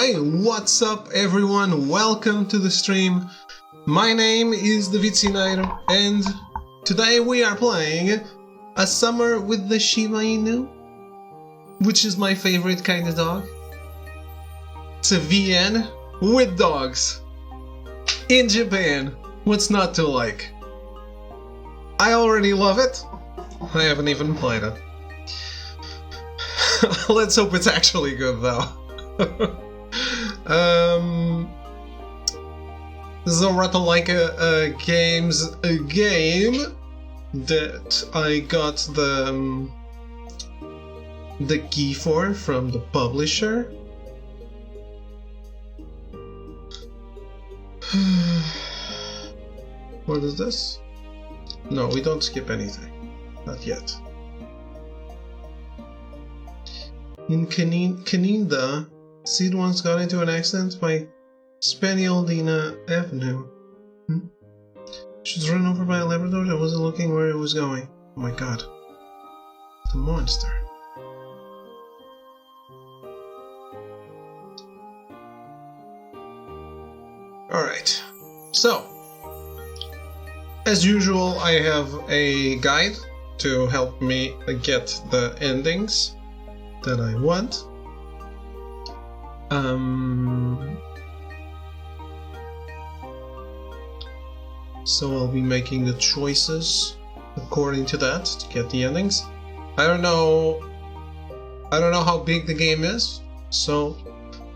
Alright, what's up everyone? Welcome to the stream. My name is David Sinairo, and today we are playing A Summer with the Shiba Inu, which is my favorite kind of dog. It's a VN with dogs. In Japan, what's not to like? I already love it. I haven't even played it. Let's hope it's actually good though. Zoratalaika Games a game that I got the key for from the publisher. What is this? No, we don't skip anything. Not yet. In Canada, Sid once got into an accident by Spanialdina Avenue. She was run over by a Labrador that wasn't looking where it was going. Oh my god. The monster. Alright. So, as usual, I have a guide to help me get the endings that I want. So I'll be making the choices according to that to get the endings. I don't know how big the game is, so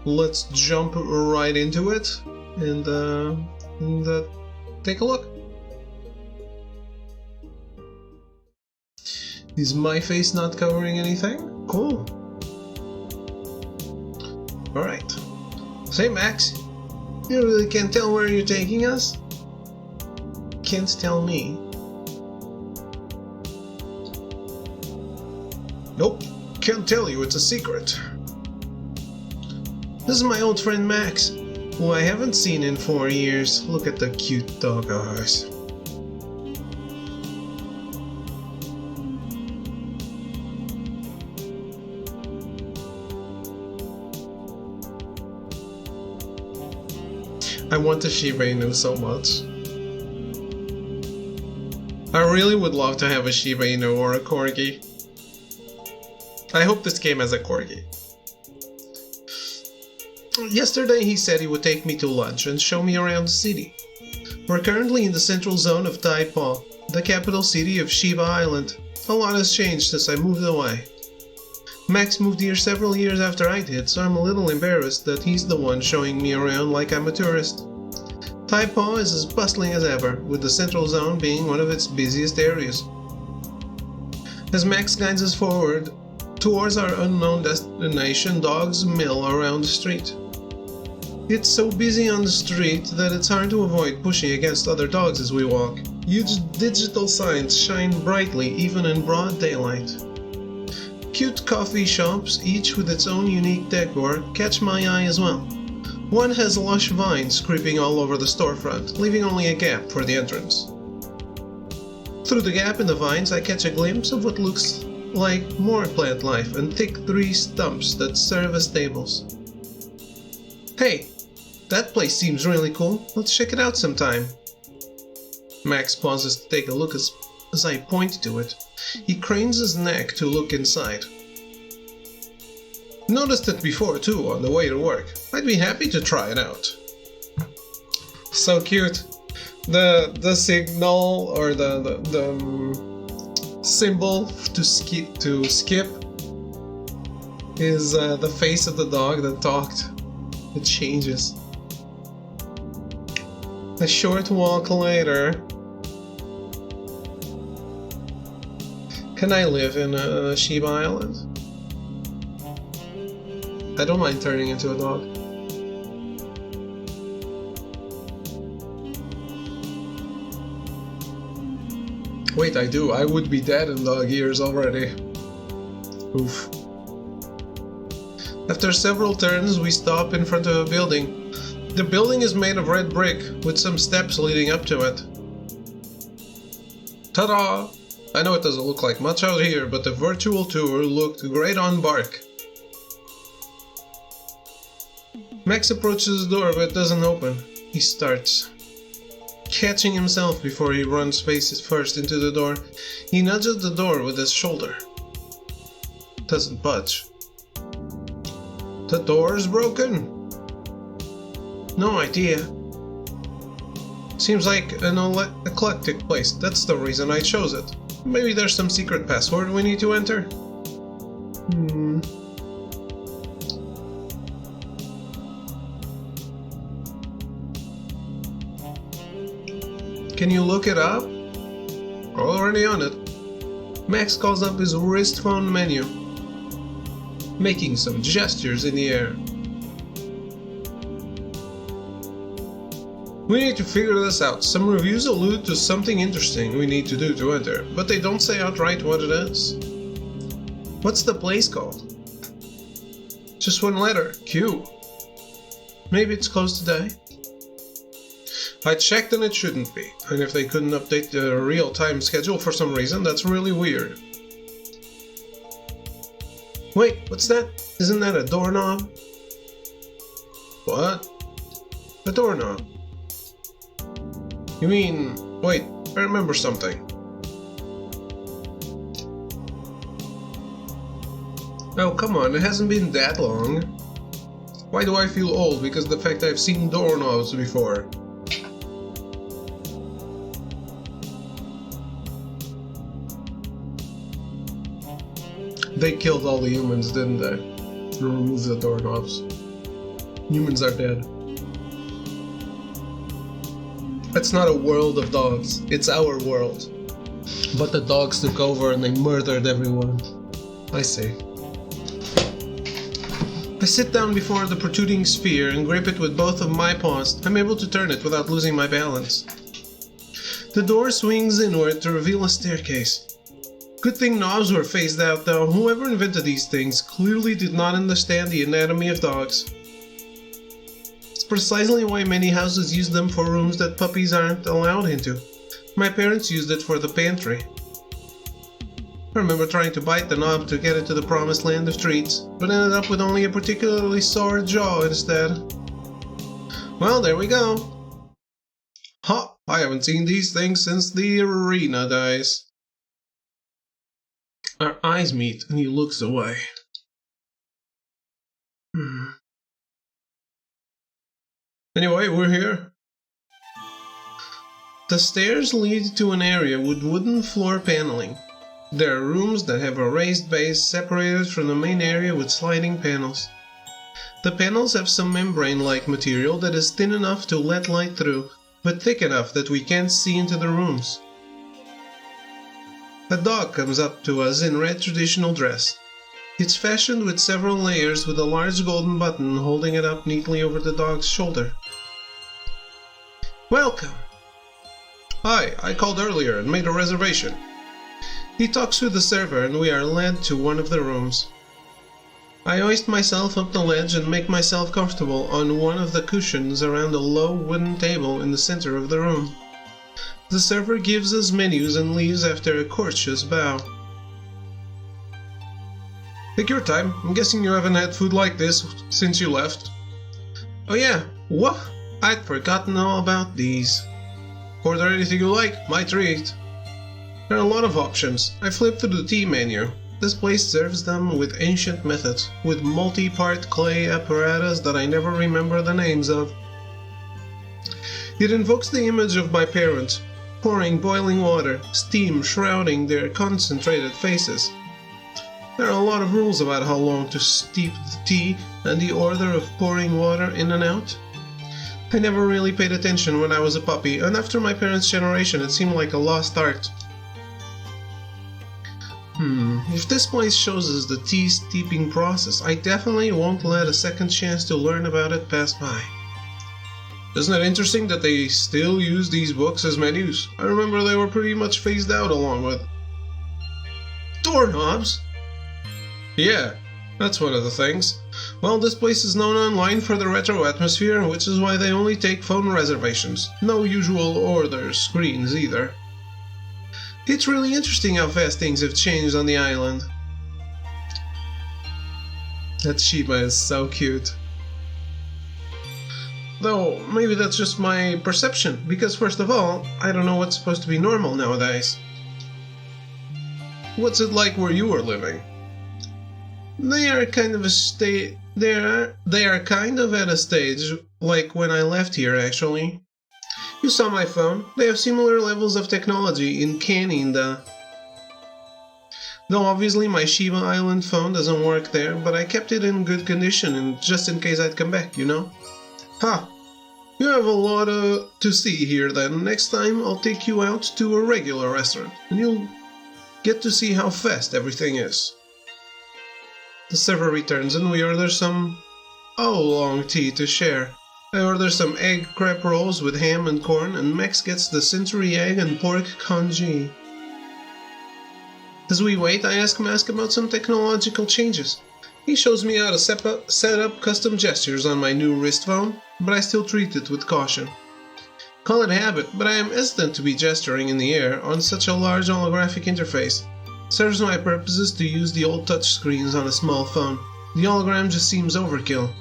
let's jump right into it and take a look. Is my face not covering anything? Cool. Alright. Say, Max, you really can't tell where you're taking us? Can't tell me. Nope, can't tell you, it's a secret. This is my old friend Max, who I haven't seen in 4 years. Look at the cute dog eyes. I want a Shiba Inu so much. I really would love to have a Shiba Inu or a Corgi. I hope this game has a Corgi. Yesterday he said he would take me to lunch and show me around the city. We're currently in the central zone of Taipo, the capital city of Shiba Island. A lot has changed since I moved away. Max moved here several years after I did, so I'm a little embarrassed that he's the one showing me around like I'm a tourist. Taipo is as bustling as ever, with the central zone being one of its busiest areas. As Max guides us forward towards our unknown destination, dogs mill around the street. It's so busy on the street that it's hard to avoid pushing against other dogs as we walk. Huge digital signs shine brightly even in broad daylight. Cute coffee shops, each with its own unique decor, catch my eye as well. One has lush vines creeping all over the storefront, leaving only a gap for the entrance. Through the gap in the vines, I catch a glimpse of what looks like more plant life and thick tree stumps that serve as tables. Hey, that place seems really cool. Let's check it out sometime. Max pauses to take a look as I point to it. He cranes his neck to look inside. Noticed it before too on the way to work. I'd be happy to try it out. So cute. The signal or the symbol to skip is the face of the dog that talked. It changes. A short walk later. Can I live in Shiba Island? I don't mind turning into a dog. Wait, I do. I would be dead in dog years already. Oof. After several turns, we stop in front of a building. The building is made of red brick, with some steps leading up to it. Ta-da! I know it doesn't look like much out here, but the virtual tour looked great on Bark. Max approaches the door but doesn't open. He starts. Catching himself before he runs faces first into the door, he nudges the door with his shoulder. Doesn't budge. The door's broken. No idea. Seems like an eclectic place. That's the reason I chose it. Maybe there's some secret password we need to enter? Can you look it up? Already on it. Max calls up his wrist phone menu, making some gestures in the air. We need to figure this out. Some reviews allude to something interesting we need to do to enter, but they don't say outright what it is. What's the place called? Just one letter, Q. Maybe it's closed today? I checked and it shouldn't be, and if they couldn't update the real-time schedule for some reason, that's really weird. Wait, what's that? Isn't that a doorknob? What? A doorknob? You mean... wait, I remember something. Oh, come on, it hasn't been that long. Why do I feel old? Because of the fact I've seen doorknobs before. They killed all the humans, didn't they? To remove the doorknobs. Humans are dead. It's not a world of dogs, it's our world. But the dogs took over and they murdered everyone. I see. I sit down before the protruding sphere and grip it with both of my paws. I'm able to turn it without losing my balance. The door swings inward to reveal a staircase. Good thing knobs were phased out though. Whoever invented these things clearly did not understand the anatomy of dogs. It's precisely why many houses use them for rooms that puppies aren't allowed into. My parents used it for the pantry. I remember trying to bite the knob to get it to the promised land of treats, but ended up with only a particularly sore jaw instead. Well, there we go. Ha! I haven't seen these things since the arena days. Our eyes meet and he looks away. Anyway, we're here. The stairs lead to an area with wooden floor paneling. There are rooms that have a raised base separated from the main area with sliding panels. The panels have some membrane-like material that is thin enough to let light through, but thick enough that we can't see into the rooms. A dog comes up to us in red traditional dress. It's fashioned with several layers with a large golden button holding it up neatly over the dog's shoulder. Welcome! Hi, I called earlier and made a reservation. He talks with the server and we are led to one of the rooms. I hoist myself up the ledge and make myself comfortable on one of the cushions around a low wooden table in the center of the room. The server gives us menus and leaves after a courteous bow. Take your time. I'm guessing you haven't had food like this since you left. Oh yeah, what? I'd forgotten all about these. Order anything you like, my treat. There are a lot of options. I flipped through the tea menu. This place serves them with ancient methods, with multi-part clay apparatus that I never remember the names of. It invokes the image of my parents, pouring boiling water, steam shrouding their concentrated faces. There are a lot of rules about how long to steep the tea and the order of pouring water in and out. I never really paid attention when I was a puppy, and after my parents' generation it seemed like a lost art. If this place shows us the tea steeping process, I definitely won't let a second chance to learn about it pass by. Isn't it interesting that they still use these books as menus? I remember they were pretty much phased out along with doorknobs. Yeah, that's one of the things. Well, this place is known online for the retro atmosphere, which is why they only take phone reservations. No usual order screens either. It's really interesting how fast things have changed on the island. That Shiba is so cute. Though, maybe that's just my perception, because first of all, I don't know what's supposed to be normal nowadays. What's it like where you are living? They are kind of at a stage like when I left here, actually. You saw my phone. They have similar levels of technology in Canada. Though obviously my Shiba Island phone doesn't work there, but I kept it in good condition and just in case I'd come back, you know? Ha! You have a lot to see here then. Next time I'll take you out to a regular restaurant and you'll get to see how fast everything is. The server returns and we order some oolong tea to share. I order some egg crepe rolls with ham and corn, and Max gets the century egg and pork congee. As we wait, I ask Max about some technological changes. He shows me how to set up custom gestures on my new wrist phone, but I still treat it with caution. Call it habit, but I am hesitant to be gesturing in the air on such a large holographic interface. Serves my purposes to use the old touchscreens on a small phone. The hologram just seems overkill.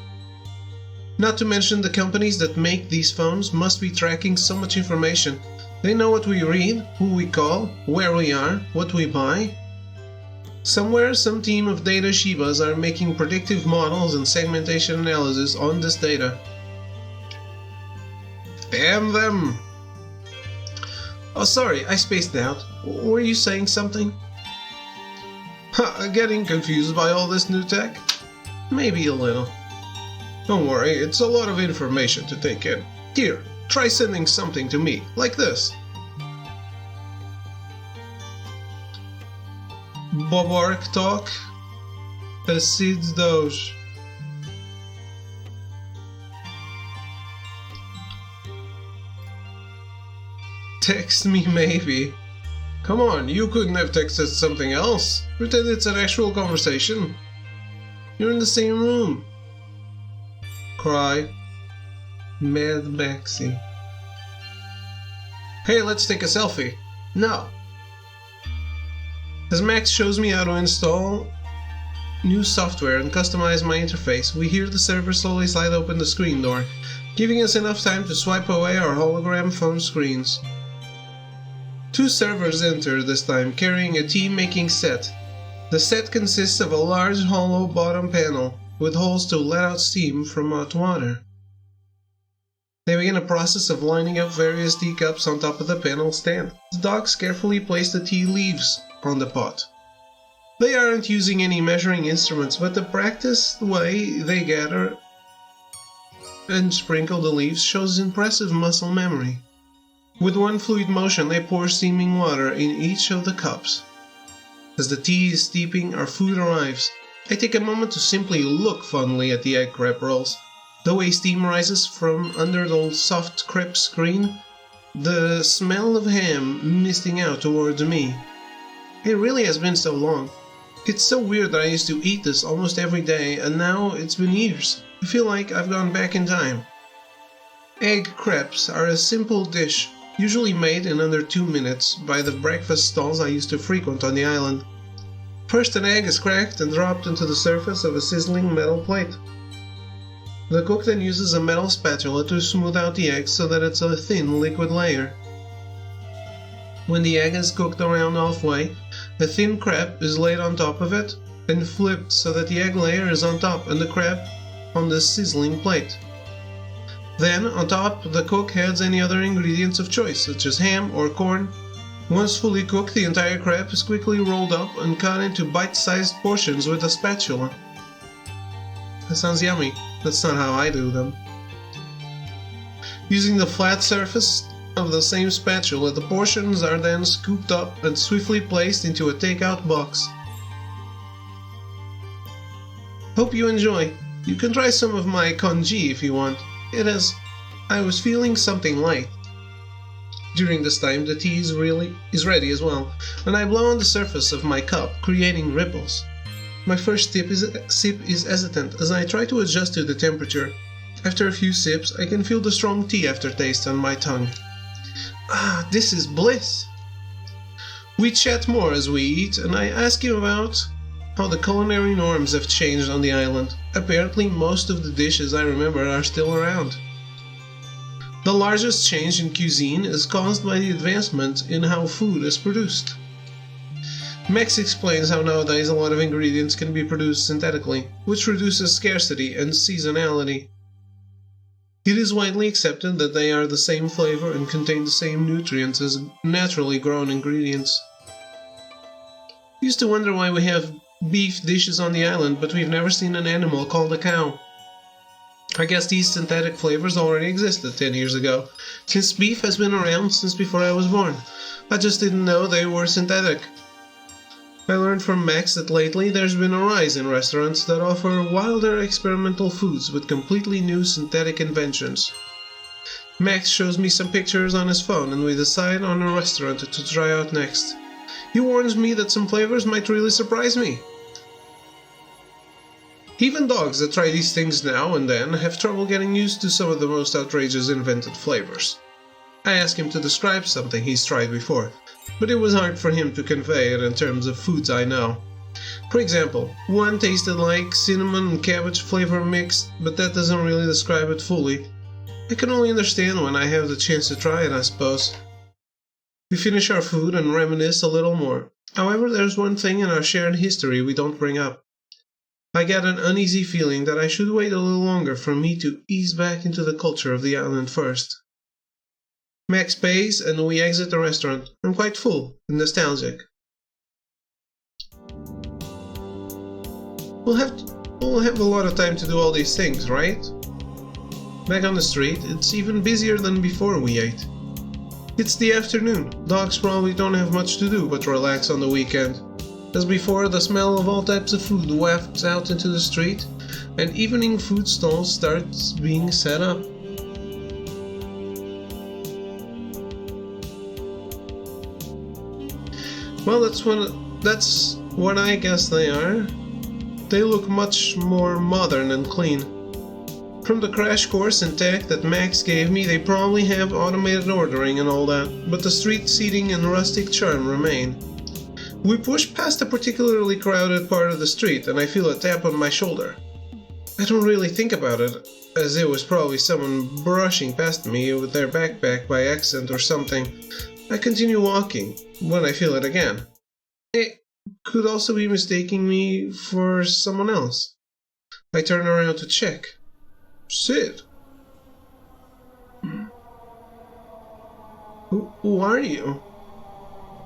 Not to mention the companies that make these phones must be tracking so much information. They know what we read, who we call, where we are, what we buy. Somewhere, some team of data Shibas are making predictive models and segmentation analysis on this data. Damn them! Oh, sorry, I spaced out. Were you saying something? Getting confused by all this new tech? Maybe a little. Don't worry, it's a lot of information to take in. Here, try sending something to me, like this. Bobark talk. Acid doge. Text me maybe. Come on, you couldn't have texted something else. Pretend it's an actual conversation. You're in the same room. Cry. Mad Maxi. Hey, let's take a selfie. No. As Max shows me how to install new software and customize my interface, we hear the server slowly slide open the screen door, giving us enough time to swipe away our hologram phone screens. 2 servers enter this time, carrying a tea-making set. The set consists of a large hollow bottom panel, with holes to let out steam from hot water. They begin a process of lining up various teacups on top of the panel stand. The dogs carefully place the tea leaves on the pot. They aren't using any measuring instruments, but the practiced way they gather and sprinkle the leaves shows impressive muscle memory. With one fluid motion, they pour steaming water in each of the cups. As the tea is steeping, our food arrives. I take a moment to simply look fondly at the egg crepe rolls. The way steam rises from under the soft crepe screen, the smell of ham misting out towards me. It really has been so long. It's so weird that I used to eat this almost every day, and now it's been years. I feel like I've gone back in time. Egg crepes are a simple dish, usually made in under 2 minutes by the breakfast stalls I used to frequent on the island. First, an egg is cracked and dropped into the surface of a sizzling metal plate. The cook then uses a metal spatula to smooth out the egg so that it's a thin liquid layer. When the egg is cooked around halfway, a thin crepe is laid on top of it and flipped so that the egg layer is on top and the crepe on the sizzling plate. Then, on top, the cook adds any other ingredients of choice, such as ham or corn. Once fully cooked, the entire crepe is quickly rolled up and cut into bite-sized portions with a spatula. That sounds yummy. That's not how I do them. Using the flat surface of the same spatula, the portions are then scooped up and swiftly placed into a takeout box. Hope you enjoy. You can try some of my congee if you want. I was feeling something light. During this time, the tea is ready as well, and I blow on the surface of my cup, creating ripples. My first sip is hesitant as I try to adjust to the temperature. After a few sips, I can feel the strong tea aftertaste on my tongue. Ah, this is bliss! We chat more as we eat, and I ask him about how the culinary norms have changed on the island. Apparently, most of the dishes I remember are still around. The largest change in cuisine is caused by the advancement in how food is produced. Max explains how nowadays a lot of ingredients can be produced synthetically, which reduces scarcity and seasonality. It is widely accepted that they are the same flavor and contain the same nutrients as naturally grown ingredients. I used to wonder why we have beef dishes on the island, but we've never seen an animal called a cow. I guess these synthetic flavors already existed 10 years ago, since beef has been around since before I was born. I just didn't know they were synthetic. I learned from Max that lately there's been a rise in restaurants that offer wilder experimental foods with completely new synthetic inventions. Max shows me some pictures on his phone and we decide on a restaurant to try out next. He warns me that some flavors might really surprise me. Even dogs that try these things now and then have trouble getting used to some of the most outrageous invented flavors. I asked him to describe something he's tried before, but it was hard for him to convey it in terms of foods I know. For example, one tasted like cinnamon and cabbage flavor mixed, but that doesn't really describe it fully. I can only understand when I have the chance to try it, I suppose. We finish our food and reminisce a little more. However, there's one thing in our shared history we don't bring up. I get an uneasy feeling that I should wait a little longer for me to ease back into the culture of the island first. Max pays and we exit the restaurant. I'm quite full and nostalgic. We'll have a lot of time to do all these things, right? Back on the street, it's even busier than before we ate. It's the afternoon. Dogs probably don't have much to do but relax on the weekend. As before, the smell of all types of food wafts out into the street, and evening food stalls starts being set up. Well, that's what I guess they are. They look much more modern and clean. From the crash course in tech that Max gave me, they probably have automated ordering and all that, but the street seating and rustic charm remain. We push past a particularly crowded part of the street and I feel a tap on my shoulder. I don't really think about it, as it was probably someone brushing past me with their backpack by accident or something. I continue walking, when I feel it again. It could also be mistaking me for someone else. I turn around to check. Sid. Who are you?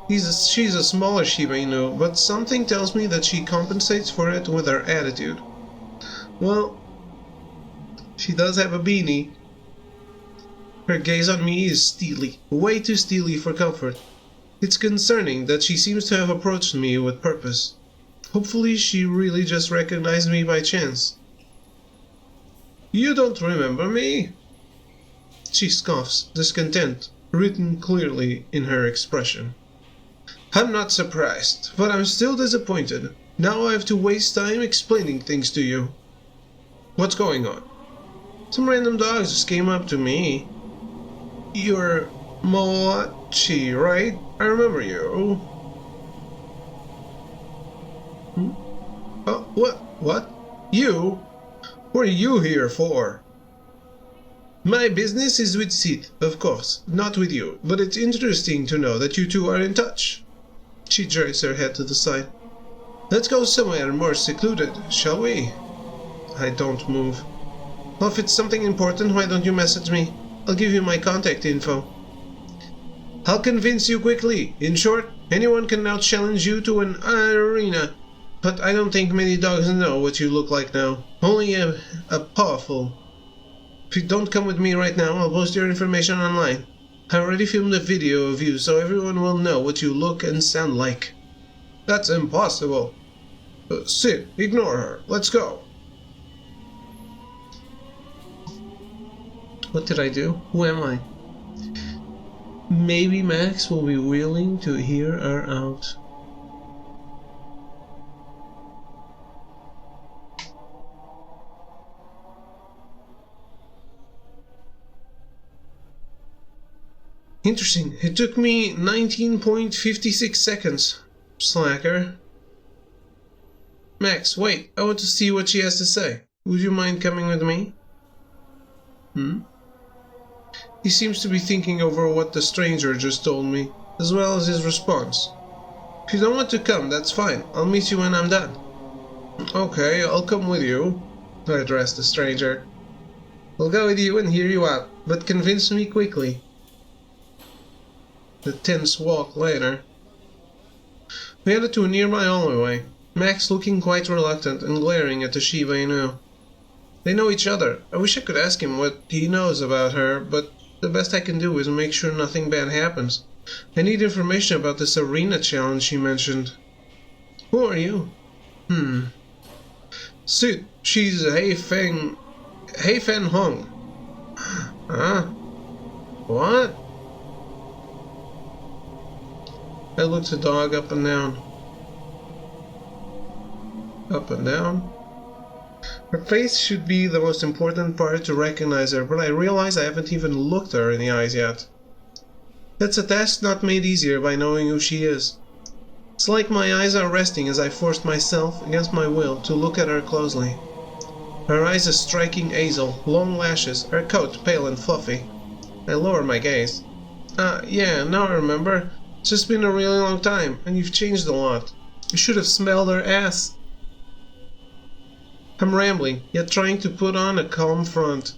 She's a smaller Shiba Inu, but something tells me that she compensates for it with her attitude. Well, she does have a beanie. Her gaze on me is steely, way too steely for comfort. It's concerning that she seems to have approached me with purpose. Hopefully she really just recognized me by chance. You don't remember me? She scoffs, discontent, written clearly in her expression. I'm not surprised, but I'm still disappointed. Now I have to waste time explaining things to you. What's going on? Some random dogs just came up to me. You're Moachi, right? I remember you. What? You? What are you here for? My business is with Sid, of course, not with you, but it's interesting to know that you two are in touch. She jerks her head to the side. Let's go somewhere more secluded, shall we? I don't move. Well, if it's something important, why don't you message me? I'll give you my contact info. I'll convince you quickly. In short, anyone can now challenge you to an arena. But I don't think many dogs know what you look like now. Only a powerful. If you don't come with me right now, I'll post your information online. I already filmed a video of you so everyone will know what you look and sound like. That's impossible. Sid, ignore her. Let's go. What did I do? Who am I? Maybe Max will be willing to hear her out. Interesting. It took me 19.56 seconds. Slacker. Max, wait. I want to see what she has to say. Would you mind coming with me? He seems to be thinking over what the stranger just told me, as well as his response. If you don't want to come, that's fine. I'll meet you when I'm done. Okay, I'll come with you, I addressed the stranger. I'll go with you and hear you out, but convince me quickly. The tense walk later. We headed to a nearby alleyway, Max looking quite reluctant and glaring at the Shiba Inu. They know each other. I wish I could ask him what he knows about her, but the best I can do is make sure nothing bad happens. I need information about this arena challenge she mentioned. Who are you? Sid, she's Hei Fen Hong. Huh? What? I looked the dog up and down. Up and down? Her face should be the most important part to recognize her, but I realize I haven't even looked her in the eyes yet. That's a task not made easier by knowing who she is. It's like my eyes are resting as I forced myself, against my will, to look at her closely. Her eyes a striking hazel, long lashes, her coat pale and fluffy. I lower my gaze. Yeah, now I remember. It's just been a really long time, and you've changed a lot. You should have smelled her ass. I'm rambling, yet trying to put on a calm front.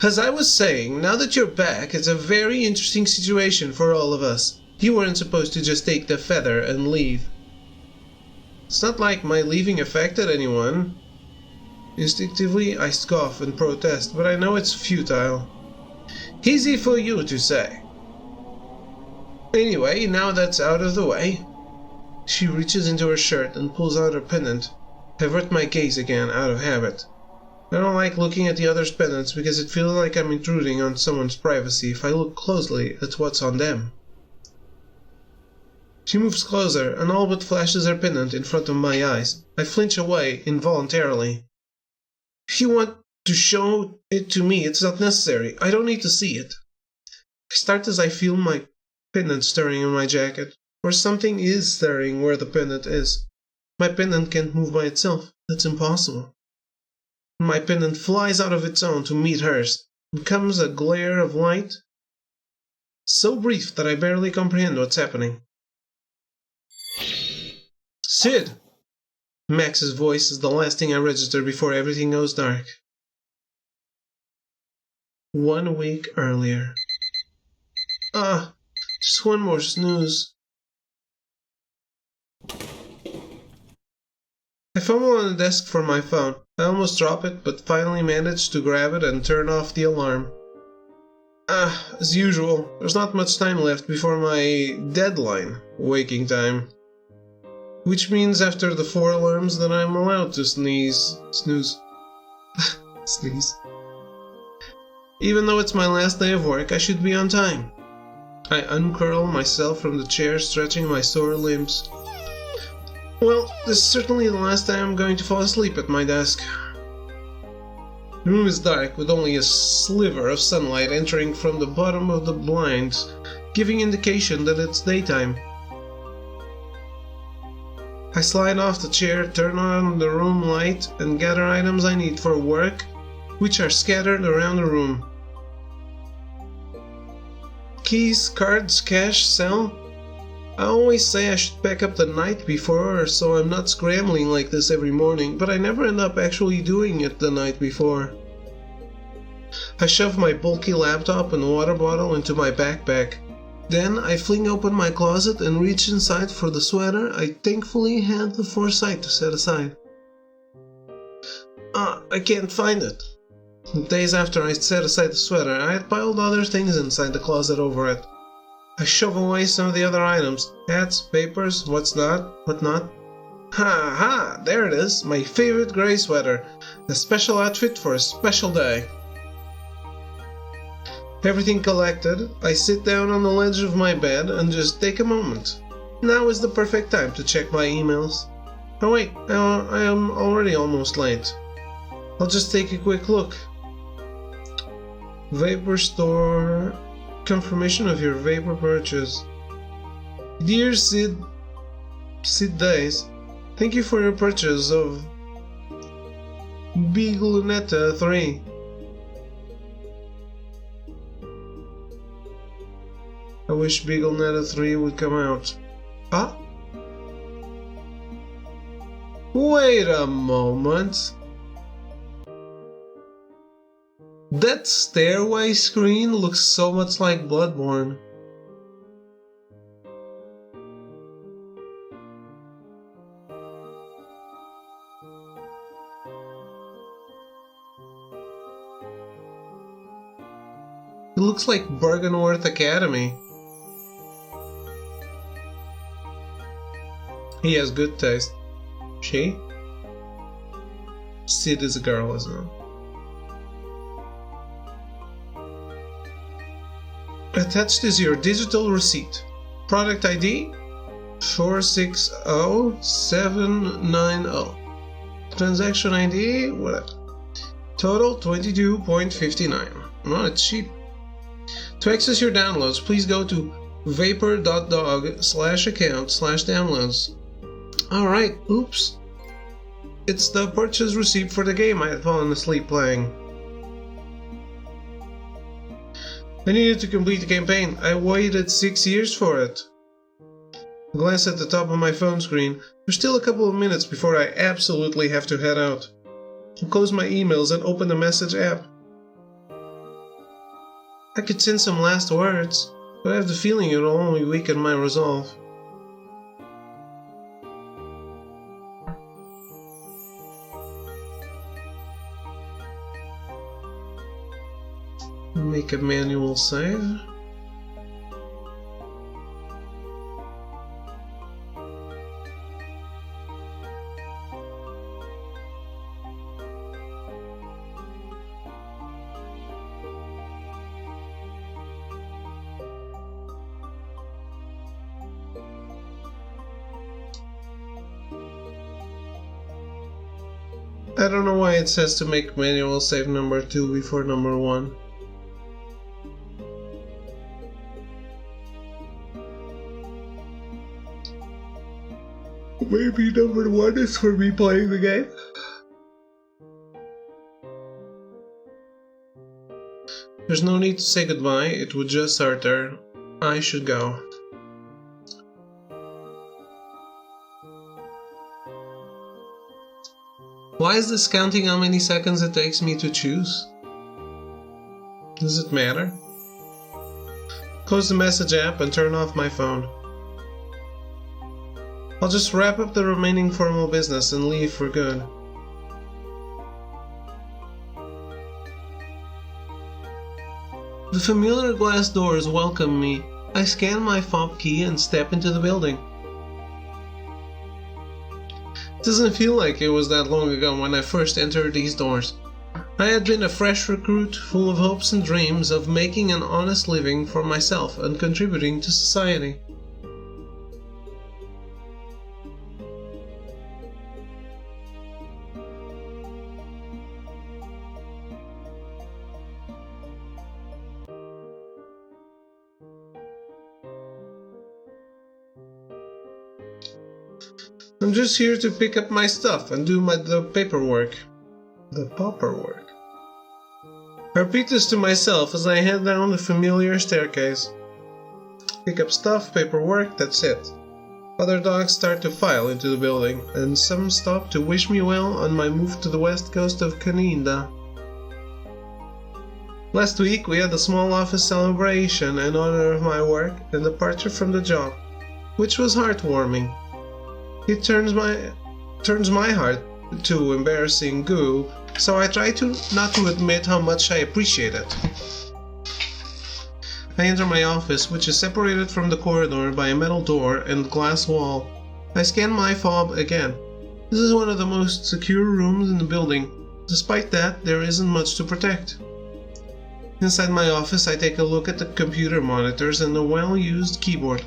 As I was saying, now that you're back, it's a very interesting situation for all of us. You weren't supposed to just take the feather and leave. It's not like my leaving affected anyone. Instinctively, I scoff and protest, but I know it's futile. Easy for you to say. Anyway, now that's out of the way. She reaches into her shirt and pulls out her pendant. I avert my gaze again, out of habit. I don't like looking at the other's pendants because it feels like I'm intruding on someone's privacy if I look closely at what's on them. She moves closer and all but flashes her pendant in front of my eyes. I flinch away involuntarily. If you want to show it to me, it's not necessary. I don't need to see it. I start as I feel my pendant stirring in my jacket, or something is stirring where the pendant is. My pendant can't move by itself. That's impossible. My pendant flies out of its own to meet hers, and comes a glare of light so brief that I barely comprehend what's happening. Sid! Max's voice is the last thing I register before everything goes dark. 1 week earlier. Just one more snooze. I fumble on the desk for my phone. I almost drop it, but finally manage to grab it and turn off the alarm. As usual, there's not much time left before my deadline waking time. Which means after the 4 alarms that I'm allowed to snooze. Sneeze. Even though it's my last day of work, I should be on time. I uncurl myself from the chair, stretching my sore limbs. Well, this is certainly the last time I'm going to fall asleep at my desk. The room is dark, with only a sliver of sunlight entering from the bottom of the blinds, giving indication that it's daytime. I slide off the chair, turn on the room light, and gather items I need for work, which are scattered around the room. Keys, cards, cash, cell. I always say I should pack up the night before so I'm not scrambling like this every morning, but I never end up actually doing it the night before. I shove my bulky laptop and water bottle into my backpack. Then I fling open my closet and reach inside for the sweater I thankfully had the foresight to set aside. I can't find it. The days after I set aside the sweater, I had piled other things inside the closet over it. I shove away some of the other items, hats, papers, whatnot. Ha! There it is, my favorite gray sweater, a special outfit for a special day. Everything collected, I sit down on the ledge of my bed and just take a moment. Now is the perfect time to check my emails. Oh wait, I am already almost late. I'll just take a quick look. Vapor store... confirmation of your vapor purchase. Dear Sid Days, thank you for your purchase of Big Lunetta 3. I wish BeagleNet 3 would come out. Huh? Wait a moment. That stairway screen looks so much like Bloodborne. It looks like Bergenworth Academy. He has good taste. She? Sid is a girl, isn't it? Attached is your digital receipt. Product ID 460790. Transaction ID, whatever. Total 22.59. Not it's cheap. To access your downloads, please go to vapor.dog/account/downloads. Alright, oops. It's the purchase receipt for the game I had fallen asleep playing. I needed to complete the campaign. I waited 6 years for it. I glance at the top of my phone screen. There's still a couple of minutes before I absolutely have to head out. I'll close my emails and open the message app. I could send some last words, but I have the feeling it'll only weaken my resolve. Make a manual save. I don't know why it says to make manual save number 2 before number 1. Maybe number 1 is for me playing the game? There's no need to say goodbye, it would just start there. I should go. Why is this counting how many seconds it takes me to choose? Does it matter? Close the message app and turn off my phone. I'll just wrap up the remaining formal business and leave for good. The familiar glass doors welcome me. I scan my fob key and step into the building. It doesn't feel like it was that long ago when I first entered these doors. I had been a fresh recruit, full of hopes and dreams of making an honest living for myself and contributing to society. I'm just here to pick up my stuff and do the paperwork. The paperwork. I repeat this to myself as I head down the familiar staircase. Pick up stuff, paperwork, that's it. Other dogs start to file into the building, and some stop to wish me well on my move to the west coast of Canada. Last week we had a small office celebration in honor of my work and departure from the job, which was heartwarming. It turns my heart to embarrassing goo, so I try not to admit how much I appreciate it. I enter my office, which is separated from the corridor by a metal door and glass wall. I scan my fob again. This is one of the most secure rooms in the building. Despite that, there isn't much to protect. Inside my office, I take a look at the computer monitors and the well-used keyboard.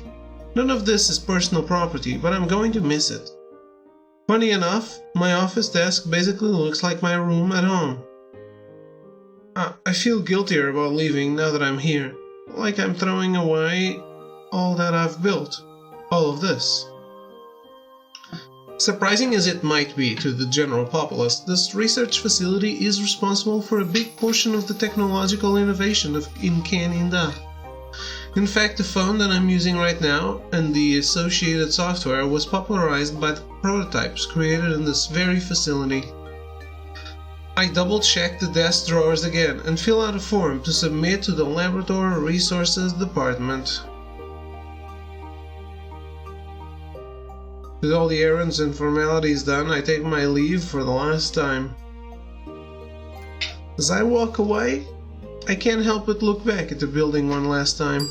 None of this is personal property, but I'm going to miss it. Funny enough, my office desk basically looks like my room at home. I feel guiltier about leaving now that I'm here, like I'm throwing away all that I've built, all of this. Surprising as it might be to the general populace, this research facility is responsible for a big portion of the technological innovation in Canada. In fact, the phone that I'm using right now and the associated software was popularized by the prototypes created in this very facility. I double-check the desk drawers again and fill out a form to submit to the Laboratory Resources Department. With all the errands and formalities done, I take my leave for the last time. As I walk away, I can't help but look back at the building one last time.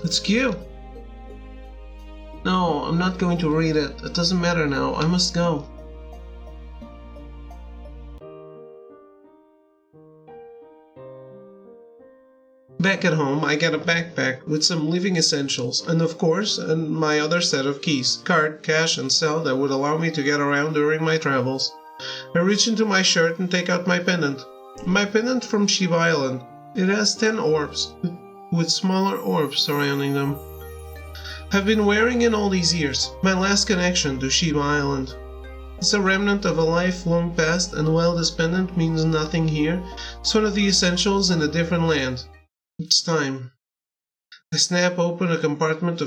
It's cute. No, I'm not going to read it. It doesn't matter now. I must go. Back at home, I get a backpack with some living essentials and of course, my other set of keys, card, cash and cell that would allow me to get around during my travels. I reach into my shirt and take out my pendant. My pendant from Shiba Island. It has 10 orbs, with smaller orbs surrounding them. I've been wearing it all these years, my last connection to Shiba Island. It's a remnant of a life long past, and while this pendant means nothing here, it's one of the essentials in a different land. It's time. I snap open a compartment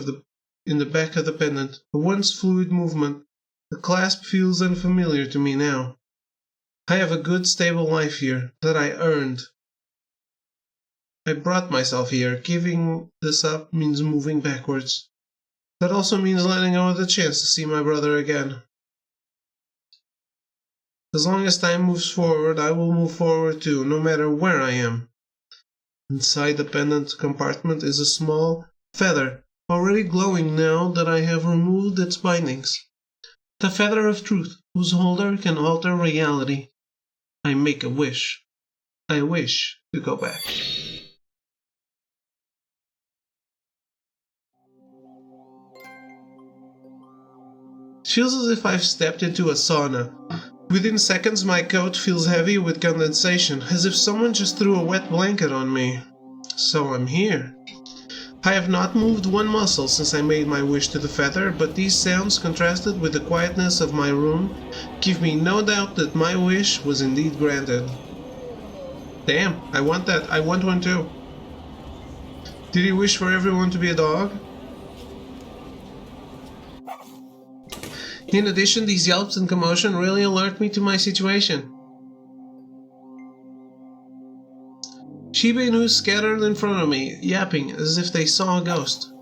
in the back of the pendant, a once fluid movement. The clasp feels unfamiliar to me now. I have a good stable life here, that I earned. I brought myself here. Giving this up means moving backwards. That also means letting go of the chance to see my brother again. As long as time moves forward, I will move forward too, no matter where I am. Inside the pendant compartment is a small feather, already glowing now that I have removed its bindings. The feather of truth, whose holder can alter reality. I make a wish. I wish to go back. It feels as if I've stepped into a sauna. Within seconds my coat feels heavy with condensation, as if someone just threw a wet blanket on me. So I'm here. I have not moved one muscle since I made my wish to the feather, but these sounds contrasted with the quietness of my room give me no doubt that my wish was indeed granted. Damn, I want that. I want one too. Did he wish for everyone to be a dog? In addition, these yelps and commotion really alert me to my situation. Shiba Inu scattered in front of me, yapping as if they saw a ghost.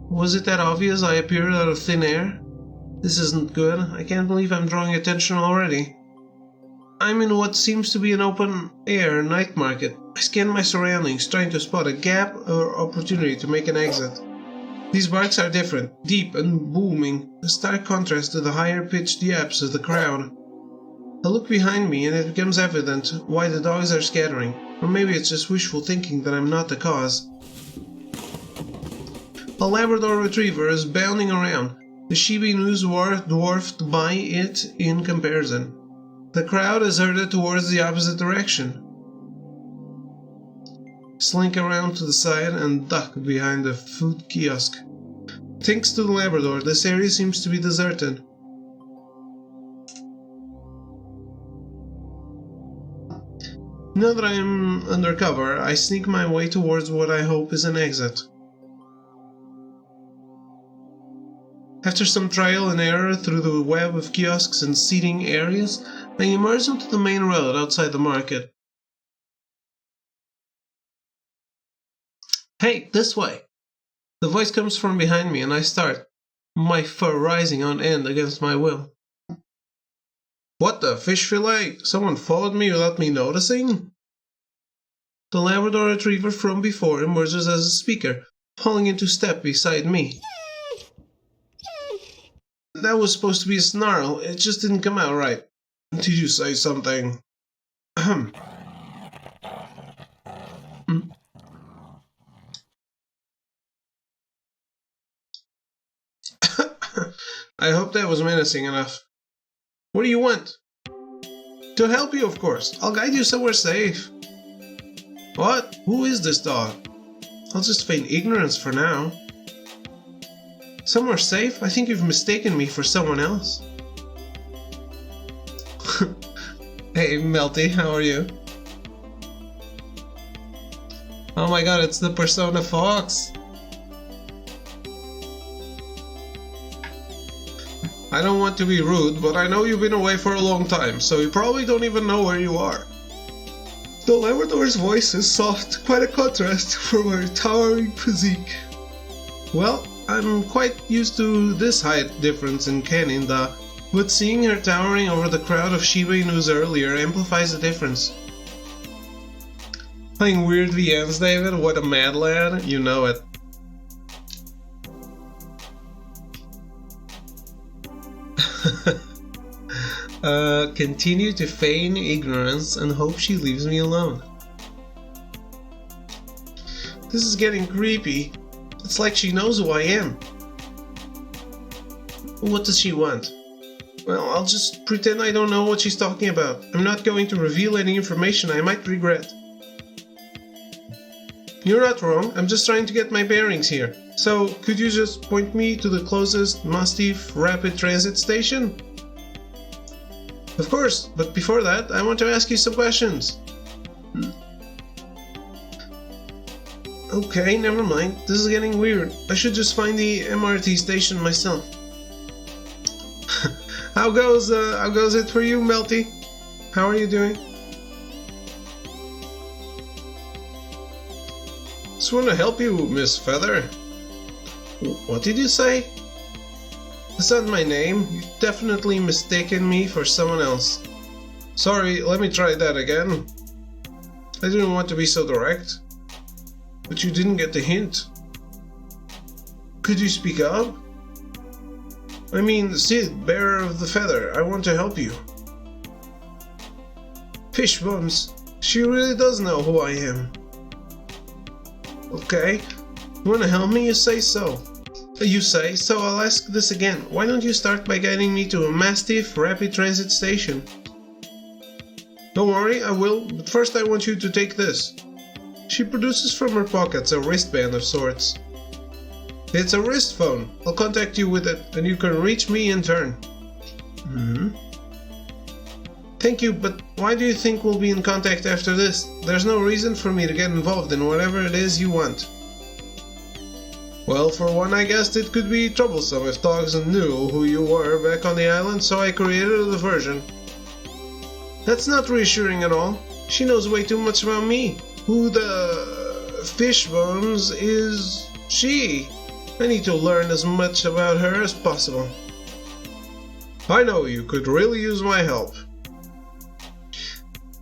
Was it that obvious I appeared out of thin air? This isn't good. I can't believe I'm drawing attention already. I'm in what seems to be an open-air night market. I scan my surroundings, trying to spot a gap or opportunity to make an exit. These barks are different, deep and booming, a stark contrast to the higher-pitched yaps of the crowd. I look behind me and it becomes evident why the dogs are scattering, or maybe it's just wishful thinking that I'm not the cause. A Labrador Retriever is bounding around, the Shiba Inus dwarfed by it in comparison. The crowd is herded towards the opposite direction. Slink around to the side and duck behind the food kiosk. Thanks to the Labrador, this area seems to be deserted. Now that I am undercover, I sneak my way towards what I hope is an exit. After some trial and error through the web of kiosks and seating areas, I emerge onto the main road outside the market. Hey, this way! The voice comes from behind me and I start, my fur rising on end against my will. What the fish fillet? Someone followed me without me noticing? The Labrador Retriever from before emerges as a speaker, falling into step beside me. That was supposed to be a snarl, it just didn't come out right. Did you say something? Ahem. I hope that was menacing enough. What do you want? To help you, of course. I'll guide you somewhere safe. What? Who is this dog? I'll just feign ignorance for now. Somewhere safe? I think you've mistaken me for someone else. Hey, Melty, how are you? Oh my god, it's the Persona Fox! I don't want to be rude, but I know you've been away for a long time, so you probably don't even know where you are. The Labrador's voice is soft, quite a contrast from her towering physique. Well, I'm quite used to this height difference in Canada, but seeing her towering over the crowd of Shiba Inus earlier amplifies the difference. Playing weird VNs, David? What a mad lad, you know it. Continue to feign ignorance and hope she leaves me alone. This is getting creepy. It's like she knows who I am. What does she want? Well, I'll just pretend I don't know what she's talking about. I'm not going to reveal any information I might regret. You're not wrong, I'm just trying to get my bearings here. So, could you just point me to the closest Mastiff rapid transit station? Of course, but before that, I want to ask you some questions. Okay, never mind. This is getting weird. I should just find the MRT station myself. How goes it for you, Melty? How are you doing? Just want to help you, Miss Feather. What did you say? That's not my name. You've definitely mistaken me for someone else. Sorry, let me try that again. I didn't want to be so direct. But you didn't get the hint. Could you speak up? I mean, Sid, bearer of the feather, I want to help you. Fish bums, she really does know who I am. Okay, you want to help me? You say so. You say, so I'll ask this again. Why don't you start by guiding me to a Mastiff rapid transit station? Don't worry, I will, but first I want you to take this. She produces from her pockets a wristband of sorts. It's a wrist phone. I'll contact you with it, and you can reach me in turn. Thank you, but why do you think we'll be in contact after this? There's no reason for me to get involved in whatever it is you want. Well, for one, I guessed it could be troublesome if dogs knew who you were back on the island, so I created a diversion. That's not reassuring at all. She knows way too much about me. Who the fish bones is she? I need to learn as much about her as possible. I know you could really use my help.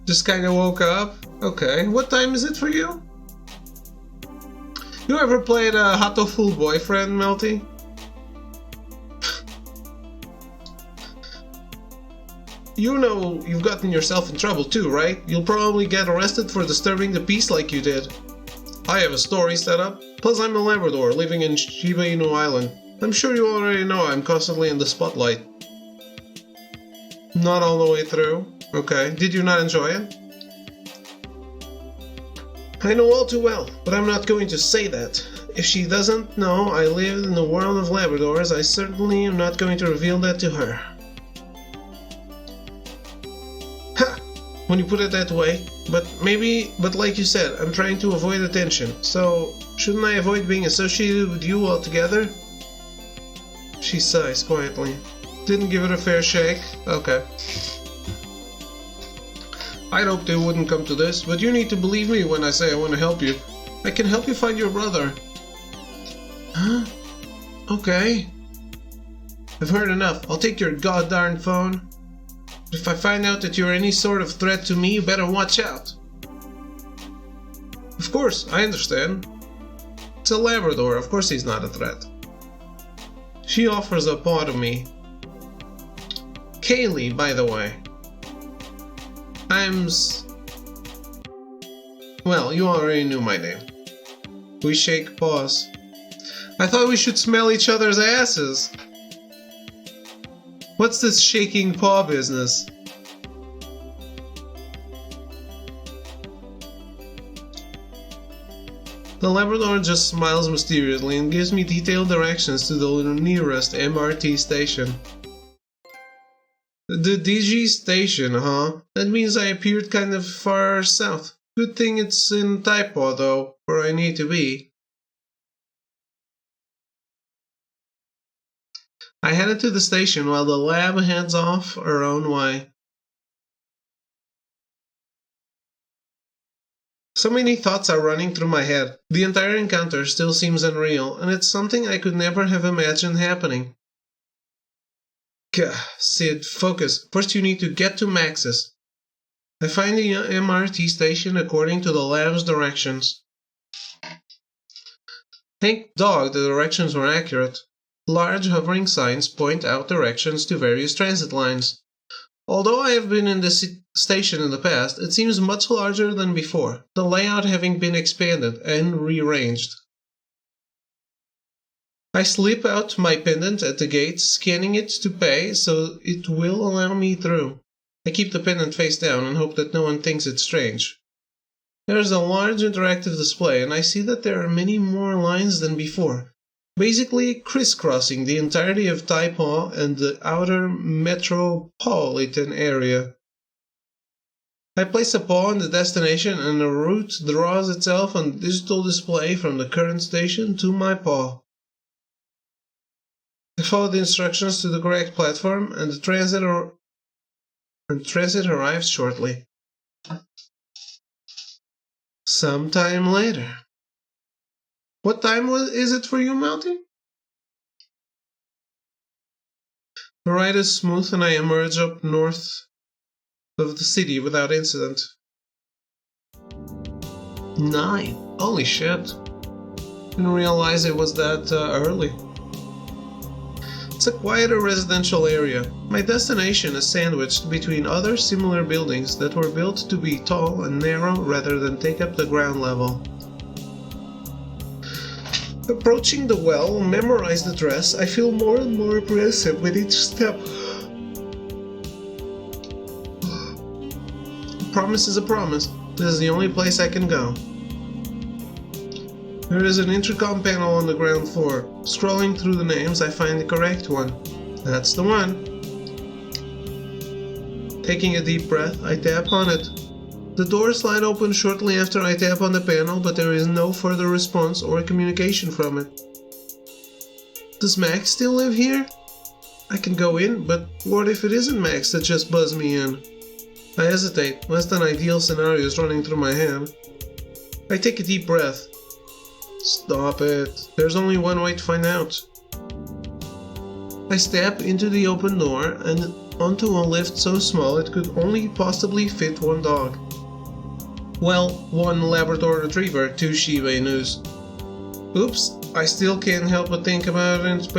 Just kinda woke up. Okay, what time is it for you? You ever played a Hatoful Boyfriend, Melty? You know you've gotten yourself in trouble too, right? You'll probably get arrested for disturbing the peace like you did. I have a story set up, plus I'm a Labrador living in Shiba Inu Island. I'm sure you already know I'm constantly in the spotlight. Not all the way through. Okay, did you not enjoy it? I know all too well, but I'm not going to say that. If she doesn't know I live in the world of Labradors, I certainly am not going to reveal that to her. Ha! When you put it that way, but like you said, I'm trying to avoid attention, so shouldn't I avoid being associated with you altogether? She sighs quietly. Didn't give it a fair shake? Okay. I'd hoped it wouldn't come to this, but you need to believe me when I say I want to help you. I can help you find your brother. Huh? Okay. I've heard enough. I'll take your goddarn phone. If I find out that you're any sort of threat to me, you better watch out. Of course, I understand. It's a Labrador, of course he's not a threat. She offers a paw to me. Kaylee, by the way. Well, you already knew my name. We shake paws. I thought we should smell each other's asses. What's this shaking paw business? The Labrador just smiles mysteriously and gives me detailed directions to the nearest MRT station. The DG station, huh? That means I appeared kind of far south. Good thing it's in Taipo, though, where I need to be. I headed to the station while the lab heads off her own way. So many thoughts are running through my head. The entire encounter still seems unreal, and it's something I could never have imagined happening. Gah, Sid, focus. First you need to get to Max's. I find the MRT station according to the lab's directions. Thank dog the directions were accurate. Large hovering signs point out directions to various transit lines. Although I have been in this station in the past, it seems much larger than before, the layout having been expanded and rearranged. I slip out my pendant at the gate, scanning it to pay so it will allow me through. I keep the pendant face down and hope that no one thinks it's strange. There is a large interactive display, and I see that there are many more lines than before, basically crisscrossing the entirety of Taipo and the outer metropolitan area. I place a paw on the destination and a route draws itself on the digital display from the current station to my paw. I follow the instructions to the correct platform and the transit arrives shortly. Sometime later. What time is it for you, Mounty? The ride is smooth and I emerge up north of the city without incident. 9. Holy shit. Didn't realize it was that early. It's a quieter residential area. My destination is sandwiched between other similar buildings that were built to be tall and narrow rather than take up the ground level. Approaching the well-memorized address, I feel more and more apprehensive with each step. A promise is a promise. This is the only place I can go. There is an intercom panel on the ground floor. Scrolling through the names, I find the correct one. That's the one. Taking a deep breath, I tap on it. The doors slide open shortly after I tap on the panel, but there is no further response or communication from it. Does Max still live here? I can go in, but what if it isn't Max that just buzzed me in? I hesitate, less than ideal scenarios running through my head. I take a deep breath. Stop it. There's only one way to find out. I step into the open door and onto a lift so small it could only possibly fit one dog. Well, one Labrador Retriever, 2 Shiba Inus. Oops, I still can't help but think about it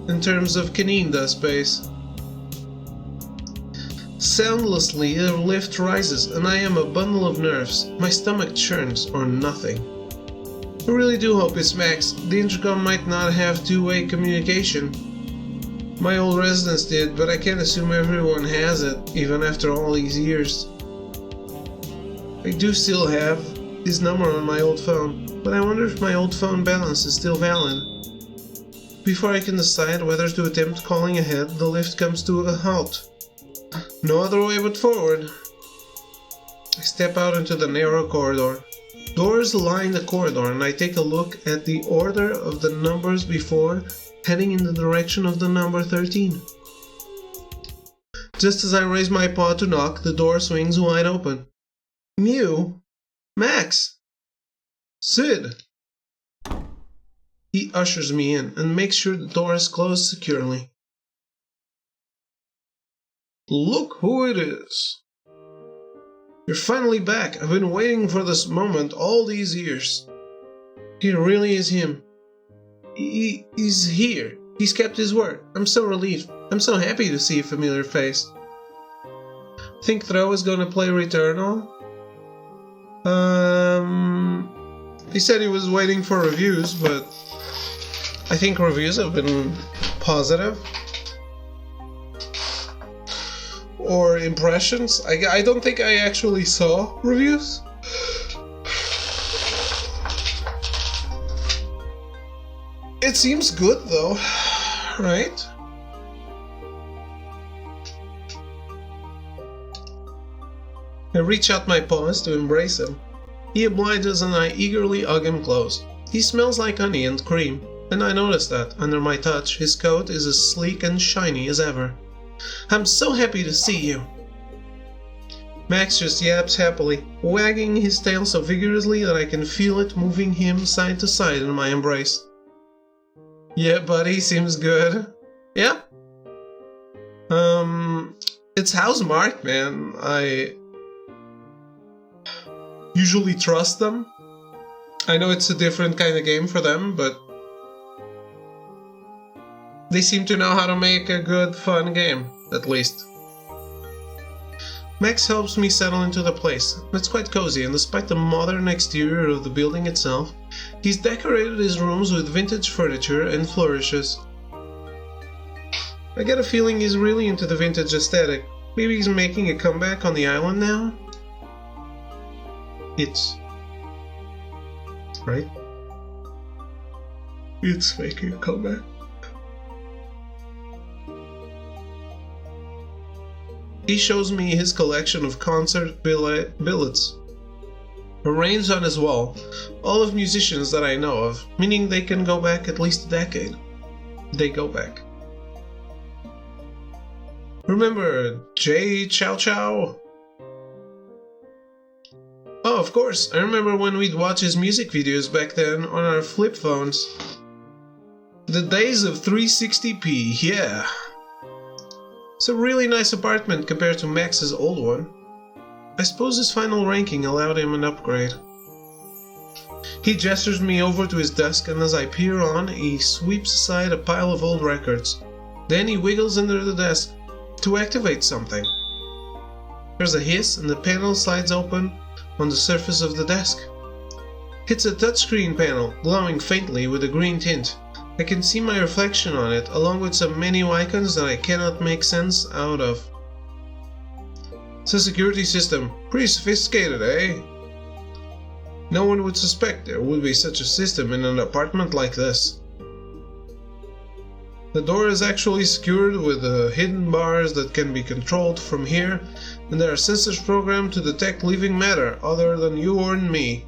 in terms of Caninda space. Soundlessly, the lift rises and I am a bundle of nerves. My stomach churns or nothing. I really do hope it's Max. The intercom might not have two-way communication. My old residence did, but I can't assume everyone has it, even after all these years. I do still have his number on my old phone, but I wonder if my old phone balance is still valid. Before I can decide whether to attempt calling ahead, the lift comes to a halt. No other way but forward. I step out into the narrow corridor. Doors line the corridor and I take a look at the order of the numbers before heading in the direction of the number 13. Just as I raise my paw to knock, the door swings wide open. Mew? Max? Sid? He ushers me in and makes sure the door is closed securely. Look who it is. You're finally back. I've been waiting for this moment all these years. It really is him. He's here. He's kept his word. I'm so relieved. I'm so happy to see a familiar face. Think Throw is going to play Returnal? He said he was waiting for reviews, but I think reviews have been positive. Or impressions. I don't think I actually saw reviews. It seems good though, right? I reach out my paws to embrace him. He obliges and I eagerly hug him close. He smells like honey and cream, and I notice that, under my touch, his coat is as sleek and shiny as ever. "I'm so happy to see you." Max just yaps happily, wagging his tail so vigorously that I can feel it moving him side to side in my embrace. "Yeah, buddy, seems good." "Yeah?" It's housemarked, man. I usually trust them. I know it's a different kind of game for them, but they seem to know how to make a good, fun game, at least. Max helps me settle into the place. It's quite cozy, and despite the modern exterior of the building itself, he's decorated his rooms with vintage furniture and flourishes. I get a feeling he's really into the vintage aesthetic. Maybe he's making a comeback on the island now? Right? It's making a comeback. He shows me his collection of concert billets, arranged on his wall, all of musicians that I know of, meaning they can go back at least a decade. They go back. Remember Jay Chow Chow? Oh, of course, I remember when we'd watch his music videos back then on our flip phones. The days of 360p, yeah. It's a really nice apartment compared to Max's old one. I suppose his final ranking allowed him an upgrade. He gestures me over to his desk, and as I peer on, he sweeps aside a pile of old records. Then he wiggles under the desk to activate something. There's a hiss and the panel slides open on the surface of the desk. It's a touchscreen panel, glowing faintly with a green tint. I can see my reflection on it, along with some menu icons that I cannot make sense out of. It's a security system. Pretty sophisticated, eh? No one would suspect there would be such a system in an apartment like this. The door is actually secured with hidden bars that can be controlled from here, and there are sensors programmed to detect living matter other than you or me.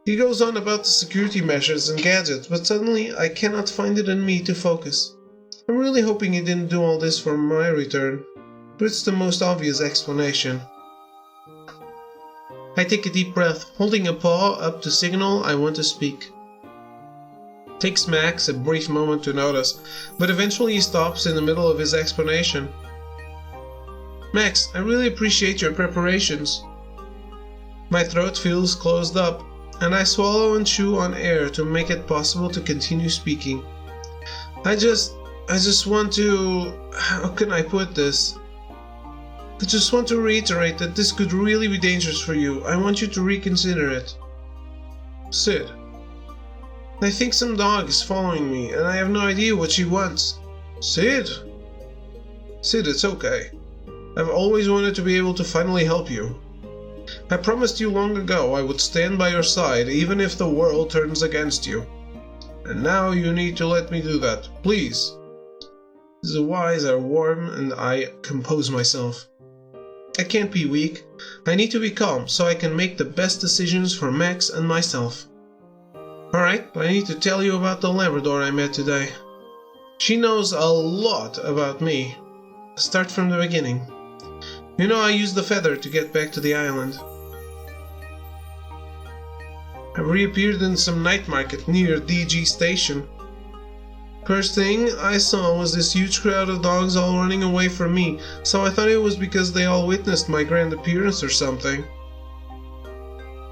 He goes on about the security measures and gadgets, but suddenly I cannot find it in me to focus. I'm really hoping he didn't do all this for my return, but it's the most obvious explanation. I take a deep breath, holding a paw up to signal I want to speak. Takes Max a brief moment to notice, but eventually he stops in the middle of his explanation. "Max, I really appreciate your preparations." My throat feels closed up, and I swallow and chew on air to make it possible to continue speaking. I just want to... how can I put this? I just want to reiterate that this could really be dangerous for you. I want you to reconsider it. Sid. I think some dog is following me, and I have no idea what she wants. Sid? Sid, it's okay. I've always wanted to be able to finally help you. I promised you long ago I would stand by your side even if the world turns against you. And now you need to let me do that, please. His eyes are warm and I compose myself. I can't be weak. I need to be calm so I can make the best decisions for Max and myself. Alright, but I need to tell you about the Labrador I met today. She knows a lot about me. Start from the beginning. You know I used the feather to get back to the island. I reappeared in some night market near DG Station. First thing I saw was this huge crowd of dogs all running away from me, so I thought it was because they all witnessed my grand appearance or something.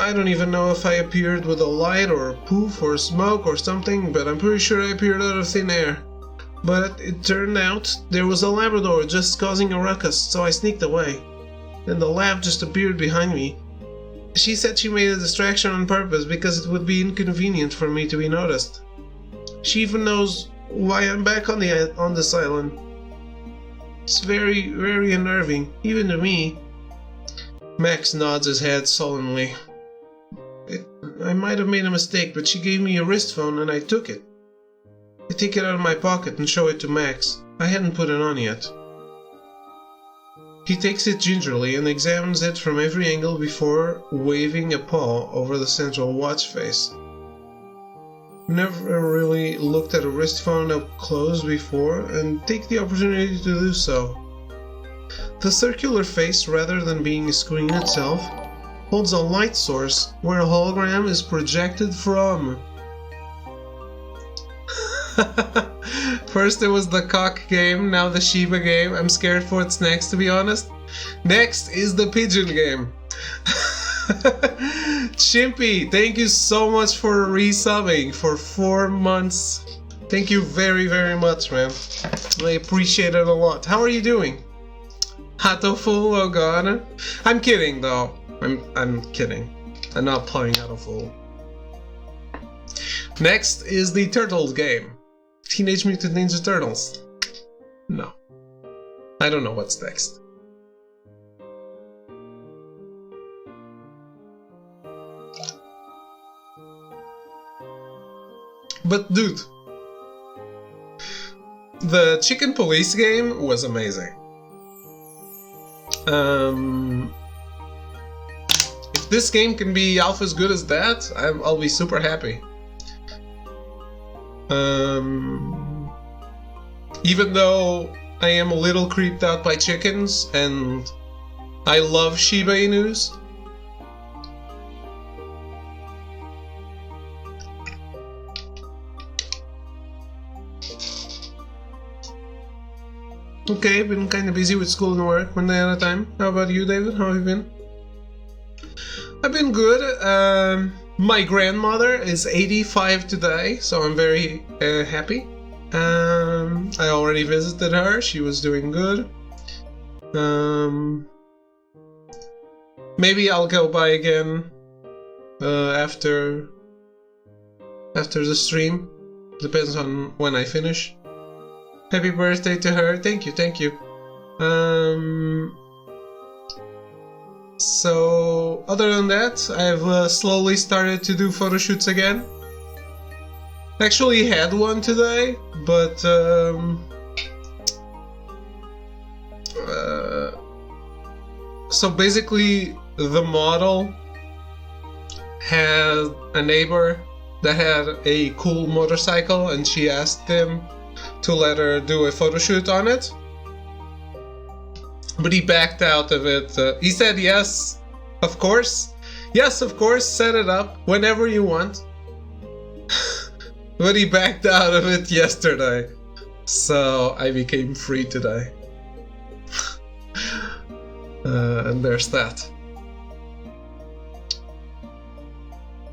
I don't even know if I appeared with a light or a poof or smoke or something, but I'm pretty sure I appeared out of thin air. But it turned out there was a Labrador just causing a ruckus, so I sneaked away. Then the lab just appeared behind me. She said she made a distraction on purpose because it would be inconvenient for me to be noticed. She even knows why I'm back on this island. It's very, very unnerving, even to me. Max nods his head solemnly. I might have made a mistake, but she gave me a wrist phone and I took it. I take it out of my pocket and show it to Max. I hadn't put it on yet. He takes it gingerly and examines it from every angle before waving a paw over the central watch face. Never really looked at a wrist phone up close before and take the opportunity to do so. The circular face, rather than being a screen itself, holds a light source where a hologram is projected from. First it was the cock game, now the Shiba game. I'm scared for what's next, to be honest. Next is the pigeon game. Chimpy, thank you so much for resubbing for 4 months. Thank you very, very much, man. I appreciate it a lot. How are you doing? Hatoful, oh god. I'm kidding, though. I'm kidding. I'm not playing Hatoful. Next is the Turtles game. Teenage Mutant Ninja Turtles. No. I don't know what's next. But dude, the Chicken Police game was amazing. If this game can be half as good as that, I'll be super happy. Even though I am a little creeped out by chickens and I love Shiba Inus. Okay, been kind of busy with school and work one day at a time. How about you, David? How have you been? I've been good. My grandmother is 85 today, so I'm very happy. I already visited her. She was doing good. Maybe I'll go by again after the stream. Depends on when I finish. Happy birthday to her. Thank you, thank you. So, other than that, I've slowly started to do photo shoots again. Actually had one today, but so basically the model had a neighbor that had a cool motorcycle and she asked him to let her do a photo shoot on it, but he backed out of it. He said yes, of course, set it up whenever you want. But he backed out of it yesterday, so I became free today. And there's that.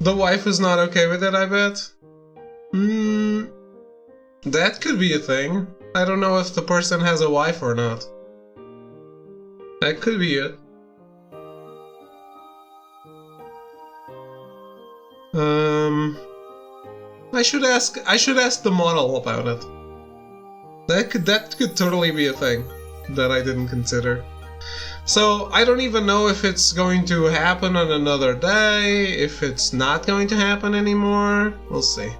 The wife is not okay with it, I bet. That could be a thing. I don't know if the person has a wife or not. That could be it. I should ask the model about it. That could totally be a thing that I didn't consider. So I don't even know if it's going to happen on another day, if it's not going to happen anymore. We'll see.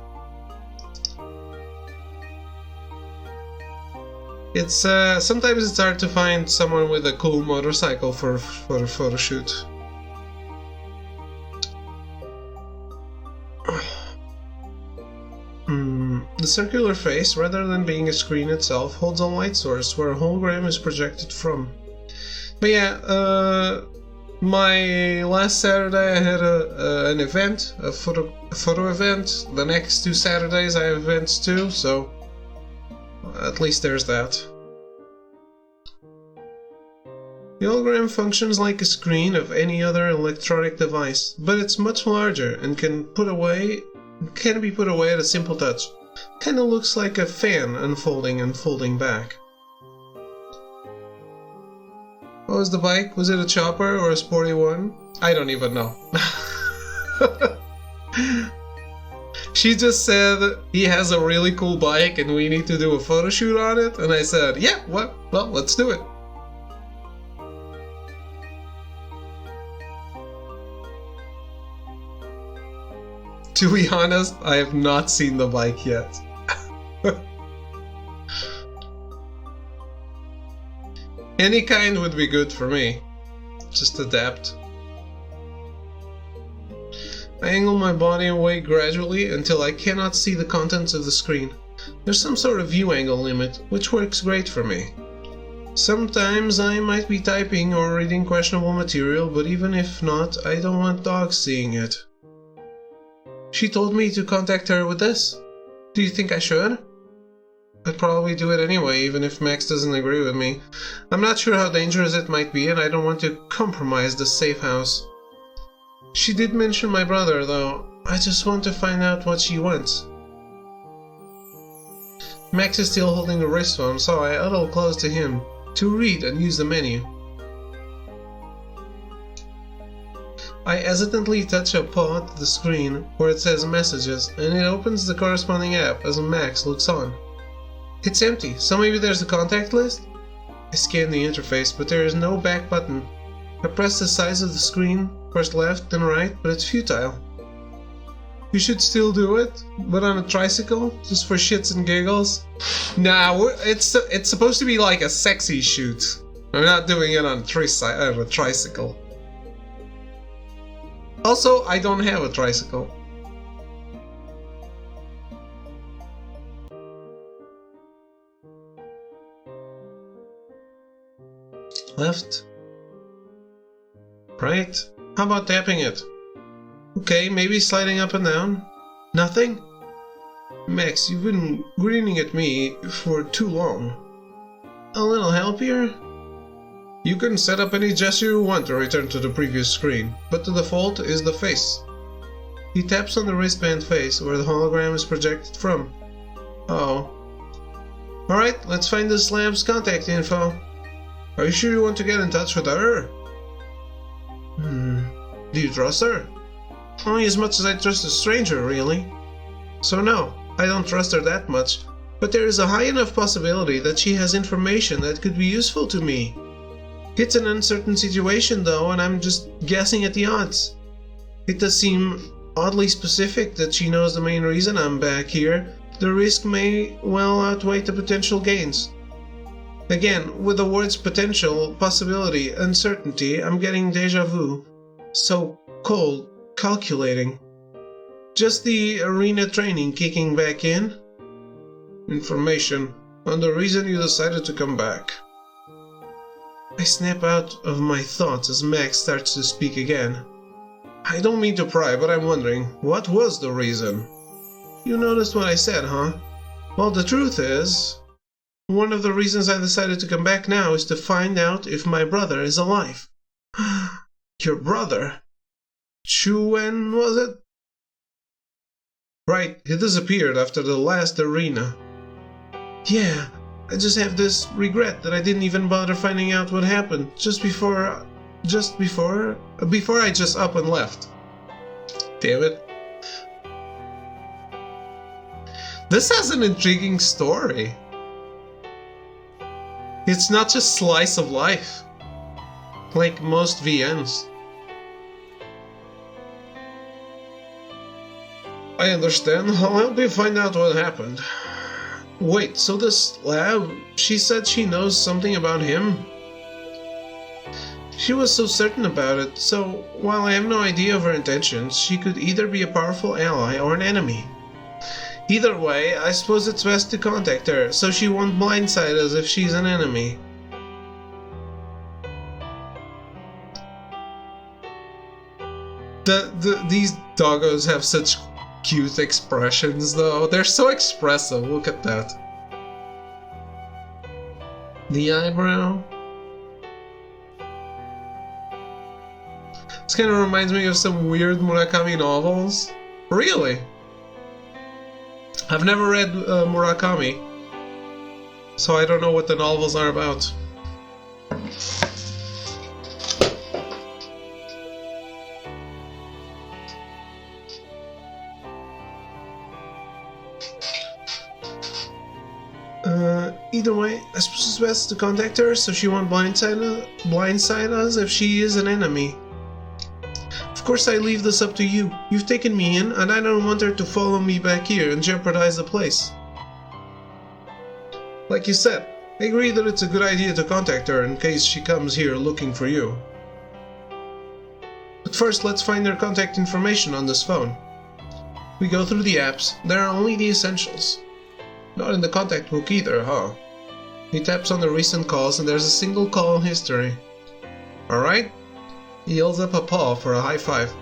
It's sometimes it's hard to find someone with a cool motorcycle for a photo shoot. The circular face, rather than being a screen itself, holds a light source where a hologram is projected from. But yeah, my last Saturday I had an event, a photo event. The next 2 Saturdays I have events too, so at least there's that. The hologram functions like a screen of any other electronic device, but it's much larger and can be put away at a simple touch. Kinda looks like a fan unfolding and folding back. What was the bike? Was it a chopper or a sporty one? I don't even know. She just said he has a really cool bike and we need to do a photo shoot on it, and I said, yeah, well, let's do it. To be honest, I have not seen the bike yet. Any kind would be good for me. Just adapt. I angle my body away gradually until I cannot see the contents of the screen. There's some sort of view angle limit, which works great for me. Sometimes I might be typing or reading questionable material, but even if not, I don't want dogs seeing it. She told me to contact her with this. Do you think I should? I'd probably do it anyway, even if Max doesn't agree with me. I'm not sure how dangerous it might be, and I don't want to compromise the safe house. She did mention my brother, though. I just want to find out what she wants. Max is still holding the wrist phone, so I huddle close to him to read and use the menu. I hesitantly touch a paw to the screen where it says messages, and it opens the corresponding app as Max looks on. It's empty, so maybe there's a contact list? I scan the interface, but there is no back button. I press the size of the screen, first left, then right, but it's futile. You should still do it, but on a tricycle, just for shits and giggles. Nah, it's supposed to be like a sexy shoot. I'm not doing it on a tricycle. Also, I don't have a tricycle. Left. Right. How about tapping it? Okay, maybe sliding up and down. Nothing? Max, you've been grinning at me for too long. A little help here? You can set up any gesture you want to return to the previous screen, but the default is the face. He taps on the wristband face where the hologram is projected from. Oh. Alright, let's find this lab's contact info. Are you sure you want to get in touch with her? Do you trust her? Only as much as I trust a stranger, really. So no, I don't trust her that much, but there is a high enough possibility that she has information that could be useful to me. It's an uncertain situation though, and I'm just guessing at the odds. It does seem oddly specific that she knows the main reason I'm back here. The risk may well outweigh the potential gains. Again, with the words potential, possibility, uncertainty, I'm getting deja vu. So cold, calculating. Just the arena training kicking back in? Information on the reason you decided to come back. I snap out of my thoughts as Max starts to speak again. I don't mean to pry, but I'm wondering, what was the reason? You noticed what I said, huh? Well, the truth is, one of the reasons I decided to come back now is to find out if my brother is alive. Your brother? Chuen, was it? Right, he disappeared after the last arena. Yeah, I just have this regret that I didn't even bother finding out what happened before I just up and left. Damn it. This has an intriguing story. It's not just slice of life, like most VNs. I understand. I'll help you find out what happened. Wait, so this lab, she said she knows something about him? She was so certain about it, so while I have no idea of her intentions, she could either be a powerful ally or an enemy. Either way, I suppose it's best to contact her, so she won't blindside us if she's an enemy. These doggos have such cute expressions though, they're so expressive, look at that. The eyebrow. This kind of reminds me of some weird Murakami novels. Really? I've never read Murakami, so I don't know what the novels are about. Either way, I suppose it's best to contact her so she won't blindside us if she is an enemy. Of course I leave this up to you. You've taken me in, and I don't want her to follow me back here and jeopardize the place. Like you said, I agree that it's a good idea to contact her in case she comes here looking for you. But first, let's find her contact information on this phone. We go through the apps, there are only the essentials. Not in the contact book either, huh? He taps on the recent calls and there's a single call history. Alright? He holds up a paw for a high five.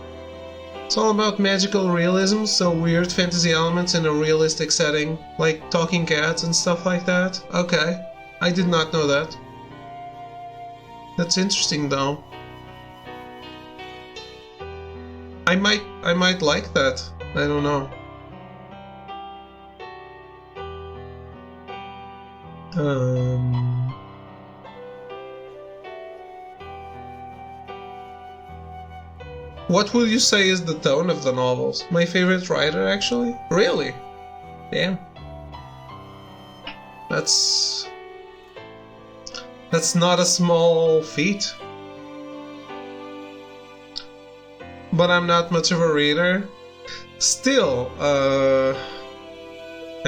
It's all about magical realism, so weird fantasy elements in a realistic setting, like talking cats and stuff like that. Okay, I did not know that. That's interesting though. I might like that. I don't know. What would you say is the tone of the novels? My favorite writer, actually? Really? Damn. That's not a small feat. But I'm not much of a reader. Still, I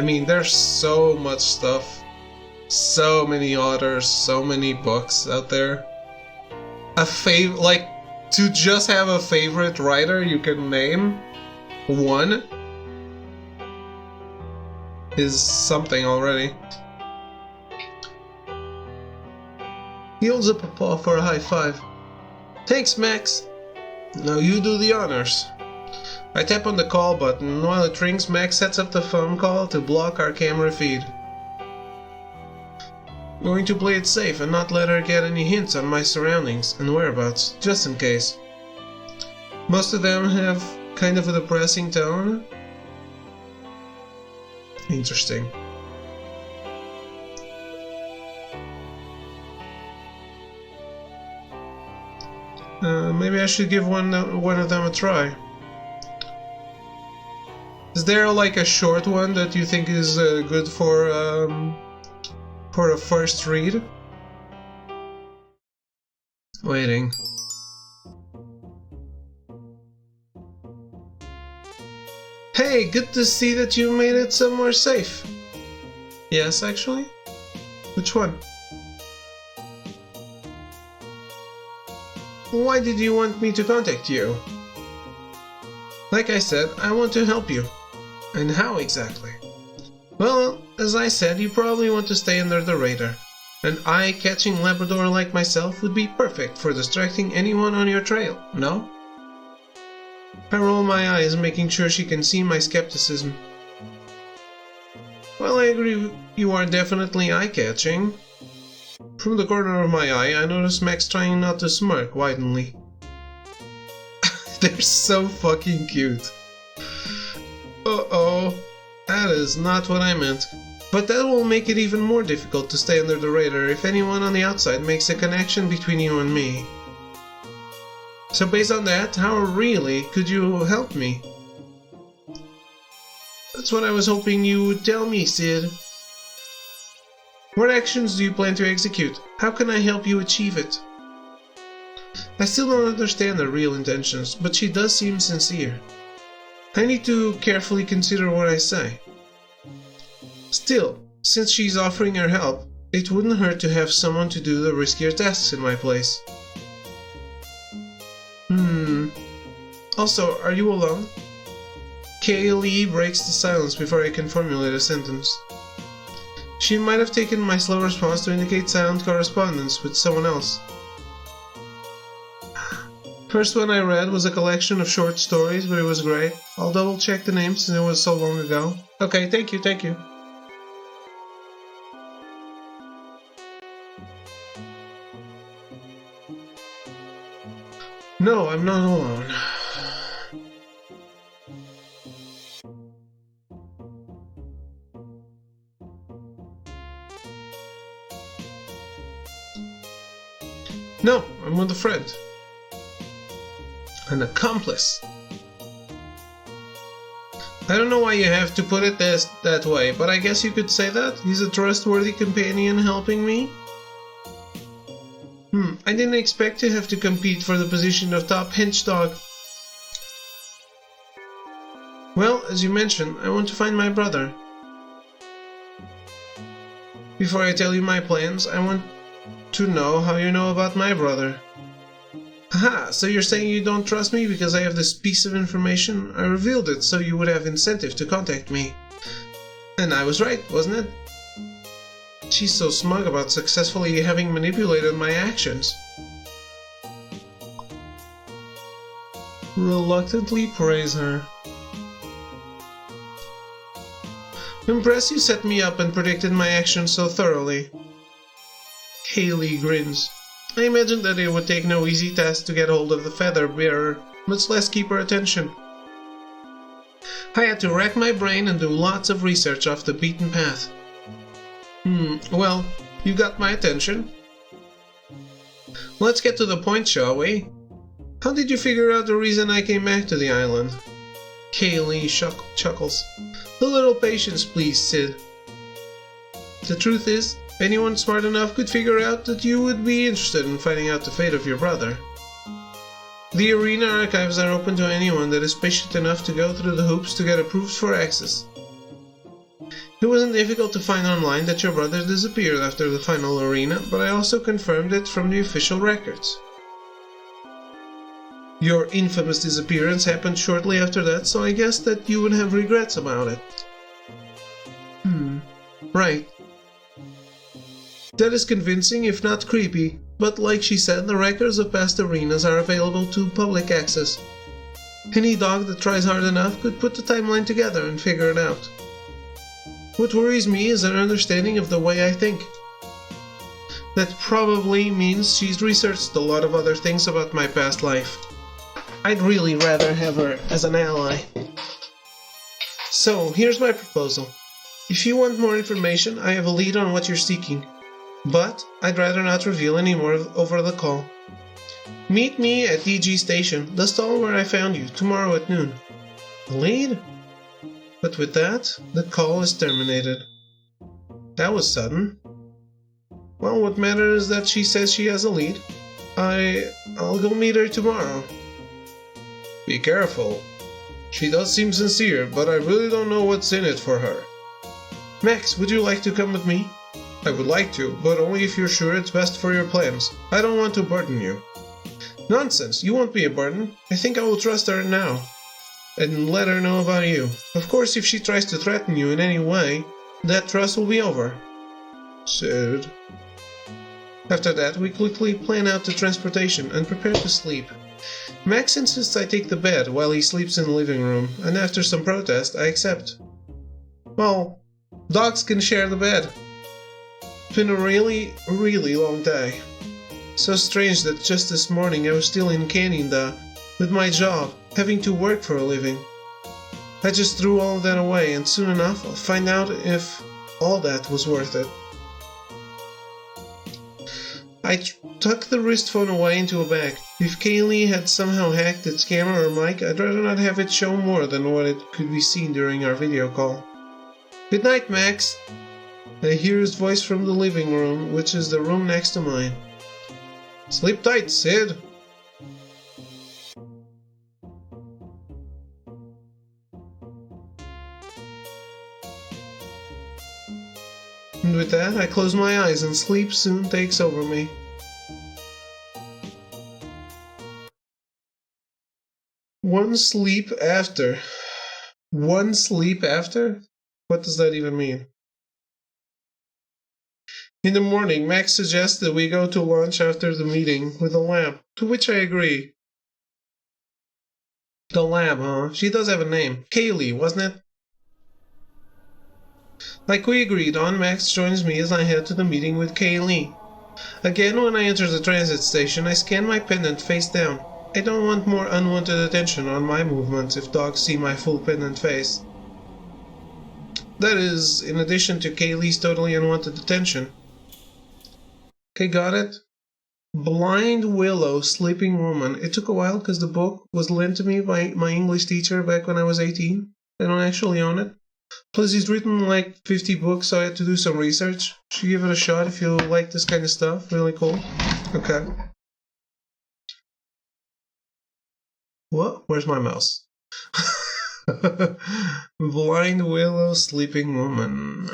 mean, there's so much stuff. So many authors, so many books out there. To just have a favorite writer you can name one is something already. He holds up a paw for a high five. Thanks, Max. Now you do the honors. I tap on the call button, and while it rings, Max sets up the phone call to block our camera feed. I'm going to play it safe and not let her get any hints on my surroundings and whereabouts, just in case. Most of them have kind of a depressing tone. Interesting. Maybe I should give one of them a try. Is there like a short one that you think is good for a first read? Waiting. Hey, good to see that you made it somewhere safe. Yes, actually? Which one? Why did you want me to contact you? Like I said, I want to help you. And how exactly? Well, as I said, you probably want to stay under the radar. An eye-catching Labrador like myself would be perfect for distracting anyone on your trail, no? I roll my eyes, making sure she can see my skepticism. Well, I agree, you are definitely eye-catching. From the corner of my eye, I notice Max trying not to smirk widenly. They're so fucking cute. Uh-oh. That is not what I meant. But that will make it even more difficult to stay under the radar if anyone on the outside makes a connection between you and me. So based on that, how really could you help me? That's what I was hoping you would tell me, Sid. What actions do you plan to execute? How can I help you achieve it? I still don't understand her real intentions, but she does seem sincere. I need to carefully consider what I say. Still, since she's offering her help, it wouldn't hurt to have someone to do the riskier tasks in my place. Also, are you alone? Kaylee breaks the silence before I can formulate a sentence. She might have taken my slow response to indicate silent correspondence with someone else. First one I read was a collection of short stories, but it was great. I'll double check the names since it was so long ago. Okay, thank you, thank you. No, I'm not alone. No, I'm with a friend. An accomplice. I don't know why you have to put it that way, but I guess you could say that. He's a trustworthy companion helping me. I didn't expect to have to compete for the position of top henchdog. Well, as you mentioned, I want to find my brother. Before I tell you my plans, I want to know how you know about my brother. Haha, so you're saying you don't trust me because I have this piece of information? I revealed it so you would have incentive to contact me. And I was right, wasn't it? She's so smug about successfully having manipulated my actions. Reluctantly praise her. Impressed you set me up and predicted my actions so thoroughly. Haley grins. I imagined that it would take no easy task to get hold of the feather bearer, much less keep her attention. I had to rack my brain and do lots of research off the beaten path. Well, you got my attention. Let's get to the point, shall we? How did you figure out the reason I came back to the island? Kaylee chuckles. A little patience, please, Sid. The truth is, anyone smart enough could figure out that you would be interested in finding out the fate of your brother. The arena archives are open to anyone that is patient enough to go through the hoops to get approved for access. It wasn't difficult to find online that your brother disappeared after the final arena, but I also confirmed it from the official records. Your infamous disappearance happened shortly after that, so I guess that you would have regrets about it. Right. That is convincing, if not creepy, but like she said, the records of past arenas are available to public access. Any dog that tries hard enough could put the timeline together and figure it out. What worries me is her understanding of the way I think. That probably means she's researched a lot of other things about my past life. I'd really rather have her as an ally. So, here's my proposal. If you want more information, I have a lead on what you're seeking. But I'd rather not reveal any more over the call. Meet me at DG Station, the stall where I found you, tomorrow at noon. A lead? But with that, the call is terminated. That was sudden. Well, what matters is that she says she has a lead. I'll go meet her tomorrow. Be careful. She does seem sincere, but I really don't know what's in it for her. Max, would you like to come with me? I would like to, but only if you're sure it's best for your plans. I don't want to burden you. Nonsense, you won't be a burden. I think I will trust her now. And let her know about you. Of course, if she tries to threaten you in any way, that trust will be over. Sid. After that, we quickly plan out the transportation and prepare to sleep. Max insists I take the bed while he sleeps in the living room, and after some protest, I accept. Well, dogs can share the bed. It's been a really long day. So strange that just this morning I was still in Canada with my job, having to work for a living. I just threw all of that away, and soon enough I'll find out if all that was worth it. I tucked the wrist phone away into a bag. If Kaylee had somehow hacked its camera or mic, I'd rather not have it show more than what it could be seen during our video call. Good night, Max. I hear his voice from the living room, which is the room next to mine. Sleep tight, Sid. And with that, I close my eyes and sleep soon takes over me. One sleep after. One sleep after? What does that even mean? In the morning, Max suggests that we go to lunch after the meeting with the lab, to which I agree. The lab, huh? She does have a name. Kaylee, wasn't it? Like we agreed on, Max joins me as I head to the meeting with Kaylee. Again, when I enter the transit station, I scan my pendant face down. I don't want more unwanted attention on my movements if dogs see my full pendant face. That is, in addition to Kaylee's totally unwanted attention. Okay, got it? Blind Willow, Sleeping Woman. It took a while because the book was lent to me by my English teacher back when I was 18. I don't actually own it. Plus, he's written like 50 books, so I had to do some research. Should give it a shot if you like this kind of stuff. Really cool. Okay. What? Where's my mouse? Blind Willow, Sleeping Woman.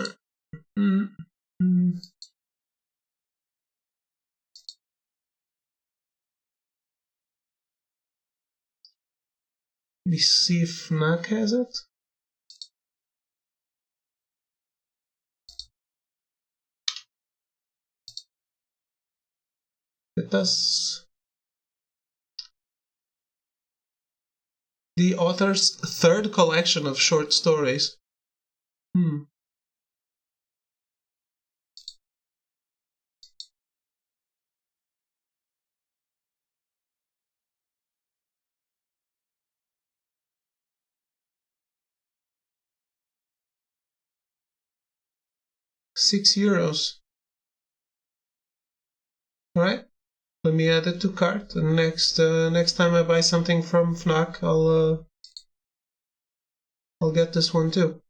me see if Fnac has it. It does. The author's third collection of short stories. 6 euros. Alright, let me add it to cart, and next time I buy something from Fnac, I'll get this one too.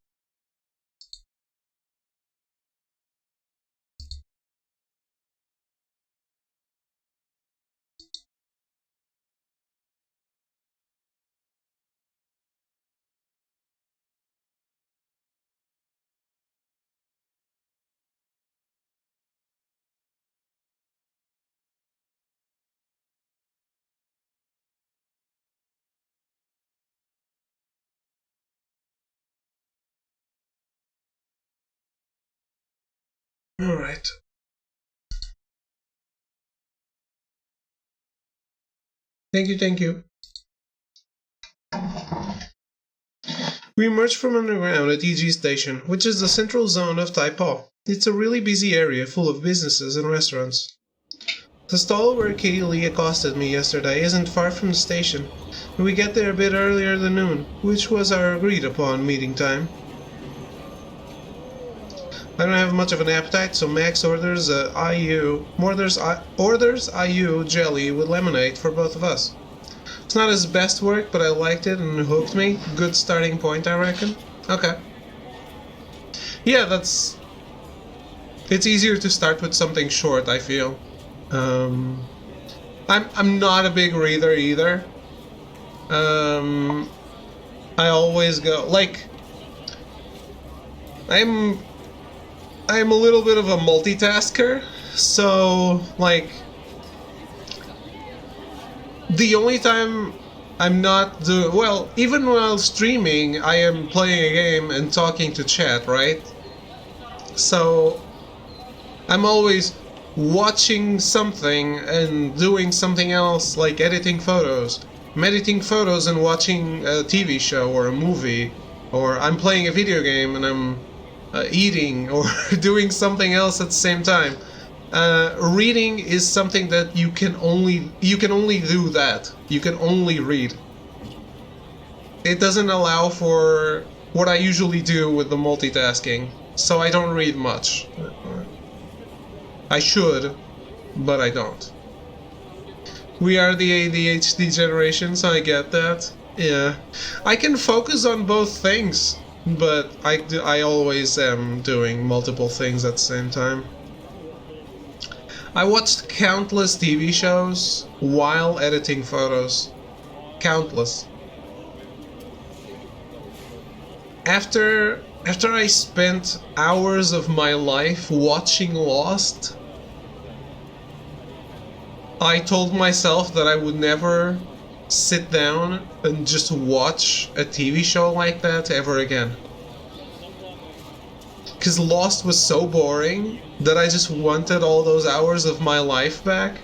Alright. Thank you. We emerged from underground at EG Station, which is the central zone of Taipo. It's a really busy area full of businesses and restaurants. The stall where Kaylee accosted me yesterday isn't far from the station, and we get there a bit earlier than noon, which was our agreed upon meeting time. I don't have much of an appetite, so Max orders IU jelly with lemonade for both of us. It's not his best work, but I liked it and it hooked me. Good starting point, I reckon. Okay. Yeah, it's easier to start with something short, I feel. I'm not a big reader either. I always go like I'm a little bit of a multitasker, so like the only time I'm not doing well, even while streaming, I am playing a game and talking to chat, right? So I'm always watching something and doing something else, like editing photos. I'm editing photos and watching a TV show or a movie, or I'm playing a video game and I'm eating or doing something else at the same time. Reading is something that you can only do that. You can only read. It doesn't allow for what I usually do with the multitasking, so I don't read much. I should, but I don't. We are the ADHD generation, so I get that. Yeah, I can focus on both things, but I always am doing multiple things at the same time. I watched countless TV shows while editing photos. Countless. After I spent hours of my life watching Lost, I told myself that I would never sit down and just watch a TV show like that ever again. Because Lost was so boring that I just wanted all those hours of my life back.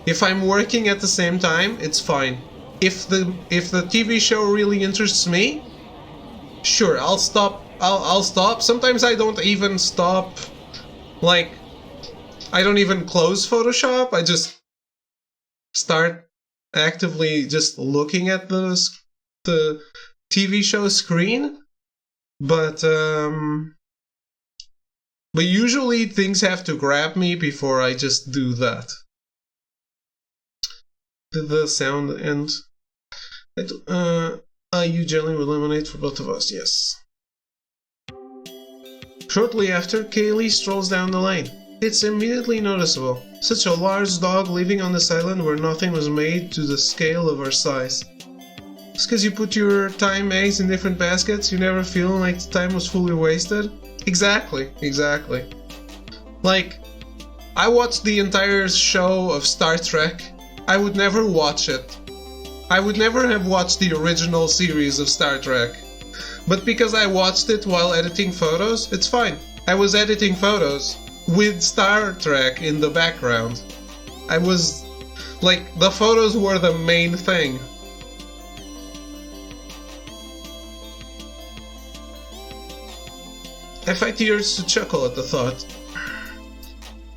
If I'm working at the same time, it's fine. If the TV show really interests me, sure, I'll stop. I'll stop. Sometimes I don't even stop. Like, I don't even close Photoshop. I just start actively just looking at the TV show screen. But usually things have to grab me before I just do that. Did the sound end? You jelly with lemonade for both of us, yes. Shortly after, Kaylee strolls down the lane. It's immediately noticeable. Such a large dog living on this island where nothing was made to the scale of her size. It's because you put your time eggs in different baskets, you never feel like the time was fully wasted? Exactly. Like, I watched the entire show of Star Trek. I would never watch it I would never have watched the original series of Star Trek. But because I watched it while editing photos, it's fine. I was editing photos with Star Trek in the background. I was... like, the photos were the main thing. I fight the urge to chuckle at the thought.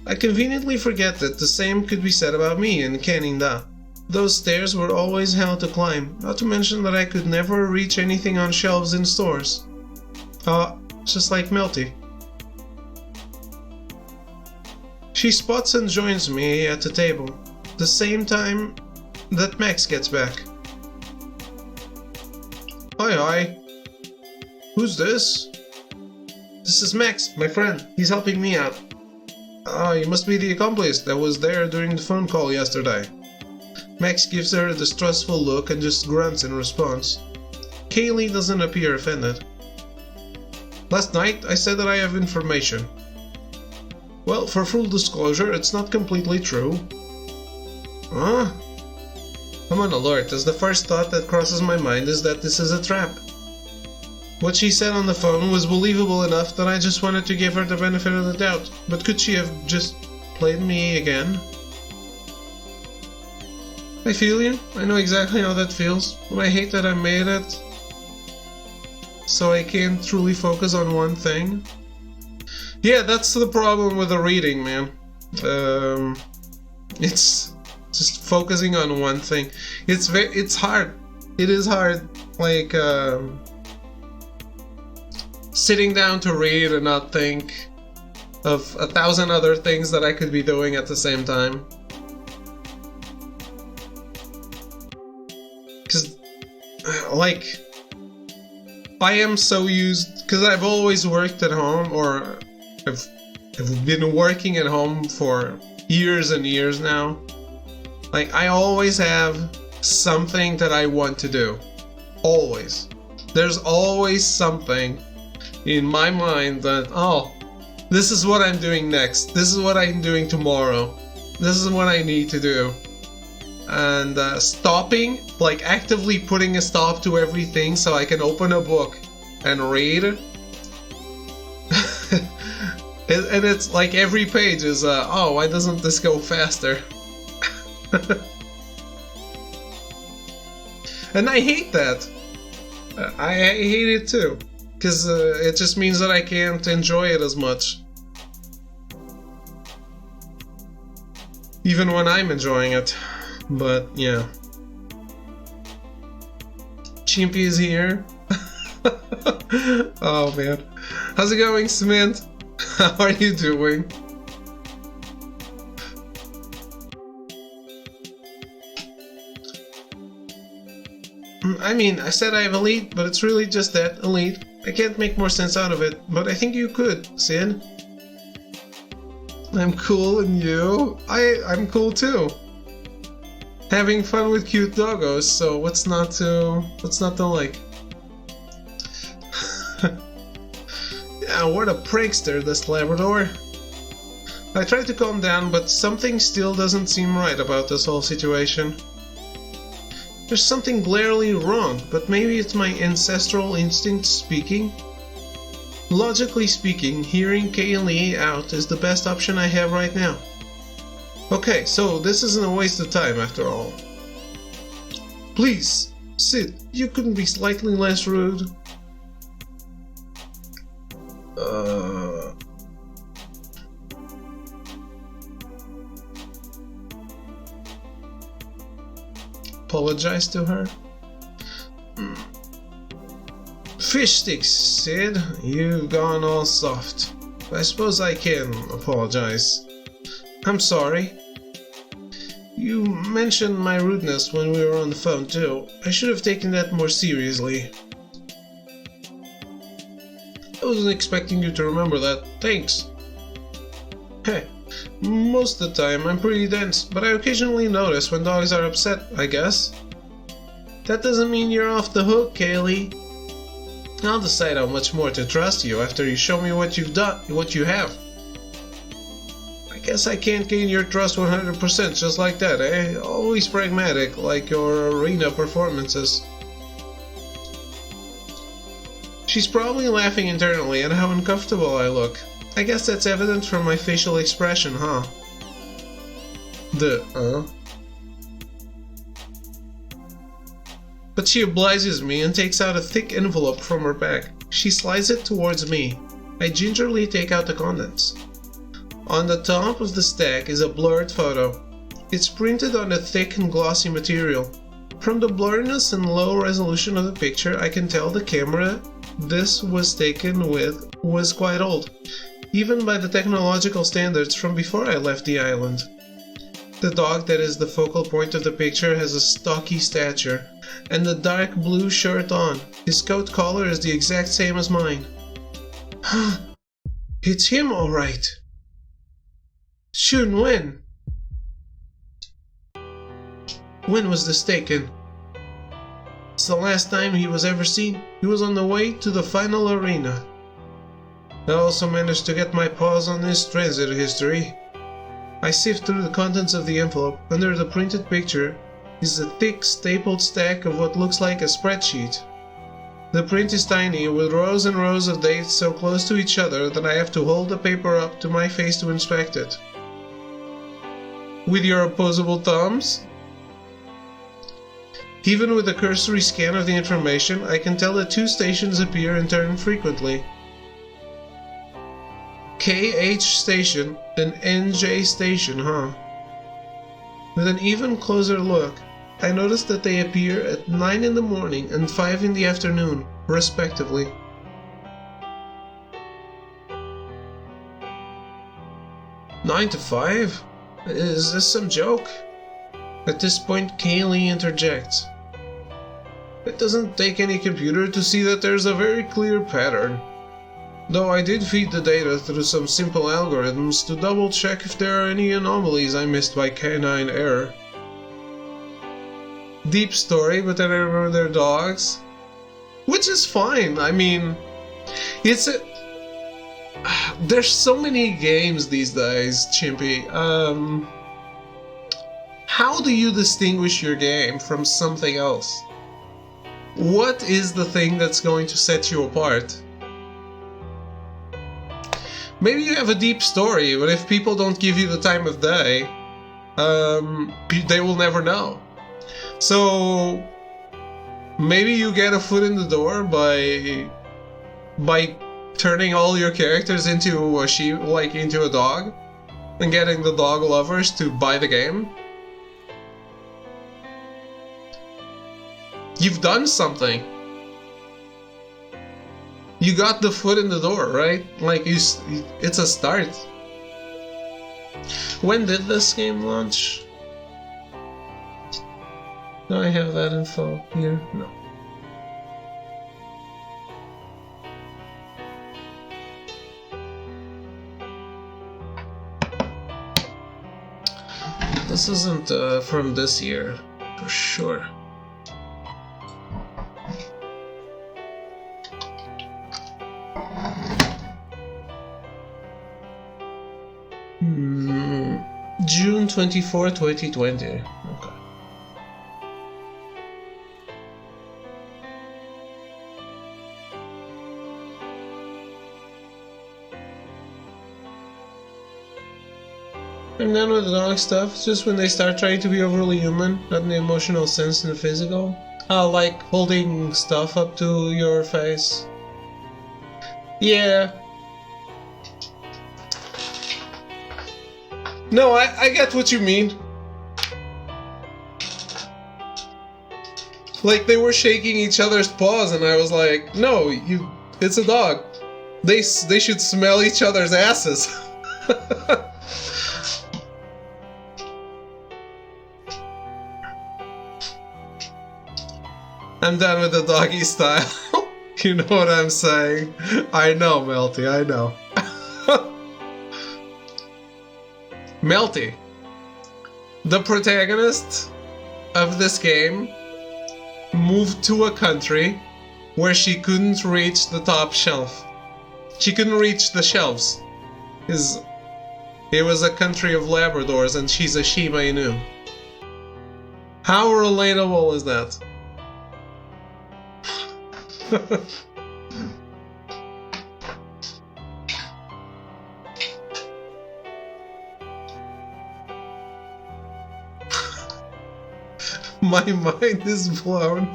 I conveniently forget that the same could be said about me in Canada. Those stairs were always hell to climb, not to mention that I could never reach anything on shelves in stores. Just like Melty. She spots and joins me at the table, the same time that Max gets back. Hi. Who's this? This is Max, my friend. He's helping me out. You must be the accomplice that was there during the phone call yesterday. Max gives her a distrustful look and just grunts in response. Kaylee doesn't appear offended. Last night, I said that I have information. Well, for full disclosure, it's not completely true. Huh? I'm on alert, as the first thought that crosses my mind is that this is a trap. What she said on the phone was believable enough that I just wanted to give her the benefit of the doubt. But could she have just played me again? I feel you. I know exactly how that feels. But I hate that I made it so I can't truly focus on one thing. Yeah, that's the problem with the reading, man. It's just focusing on one thing. It's hard. It is hard. Like, sitting down to read and not think of 1,000 other things that I could be doing at the same time. Because, like, I am so used, because I've always worked at home, or I've been working at home for years and years now. Like, I always have something that I want to do. Always. There's always something in my mind that, oh, this is what I'm doing next. This is what I'm doing tomorrow. This is what I need to do. And stopping, like actively putting a stop to everything so I can open a book and read. And it's like every page is, oh, why doesn't this go faster? And I hate that. I hate it too. Because it just means that I can't enjoy it as much. Even when I'm enjoying it. But, yeah. Chimpy is here. Oh, man. How's it going, Cement? How are you doing? I mean, I said I have elite, but it's really just that, elite. I can't make more sense out of it, but I think you could, Sid. I'm cool, and you? I'm cool too. Having fun with cute doggos, so what's not to like? Yeah, what a prankster, this Labrador. I tried to calm down, but something still doesn't seem right about this whole situation. There's something glaringly wrong, but maybe it's my ancestral instinct speaking? Logically speaking, hearing Kaylee out is the best option I have right now. Okay, so this isn't a waste of time after all. Please, Sid, you couldn't be slightly less rude? Apologize to her? Fish sticks, Sid. You've gone all soft. I suppose I can apologize. I'm sorry. You mentioned my rudeness when we were on the phone too. I should have taken that more seriously. I wasn't expecting you to remember that. Thanks. Hey, most of the time I'm pretty dense, but I occasionally notice when dogs are upset, I guess. That doesn't mean you're off the hook, Kaylee. I'll decide how much more to trust you after you show me what you've done, what you have. I guess I can't gain your trust 100% just like that, eh? Always pragmatic, like your arena performances. She's probably laughing internally at how uncomfortable I look. I guess that's evident from my facial expression, huh? But she obliges me and takes out a thick envelope from her bag. She slides it towards me. I gingerly take out the contents. On the top of the stack is a blurred photo. It's printed on a thick and glossy material. From the blurriness and low resolution of the picture, I can tell the camera this was taken with was quite old, even by the technological standards from before I left the island. The dog that is the focal point of the picture has a stocky stature and a dark blue shirt on. His coat collar is the exact same as mine. It's him, all right. Shun Wen. When was this taken? It's the last time he was ever seen. He was on the way to the final arena. I also managed to get my paws on his transit history. I sift through the contents of the envelope. Under the printed picture is a thick, stapled stack of what looks like a spreadsheet. The print is tiny, with rows and rows of dates so close to each other that I have to hold the paper up to my face to inspect it. With your opposable thumbs? Even with a cursory scan of the information, I can tell that 2 stations appear and turn frequently. KH station and NJ station, huh? With an even closer look, I notice that they appear at 9 in the morning and 5 in the afternoon, respectively. "9 to 5? Is this some joke?" At this point, Kaylee interjects. "It doesn't take any computer to see that there's a very clear pattern. Though I did feed the data through some simple algorithms to double check if there are any anomalies I missed by canine error." Deep story, but then I remember their dogs. Which is fine, I mean, it's a... There's so many games these days, Chimpy. How do you distinguish your game from something else? What is the thing that's going to set you apart? Maybe you have a deep story, but if people don't give you the time of day, they will never know. So maybe you get a foot in the door by turning all your characters into a sheep, like into a dog, and getting the dog lovers to buy the game. You've done something. You got the foot in the door, right? Like, it's a start. When did this game launch? Do I have that info here? No. This isn't from this year, for sure. June 24, 2020. Okay. I'm done with the dog stuff. It's just when they start trying to be overly human, not in the emotional sense, in the physical. Like holding stuff up to your face. Yeah. No, I get what you mean. Like, they were shaking each other's paws and I was like, no, it's a dog. They should smell each other's asses. I'm done with the doggy style. You know what I'm saying? I know, Melty, I know. Melty, the protagonist of this game, moved to a country where she couldn't reach the top shelf. She couldn't reach the shelves. It was a country of Labradors and she's a Shiba Inu. How relatable is that? My mind is blown.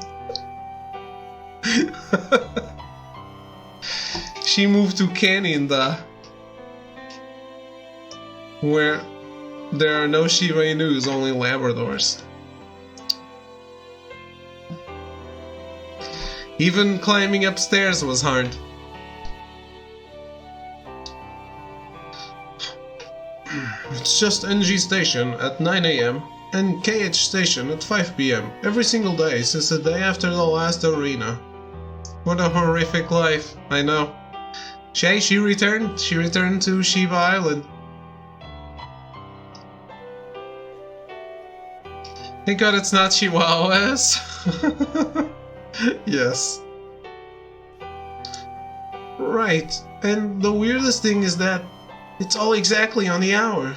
She moved to Canada, where there are no Shiba Inus, only Labradors. Even climbing upstairs was hard. It's just NG station at 9 AM and KH station at 5 PM every single day since the day after the last arena. What a horrific life, I know. She returned to Shiba Island. Thank God it's not Chihuahuas. Yes. Right, and the weirdest thing is that it's all exactly on the hour.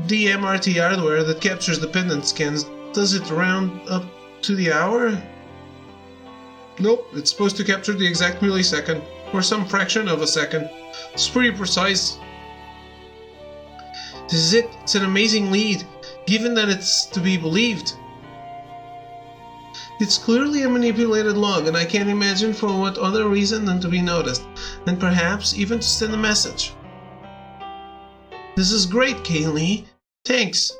The MRT hardware that captures the pendant scans, does it round up to the hour? Nope, it's supposed to capture the exact millisecond, or some fraction of a second. It's pretty precise. This is it, it's an amazing lead, given that it's to be believed. It's clearly a manipulated log, and I can't imagine for what other reason than to be noticed, and perhaps even to send a message. This is great, Kaylee. Thanks.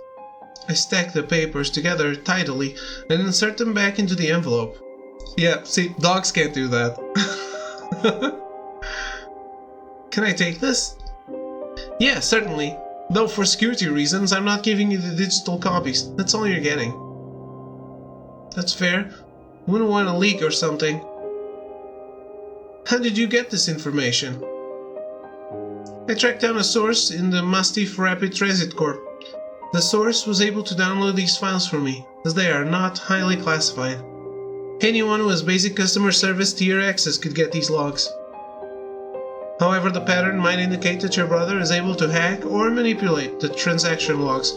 I stack the papers together tidily and insert them back into the envelope. Yeah, see, dogs can't do that. Can I take this? Yeah, certainly. Though for security reasons, I'm not giving you the digital copies. That's all you're getting. That's fair. Wouldn't want a leak or something. How did you get this information? I tracked down a source in the Mastiff Rapid Transit Corp. The source was able to download these files for me, as they are not highly classified. Anyone who has basic customer service tier access could get these logs. However, the pattern might indicate that your brother is able to hack or manipulate the transaction logs,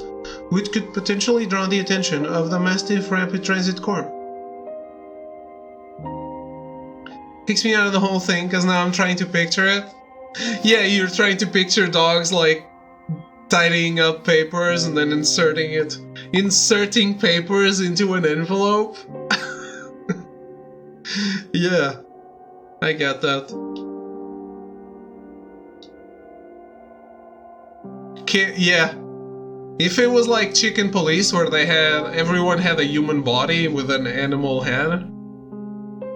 which could potentially draw the attention of the Mastiff Rapid Transit Corp. Takes me out of the whole thing, because now I'm trying to picture it. Yeah, you're trying to picture dogs like tidying up papers and then inserting papers into an envelope. Yeah, I get that. Yeah, if it was like Chicken Police, where everyone had a human body with an animal head,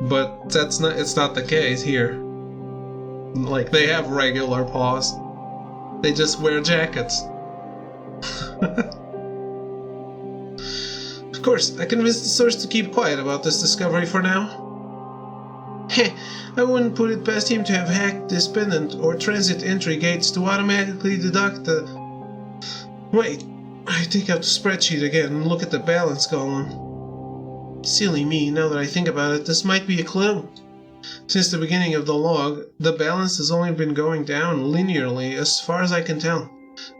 but it's not the case here. Like, they have regular paws. They just wear jackets. Of course, I convinced the source to keep quiet about this discovery for now. Heh, I wouldn't put it past him to have hacked this pendant or transit entry gates to automatically deduct the... Wait, I take out the spreadsheet again and look at the balance column. Silly me, now that I think about it, this might be a clue. Since the beginning of the log, the balance has only been going down linearly as far as I can tell.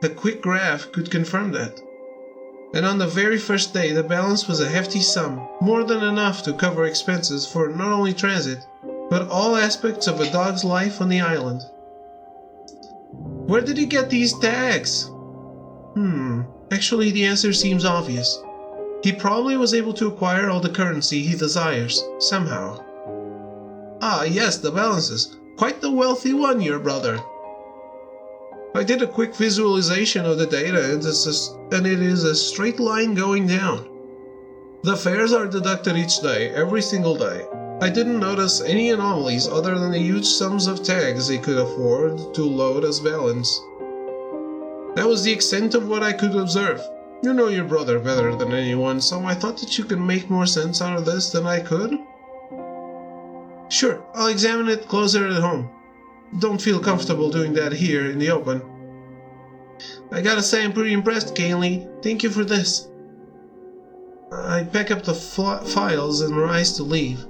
A quick graph could confirm that. And on the very first day, the balance was a hefty sum, more than enough to cover expenses for not only transit, but all aspects of a dog's life on the island. Where did he get these tags? Actually, the answer seems obvious. He probably was able to acquire all the currency he desires, somehow. Ah, yes, the balances. Quite the wealthy one, your brother. I did a quick visualization of the data, and it is a straight line going down. The fares are deducted each day, every single day. I didn't notice any anomalies other than the huge sums of tags he could afford to load as balance. That was the extent of what I could observe. You know your brother better than anyone, so I thought that you could make more sense out of this than I could. Sure, I'll examine it closer at home. Don't feel comfortable doing that here in the open. I gotta say I'm pretty impressed, Kaylee. Thank you for this. I pack up the files and rise to leave.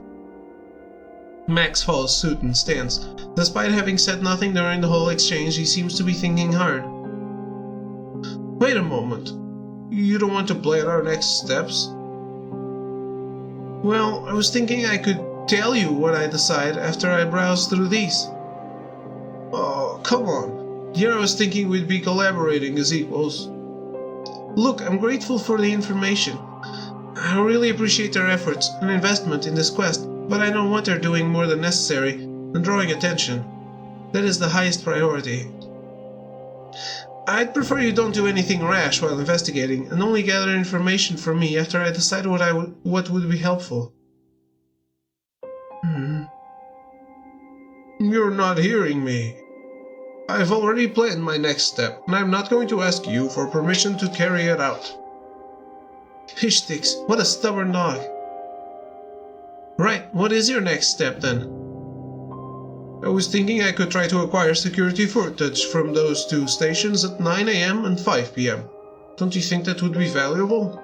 Max follows suit and stands. Despite having said nothing during the whole exchange, he seems to be thinking hard. Wait a moment. You don't want to plan our next steps? Well, I was thinking I could tell you what I decide after I browse through these. Oh, come on. Here I was thinking we'd be collaborating as equals. Look, I'm grateful for the information. I really appreciate their efforts and investment in this quest, but I know what they're doing more than necessary and drawing attention. That is the highest priority. I'd prefer you don't do anything rash while investigating and only gather information from me after I decide what would be helpful. You're not hearing me. I've already planned my next step, and I'm not going to ask you for permission to carry it out. Fish sticks, what a stubborn dog. Right, what is your next step then? I was thinking I could try to acquire security footage from those two stations at 9 AM and 5 PM. Don't you think that would be valuable?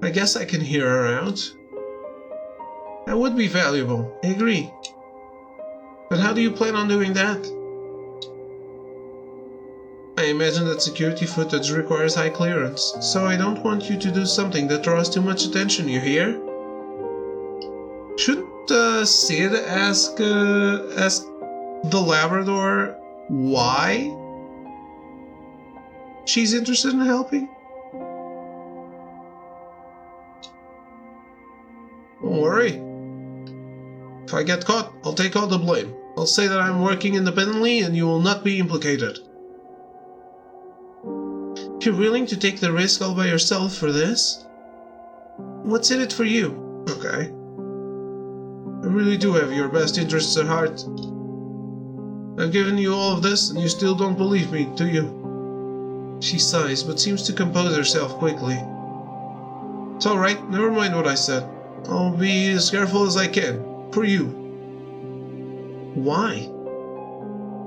I guess I can hear her out. That would be valuable, I agree. But how do you plan on doing that? I imagine that security footage requires high clearance, so I don't want you to do something that draws too much attention, you hear? Shouldn't Sid ask the Labrador why she's interested in helping? Don't worry. If I get caught, I'll take all the blame. I'll say that I'm working independently and you will not be implicated. You're willing to take the risk all by yourself for this? What's in it for you? Okay. I really do have your best interests at heart. I've given you all of this and you still don't believe me, do you? She sighs, but seems to compose herself quickly. It's alright, never mind what I said. I'll be as careful as I can. For you. Why?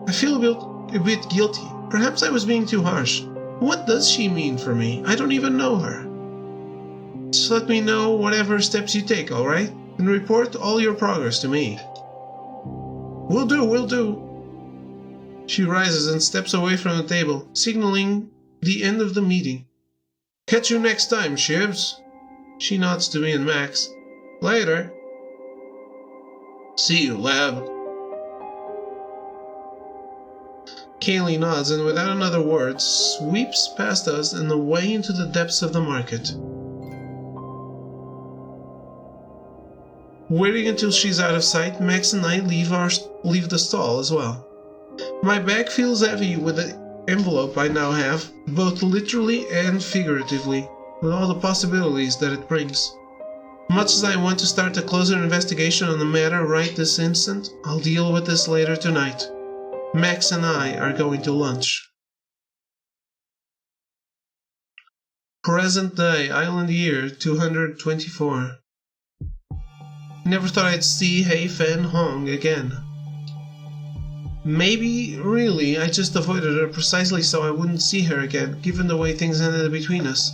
I feel a bit guilty. Perhaps I was being too harsh. What does she mean for me? I don't even know her. Just let me know whatever steps you take, alright? And report all your progress to me. Will do. She rises and steps away from the table, signaling the end of the meeting. Catch you next time, Shibs. She nods to me and Max. Later. See you, Lab. Kaylee nods and without another word sweeps past us and away into the depths of the market. Waiting until she's out of sight, Max and I leave the stall as well. My bag feels heavy with the envelope I now have, both literally and figuratively, with all the possibilities that it brings. Much as I want to start a closer investigation on the matter right this instant, I'll deal with this later tonight. Max and I are going to lunch. Present day, Island Year 224. Never thought I'd see Hei Fan Hong again. Maybe, really, I just avoided her precisely so I wouldn't see her again, given the way things ended between us.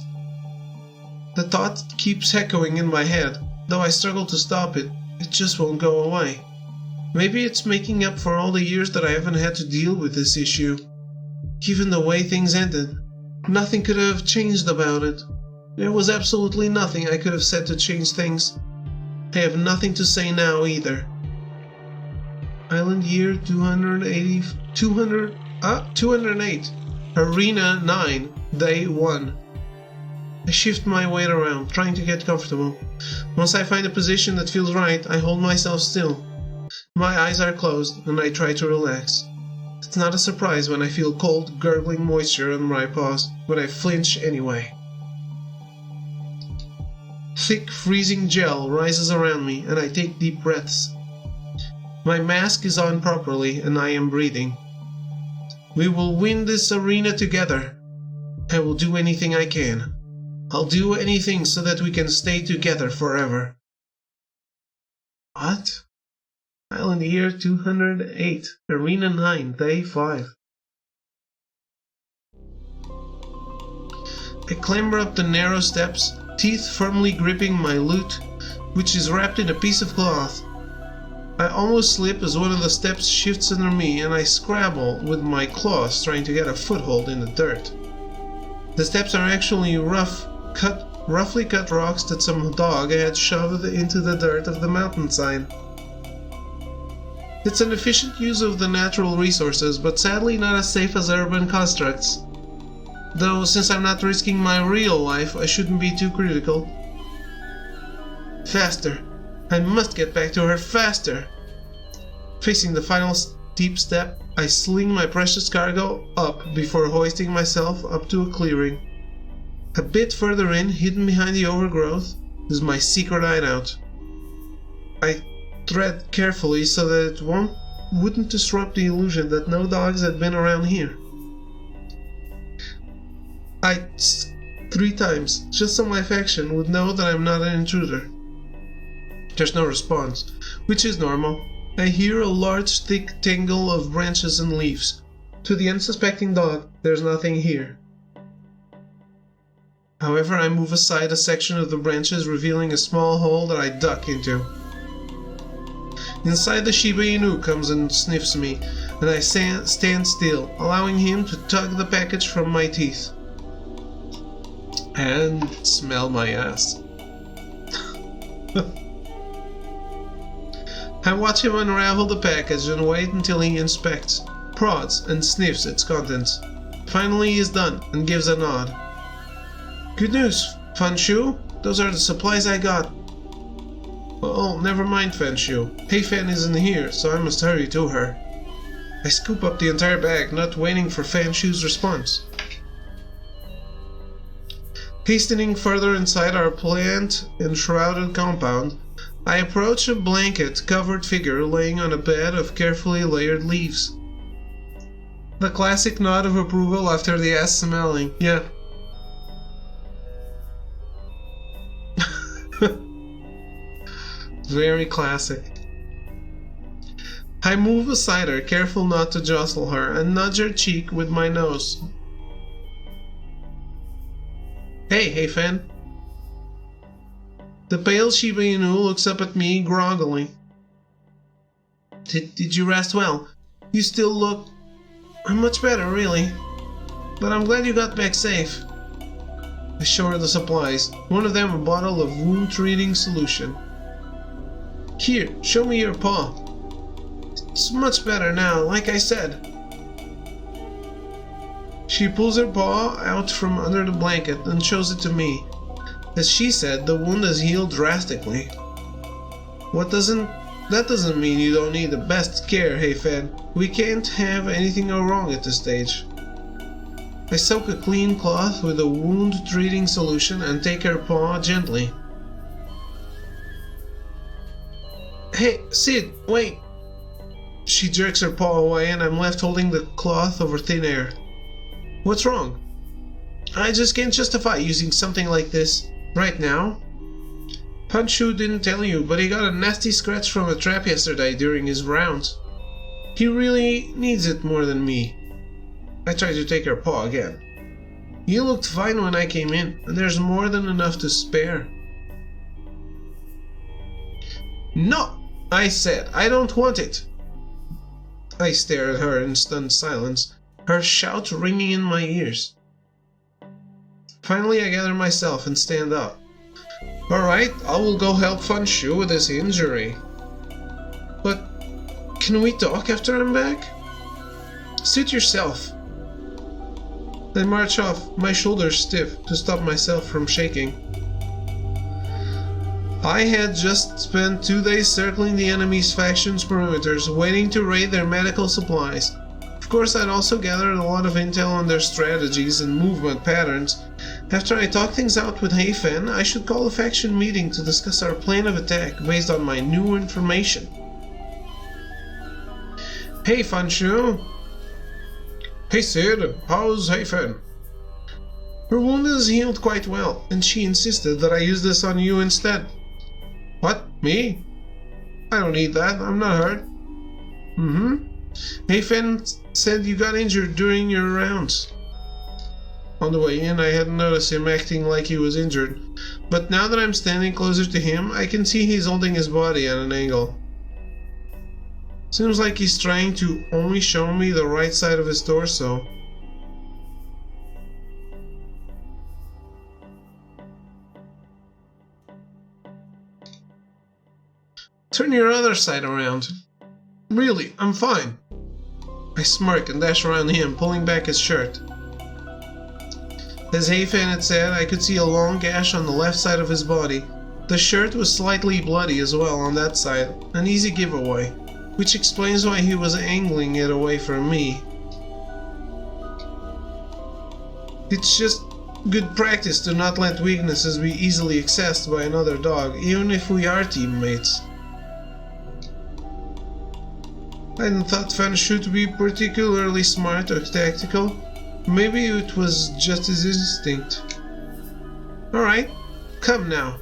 The thought keeps echoing in my head, though I struggle to stop it. It just won't go away. Maybe it's making up for all the years that I haven't had to deal with this issue. Given the way things ended, nothing could have changed about it. There was absolutely nothing I could have said to change things. I have nothing to say now either. Island Year 208. Arena 9, Day 1. I shift my weight around, trying to get comfortable. Once I find a position that feels right, I hold myself still. My eyes are closed, and I try to relax. It's not a surprise when I feel cold, gurgling moisture on my paws, but I flinch anyway. Thick, freezing gel rises around me, and I take deep breaths. My mask is on properly, and I am breathing. We will win this arena together. I will do anything I can. I'll do anything so that we can stay together forever. What? Island Year 208, Arena 9, Day 5. I clamber up the narrow steps, teeth firmly gripping my loot, which is wrapped in a piece of cloth. I almost slip as one of the steps shifts under me and I scrabble with my claws trying to get a foothold in the dirt. The steps are actually roughly cut rocks that some dog had shoved into the dirt of the mountainside. It's an efficient use of the natural resources, but sadly not as safe as urban constructs. Though, since I'm not risking my real life, I shouldn't be too critical. Faster! I must get back to her faster! Facing the final steep step, I sling my precious cargo up before hoisting myself up to a clearing. A bit further in, hidden behind the overgrowth, is my secret hideout. I tread carefully so that it wouldn't disrupt the illusion that no dogs had been around here. I 3 times, just so my faction would know that I'm not an intruder. There's no response, which is normal. I hear a large thick tangle of branches and leaves. To the unsuspecting dog, there's nothing here. However, I move aside a section of the branches, revealing a small hole that I duck into. Inside, the Shiba Inu comes and sniffs me, and I stand still, allowing him to tug the package from my teeth. And smell my ass. I watch him unravel the package and wait until he inspects, prods, and sniffs its contents. Finally he is done and gives a nod. Good news, Fanshu. Those are the supplies I got. Oh, never mind, Fanshu. Hey-Fan isn't here, so I must hurry to her. I scoop up the entire bag, not waiting for Fanshu's response. Hastening further inside our plant-enshrouded compound, I approach a blanket-covered figure laying on a bed of carefully layered leaves. The classic nod of approval after the ass smelling, yeah. Very classic. I move aside her, careful not to jostle her, and nudge her cheek with my nose. Hey, Fan. The pale Shiba Inu looks up at me groggily. Did you rest well? You still look... much better, really. But I'm glad you got back safe. I show her the supplies, one of them a bottle of wound-treating solution. Here, show me your paw. It's much better now, like I said. She pulls her paw out from under the blanket and shows it to me. As she said, the wound has healed drastically. That doesn't mean you don't need the best care, Hey-Fan. We can't have anything go wrong at this stage. I soak a clean cloth with a wound-treating solution and take her paw gently. Hey, Sid, wait! She jerks her paw away and I'm left holding the cloth over thin air. What's wrong? I just can't justify using something like this right now. Panshu didn't tell you, but he got a nasty scratch from a trap yesterday during his rounds. He really needs it more than me. I tried to take her paw again. You looked fine when I came in, and there's more than enough to spare. No! I said, I don't want it! I stare at her in stunned silence, her shout ringing in my ears. Finally I gather myself and stand up. Alright, I will go help Fanshu with his injury. But can we talk after I'm back? Suit yourself. I march off, my shoulders stiff, to stop myself from shaking. I had just spent 2 days circling the enemy's faction's perimeters, waiting to raid their medical supplies. Of course, I'd also gathered a lot of intel on their strategies and movement patterns. After I talk things out with Hey-Fan, I should call a faction meeting to discuss our plan of attack based on my new information. Hey, Fanshu! Hey, Sid, how's Hey-Fan? Her wound is healed quite well, and she insisted that I use this on you instead. What? Me? I don't need that, I'm not hurt. Hey-Fan said you got injured during your rounds. On the way in, I hadn't noticed him acting like he was injured, but now that I'm standing closer to him, I can see he's holding his body at an angle. Seems like he's trying to only show me the right side of his torso. Turn your other side around. Really, I'm fine. I smirk and dash around him, pulling back his shirt. As Hayfan had said, I could see a long gash on the left side of his body. The shirt was slightly bloody as well on that side, an easy giveaway, which explains why he was angling it away from me. It's just good practice to not let weaknesses be easily accessed by another dog, even if we are teammates. I hadn't thought Fanshu to be particularly smart or tactical. Maybe it was just his instinct. Alright, come now.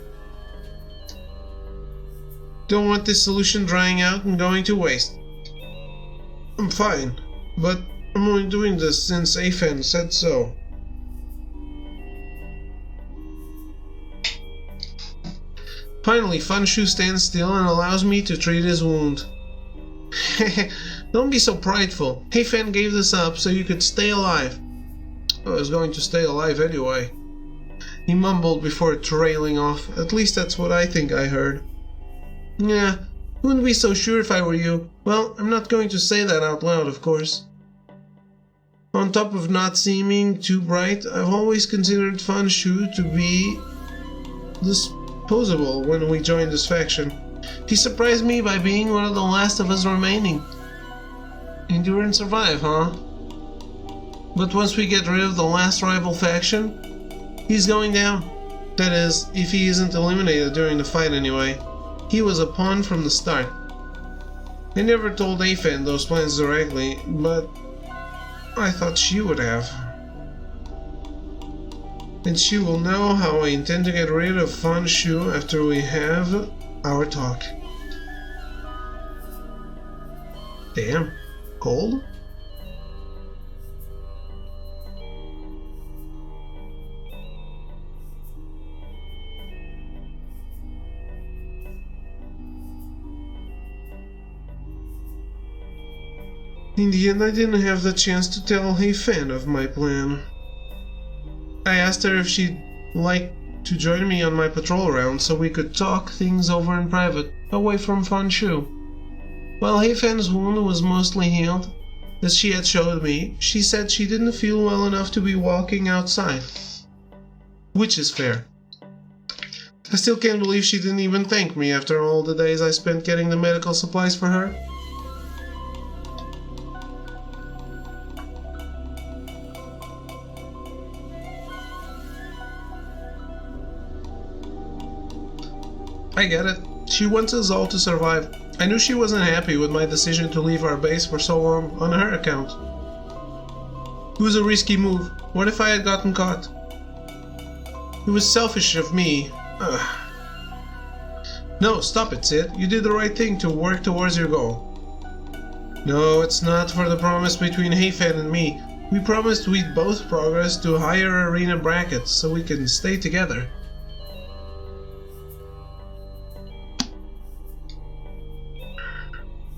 Don't want this solution drying out and going to waste. I'm fine, but I'm only doing this since Afan said so. Finally, Fanshu stands still and allows me to treat his wound. Don't be so prideful. Hayfan gave this up so you could stay alive. I was going to stay alive anyway. He mumbled before trailing off. At least that's what I think I heard. Yeah, wouldn't be so sure if I were you. Well, I'm not going to say that out loud, of course. On top of not seeming too bright, I've always considered Fanshu to be disposable when we joined this faction. He surprised me by being one of the last of us remaining. Endure and survive, huh? But once we get rid of the last rival faction, he's going down. That is, if he isn't eliminated during the fight anyway. He was a pawn from the start. I never told Afan those plans directly, but I thought she would have. And she will know how I intend to get rid of Fanshu after we have our talk. Damn, cold? In the end, I didn't have the chance to tell Hayfan of my plan. I asked her if she'd like to join me on my patrol round so we could talk things over in private, away from Fanshu. While Hayfan's wound was mostly healed, as she had showed me, she said she didn't feel well enough to be walking outside. Which is fair. I still can't believe she didn't even thank me after all the days I spent getting the medical supplies for her. I get it. She wants us all to survive. I knew she wasn't happy with my decision to leave our base for so long on her account. It was a risky move. What if I had gotten caught? It was selfish of me. Ugh. No, stop it, Sid. You did the right thing to work towards your goal. No, it's not for the promise between Hayfan and me. We promised we'd both progress to higher arena brackets so we can stay together.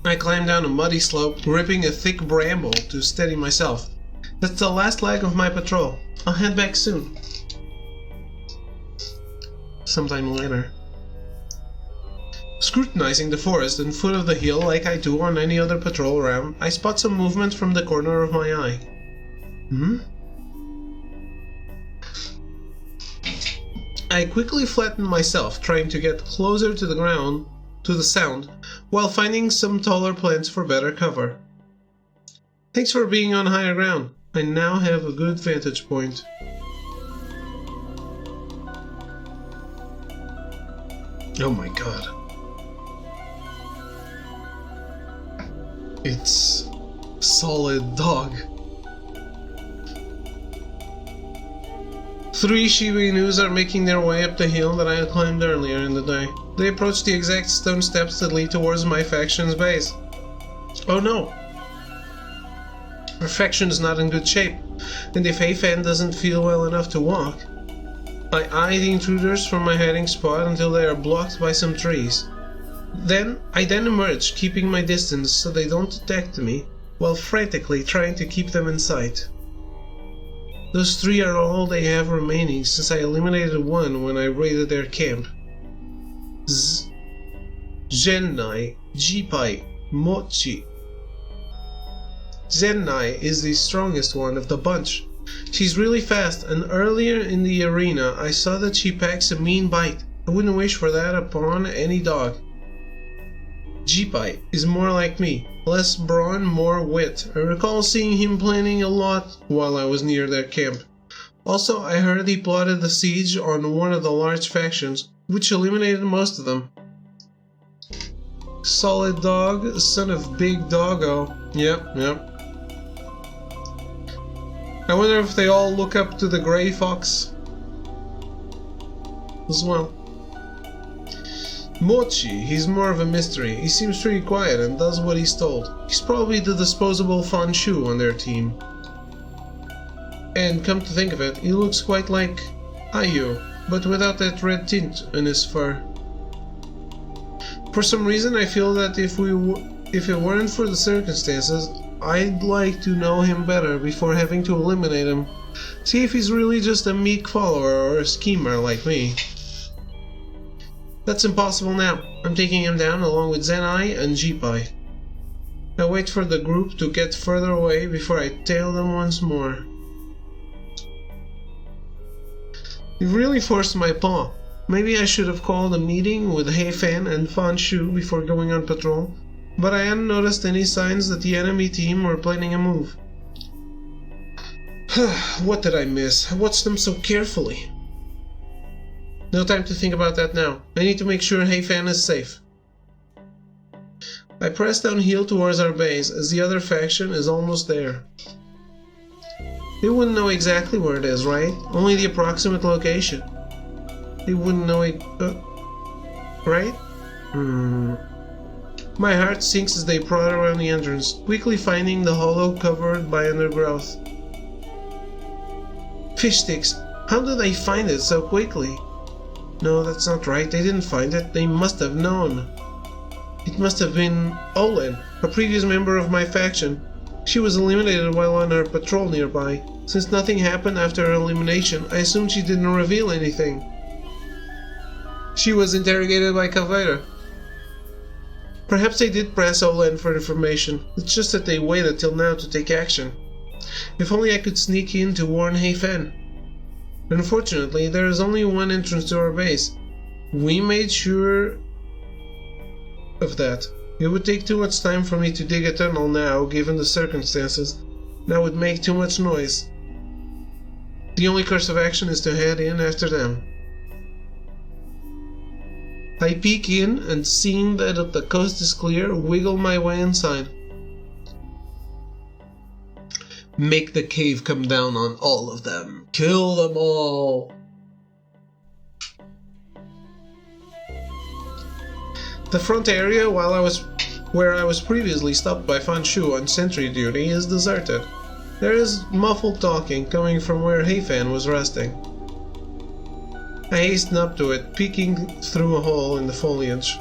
I climbed down a muddy slope, ripping a thick bramble to steady myself. That's the last leg of my patrol. I'll head back soon. Sometime later. Scrutinizing the forest and foot of the hill like I do on any other patrol round, I spot some movement from the corner of my eye. I quickly flattened myself, trying to get closer to the ground, to the sound, while finding some taller plants for better cover. Thanks for being on higher ground. I now have a good vantage point. Oh my god. It's solid dog. 3 Shiba Inus are making their way up the hill that I had climbed earlier in the day. They approach the exact stone steps that lead towards my faction's base. Oh no! Our faction's not in good shape, and if Hayfan doesn't feel well enough to walk, I eye the intruders from my hiding spot until they are blocked by some trees. I then emerge, keeping my distance so they don't detect me, while frantically trying to keep them in sight. Those 3 are all they have remaining since I eliminated one when I raided their camp. Zennai, Jipai, Mochi. Zennai is the strongest one of the bunch. She's really fast, and earlier in the arena I saw that she packs a mean bite. I wouldn't wish for that upon any dog. Jipai is more like me, less brawn, more wit. I recall seeing him planning a lot while I was near their camp. Also, I heard he plotted the siege on one of the large factions, which eliminated most of them. Solid dog, son of Big Doggo. Yep. I wonder if they all look up to the Grey Fox as well. Mochi, he's more of a mystery. He seems pretty quiet and does what he's told. He's probably the disposable Fanshu on their team. And come to think of it, he looks quite like Ayu, but without that red tint in his fur. For some reason I feel that if it weren't for the circumstances, I'd like to know him better before having to eliminate him. See if he's really just a meek follower or a schemer like me. That's impossible now. I'm taking him down along with Zennai and Jipai. I wait for the group to get further away before I tail them once more. You've really forced my paw. Maybe I should have called a meeting with Heifan and Fanshu before going on patrol, but I hadn't noticed any signs that the enemy team were planning a move. What did I miss? I watched them so carefully. No time to think about that now. I need to make sure Heifan is safe. I press downhill towards our base as the other faction is almost there. They wouldn't know exactly where it is, right? Only the approximate location. They wouldn't know it, right? My heart sinks as they prod around the entrance, quickly finding the hollow covered by undergrowth. Fish sticks. How did they find it so quickly? No, that's not right. They didn't find it. They must have known. It must have been Olen, a previous member of my faction. She was eliminated while on her patrol nearby. Since nothing happened after her elimination, I assumed she didn't reveal anything. She was interrogated by Calvader. Perhaps they did press Olen for information. It's just that they waited till now to take action. If only I could sneak in to warn Heifan. Unfortunately, there is only one entrance to our base. We made sure of that. It would take too much time for me to dig a tunnel now, given the circumstances. That would make too much noise. The only course of action is to head in after them. I peek in and, seeing that the coast is clear, wiggle my way inside. Make the cave come down on all of them. Kill them all. The front area, where I was previously stopped by Fanshu on sentry duty, is deserted. There is muffled talking coming from where Heifan was resting. I hasten up to it, peeking through a hole in the foliage.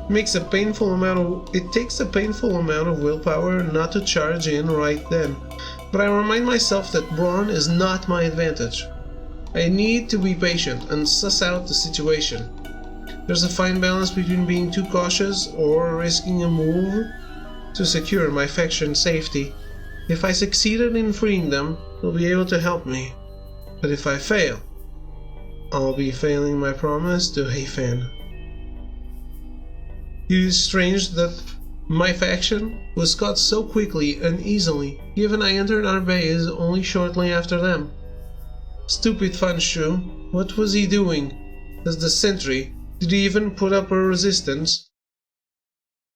It takes a painful amount of willpower not to charge in right then, but I remind myself that brawn is not my advantage. I need to be patient and suss out the situation. There's a fine balance between being too cautious or risking a move to secure my faction's safety. If I succeeded in freeing them, they'll be able to help me. But if I fail, I'll be failing my promise to Heifan. It is strange that my faction was caught so quickly and easily, given I entered our base only shortly after them. Stupid Fanshu, what was he doing? As the sentry, did he even put up a resistance?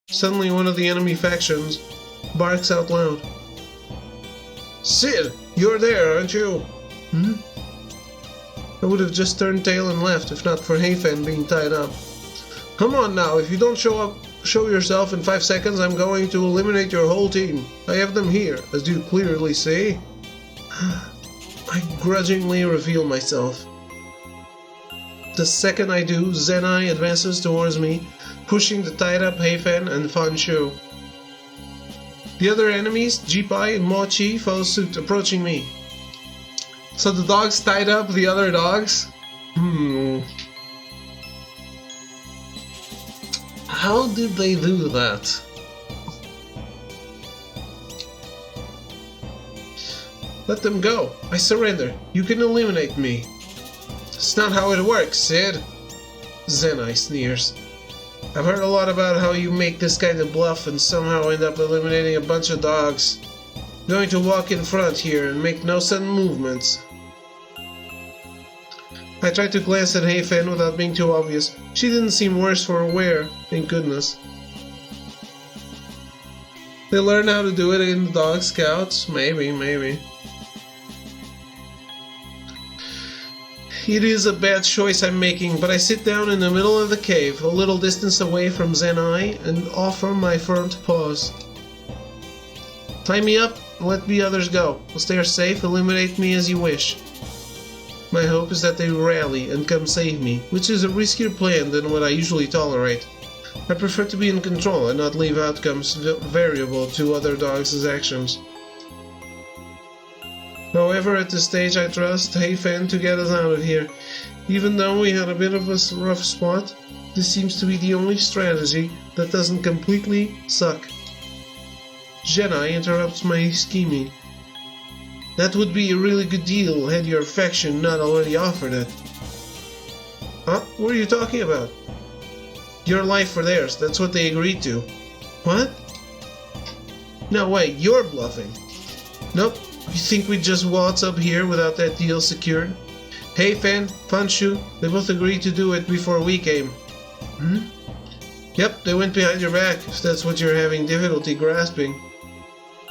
Suddenly one of the enemy factions barks out loud. Sid, you're there, aren't you? I would have just turned tail and left if not for Heifan being tied up. Come on now, if you don't show yourself in 5 seconds, I'm going to eliminate your whole team. I have them here, as you clearly see. I grudgingly reveal myself. The second I do, Zennai advances towards me, pushing the tied-up Heifan and Fanshu. The other enemies, Jipai and Mochi, follow suit, approaching me. So the dogs tied up the other dogs? How did they do that? Let them go. I surrender. You can eliminate me. It's not how it works, Sid. Zenai sneers. I've heard a lot about how you make this kind of bluff and somehow end up eliminating a bunch of dogs. Going to walk in front here and make no sudden movements. I tried to glance at Heifen without being too obvious. She didn't seem worse for wear, thank goodness. They learn how to do it in the Dog Scouts? Maybe. It is a bad choice I'm making, but I sit down in the middle of the cave, a little distance away from Zenai, and offer my front paws. Tie me up and let the others go. Once they are safe, eliminate me as you wish. My hope is that they rally and come save me, which is a riskier plan than what I usually tolerate. I prefer to be in control and not leave outcomes variable to other dogs' actions. However, at this stage I trust Heifen to get us out of here. Even though we had a bit of a rough spot, this seems to be the only strategy that doesn't completely suck. Zenai interrupts my scheming. That would be a really good deal had your faction not already offered it. Huh? What are you talking about? Your life for theirs, that's what they agreed to. What? No way, you're bluffing. Nope, you think we'd just waltz up here without that deal secured? Heifen, Fanshu, they both agreed to do it before we came. Hmm? Yep, they went behind your back, if that's what you're having difficulty grasping.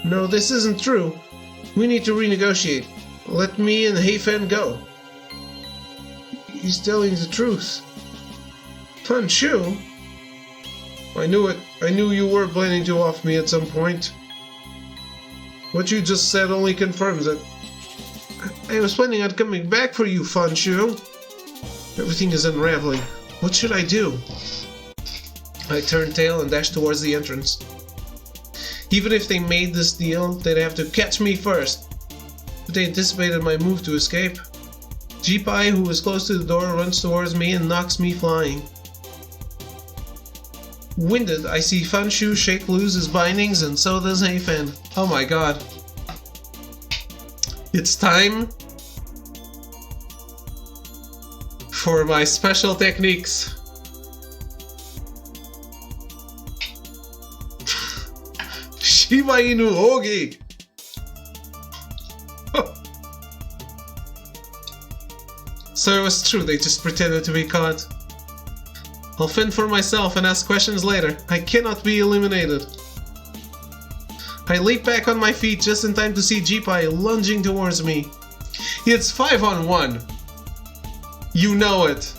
No, this isn't true. We need to renegotiate. Let me and Heifen go. He's telling the truth. Fanshu? I knew it. I knew you were planning to off me at some point. What you just said only confirms it. I was planning on coming back for you, Fanshu. Everything is unraveling. What should I do? I turned tail and dashed towards the entrance. Even if they made this deal, they'd have to catch me first. But they anticipated my move to escape. Jipai, who was close to the door, runs towards me and knocks me flying. Winded, I see Fanshu shake loose his bindings, and so does Heifen. Oh my god. It's time for my special techniques. Shiba Inu Ogi! So it was true, they just pretended to be caught. I'll fend for myself and ask questions later. I cannot be eliminated. I leap back on my feet just in time to see Jipai lunging towards me. It's 5-on-1. You know it.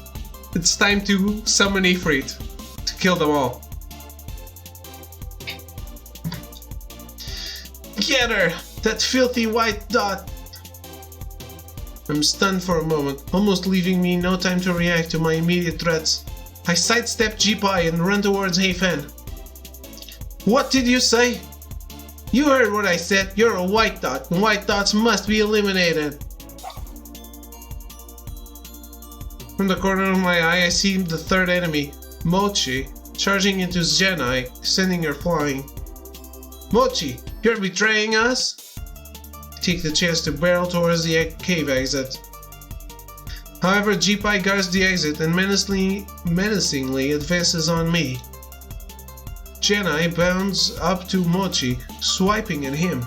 It's time to summon Ifrit to kill them all. Get her! That filthy white dot! I'm stunned for a moment, almost leaving me no time to react to my immediate threats. I sidestep Jipai and run towards Heifen. What did you say? You heard what I said. You're a white dot, and white dots must be eliminated. From the corner of my eye, I see the third enemy, Mochi, charging into Zenai, sending her flying. Mochi, you're betraying us? I take the chance to barrel towards the cave exit. However, Jipai guards the exit and menacingly advances on me. Zenai bounds up to Mochi, swiping at him.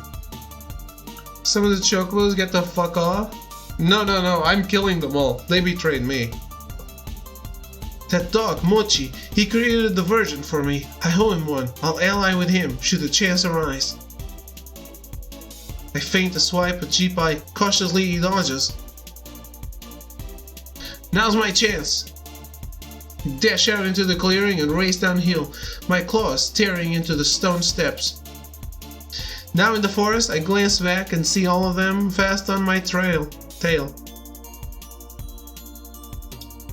Some of the chocobos get the fuck off? No, I'm killing them all. They betrayed me. That dog, Mochi, he created a diversion for me. I owe him one. I'll ally with him, should the chance arise. I feint a swipe, but Jipai cautiously dodges. Now's my chance! Dash out into the clearing and race downhill, my claws tearing into the stone steps. Now in the forest, I glance back and see all of them fast on my tail.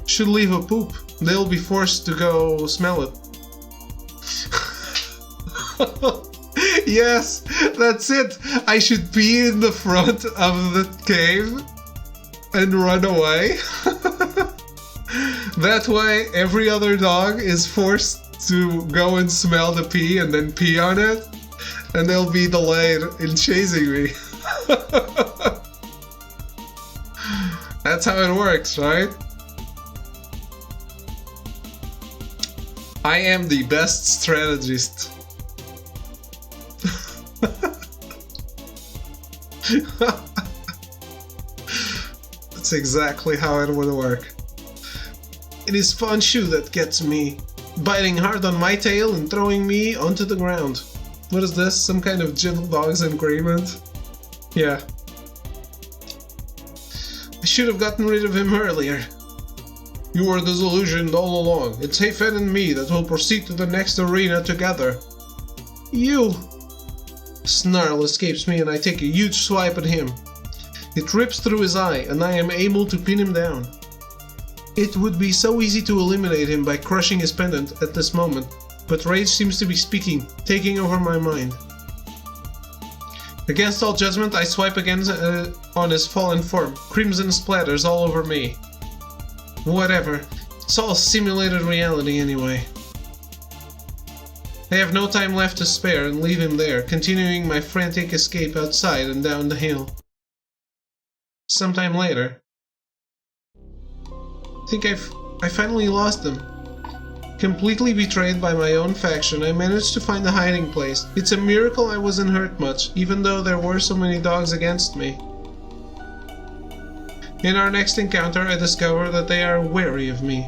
Should leave a poop. They'll be forced to go smell it. Yes, that's it. I should be in the front of the cave and run away. That way every other dog is forced to go and smell the pee and then pee on it, and they'll be delayed in chasing me. That's how it works, right? I am the best strategist. That's exactly how it would work. It is Fanshu that gets me, biting hard on my tail and throwing me onto the ground. What is this? Some kind of gentle dog's agreement? Yeah. I should have gotten rid of him earlier. You were disillusioned all along. It's Heifen and me that will proceed to the next arena together. You! A snarl escapes me and I take a huge swipe at him. It rips through his eye and I am able to pin him down. It would be so easy to eliminate him by crushing his pendant at this moment, but rage seems to be speaking, taking over my mind. Against all judgment, I swipe again on his fallen form. Crimson splatters all over me. Whatever. It's all simulated reality anyway. I have no time left to spare and leave him there, continuing my frantic escape outside and down the hill. Sometime later, I think I finally lost them. Completely betrayed by my own faction, I managed to find a hiding place. It's a miracle I wasn't hurt much, even though there were so many dogs against me. In our next encounter, I discover that they are wary of me.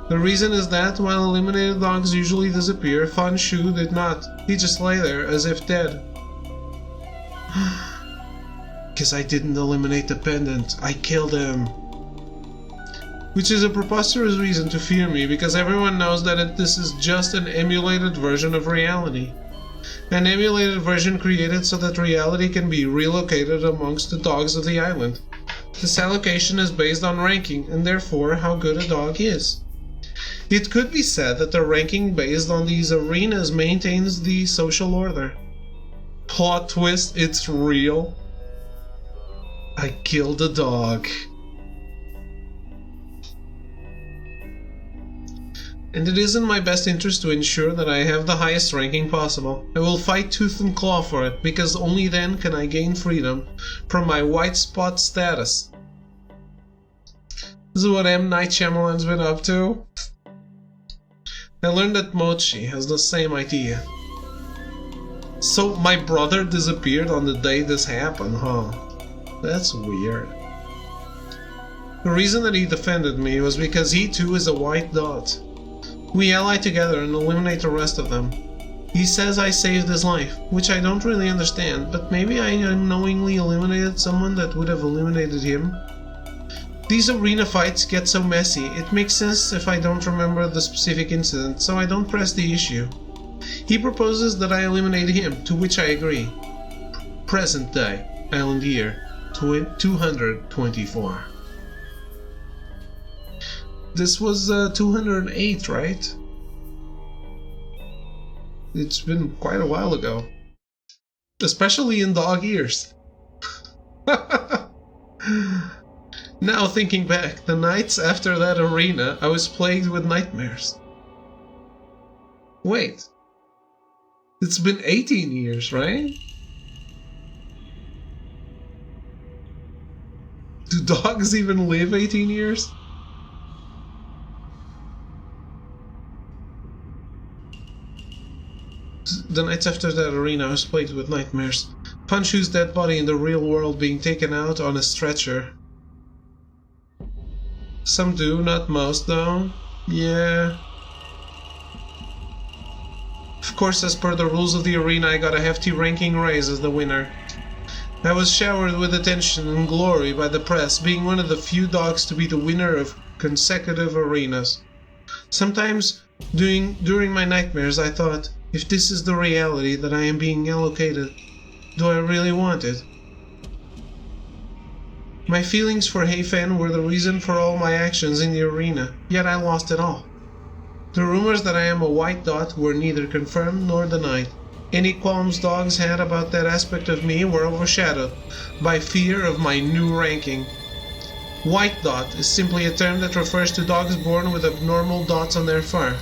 The reason is that, while eliminated dogs usually disappear, Fanshu did not. He just lay there, as if dead. Because I didn't eliminate the pendant. I killed him. Which is a preposterous reason to fear me, because everyone knows that this is just an emulated version of reality. An emulated version created so that reality can be relocated amongst the dogs of the island. This allocation is based on ranking, and therefore how good a dog is. It could be said that the ranking based on these arenas maintains the social order. Plot twist, it's real. I killed a dog. And it is in my best interest to ensure that I have the highest ranking possible. I will fight tooth and claw for it, because only then can I gain freedom from my white spot status. This is what M. Night Shyamalan's been up to. I learned that Mochi has the same idea. So my brother disappeared on the day this happened, huh? That's weird. The reason that he defended me was because he too is a white dot. We ally together and eliminate the rest of them. He says I saved his life, which I don't really understand, but maybe I unknowingly eliminated someone that would have eliminated him. These arena fights get so messy, it makes sense if I don't remember the specific incident, so I don't press the issue. He proposes that I eliminate him, to which I agree. Present day, island year, 224. This was 208, right? It's been quite a while ago. Especially in dog ears. Now thinking back, the nights after that arena, I was plagued with nightmares. Wait. It's been 18 years, right? Do dogs even live 18 years? The nights after that arena, I was plagued with nightmares. Fanshu's dead body in the real world being taken out on a stretcher. Some do, not most though. Yeah. Of course, as per the rules of the arena, I got a hefty ranking raise as the winner. I was showered with attention and glory by the press, being one of the few dogs to be the winner of consecutive arenas. Sometimes, during my nightmares, I thought, if this is the reality that I am being allocated, do I really want it? My feelings for Heifen were the reason for all my actions in the arena, yet I lost it all. The rumors that I am a white dot were neither confirmed nor denied. Any qualms dogs had about that aspect of me were overshadowed by fear of my new ranking. White dot is simply a term that refers to dogs born with abnormal dots on their fur.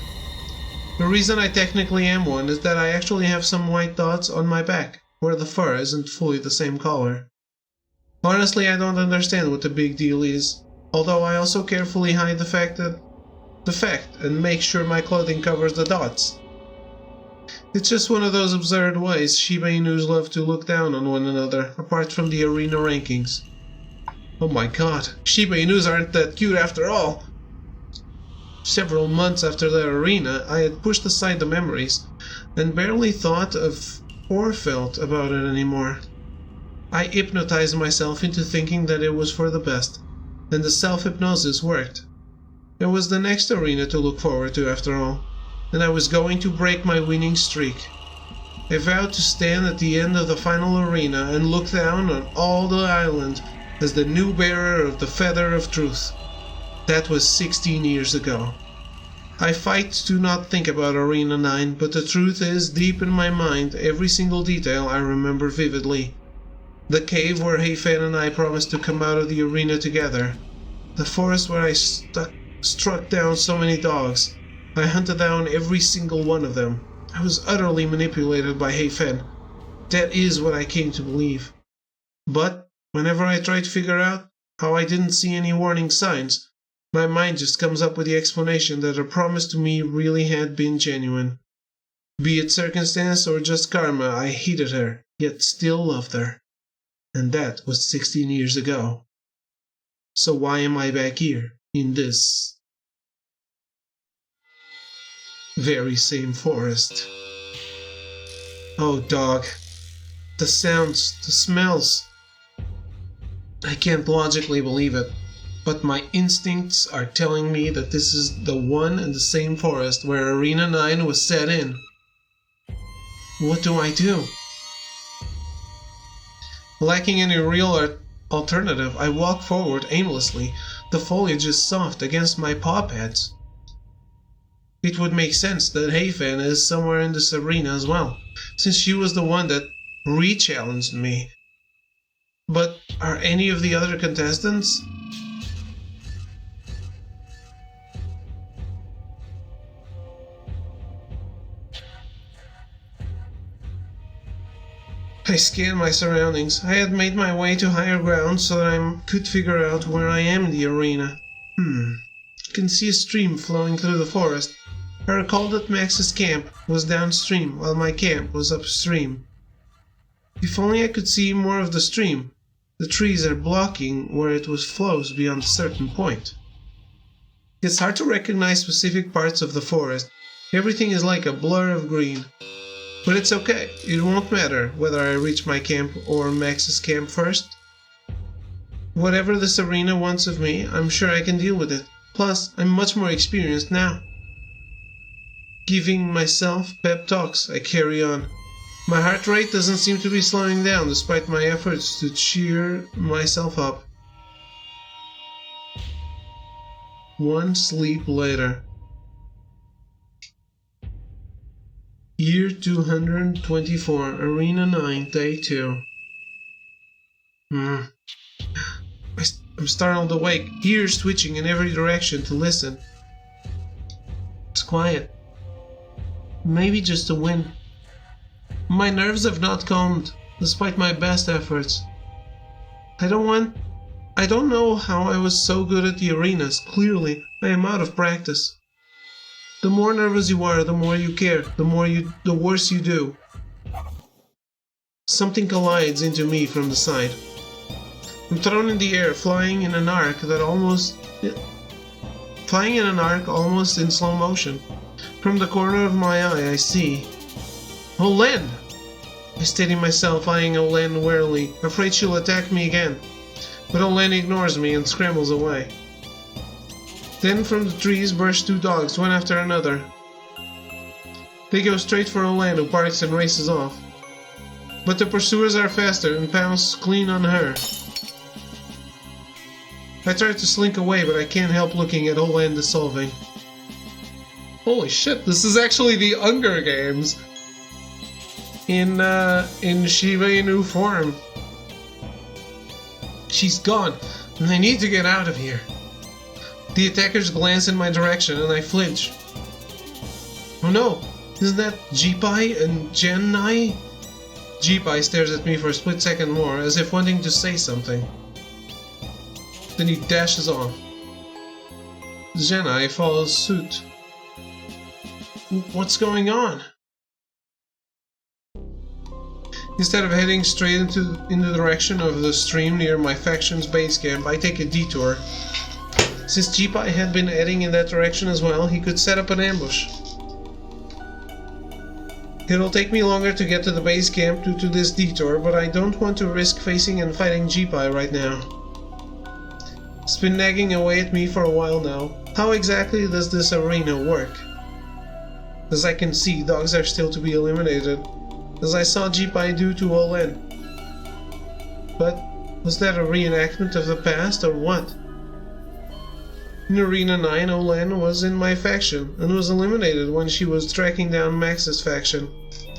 The reason I technically am one is that I actually have some white dots on my back, where the fur isn't fully the same color. Honestly, I don't understand what the big deal is, although I also carefully hide the fact and make sure my clothing covers the dots. It's just one of those absurd ways Shiba Inus love to look down on one another, apart from the arena rankings. Oh my god, Shiba Inus aren't that cute after all! Several months after the arena, I had pushed aside the memories, and barely thought of or felt about it anymore. I hypnotized myself into thinking that it was for the best, and the self-hypnosis worked. There was the next arena to look forward to after all, and I was going to break my winning streak. I vowed to stand at the end of the final arena and look down on all the island as the new bearer of the Feather of Truth. That was 16 years ago. I fight to not think about Arena 9, but the truth is, deep in my mind, every single detail I remember vividly. The cave where Heifen and I promised to come out of the arena together. The forest where I struck down so many dogs. I hunted down every single one of them. I was utterly manipulated by Heifen. That is what I came to believe. But whenever I try to figure out how I didn't see any warning signs, my mind just comes up with the explanation that her promise to me really had been genuine. Be it circumstance or just karma, I hated her, yet still loved her. And that was 16 years ago. So why am I back here, in this very same forest? Oh, dog. The sounds, the smells. I can't logically believe it, but my instincts are telling me that this is the one and the same forest where Arena 9 was set in. What do I do? Lacking any real alternative, I walk forward aimlessly. The foliage is soft against my paw pads. It would make sense that Heifen is somewhere in this arena as well, since she was the one that re-challenged me. But are any of the other contestants? I scanned my surroundings. I had made my way to higher ground so that I could figure out where I am in the arena. I can see a stream flowing through the forest. I recall that Max's camp was downstream while my camp was upstream. If only I could see more of the stream. The trees are blocking where it flows beyond a certain point. It's hard to recognize specific parts of the forest. Everything is like a blur of green. But it's okay, it won't matter whether I reach my camp or Max's camp first. Whatever this arena wants of me, I'm sure I can deal with it. Plus, I'm much more experienced now. Giving myself pep talks, I carry on. My heart rate doesn't seem to be slowing down despite my efforts to cheer myself up. One sleep later. Year 224, Arena 9, Day 2. I'm startled awake, ears twitching in every direction to listen. It's quiet. Maybe just the wind. My nerves have not calmed, despite my best efforts. I don't know how I was so good at the arenas. Clearly, I am out of practice. The more nervous you are, the more you care, the worse you do. Something collides into me from the side. I'm thrown in the air, flying in an arc almost in slow motion. From the corner of my eye, I see Olen! I steady myself, eyeing Olen warily, afraid she'll attack me again. But Olen ignores me and scrambles away. Then from the trees burst two dogs, one after another. They go straight for Olen, who barks and races off. But the pursuers are faster and pounce clean on her. I try to slink away, but I can't help looking at Olen dissolving. Holy shit, this is actually the Hunger Games in Shiba Inu form. She's gone, and I need to get out of here. The attackers glance in my direction and I flinch. Oh no! Isn't that Jipai and Genai? Jipai stares at me for a split second more, as if wanting to say something. Then he dashes off. Genai follows suit. What's going on? Instead of heading straight in the direction of the stream near my faction's base camp, I take a detour. Since Jipai had been heading in that direction as well, he could set up an ambush. It'll take me longer to get to the base camp due to this detour, but I don't want to risk facing and fighting Jipai right now. It's been nagging away at me for a while now. How exactly does this arena work? As I can see, dogs are still to be eliminated, as I saw Jipai do to Olen. But was that a reenactment of the past or what? In Arena 9, Olen was in my faction and was eliminated when she was tracking down Max's faction.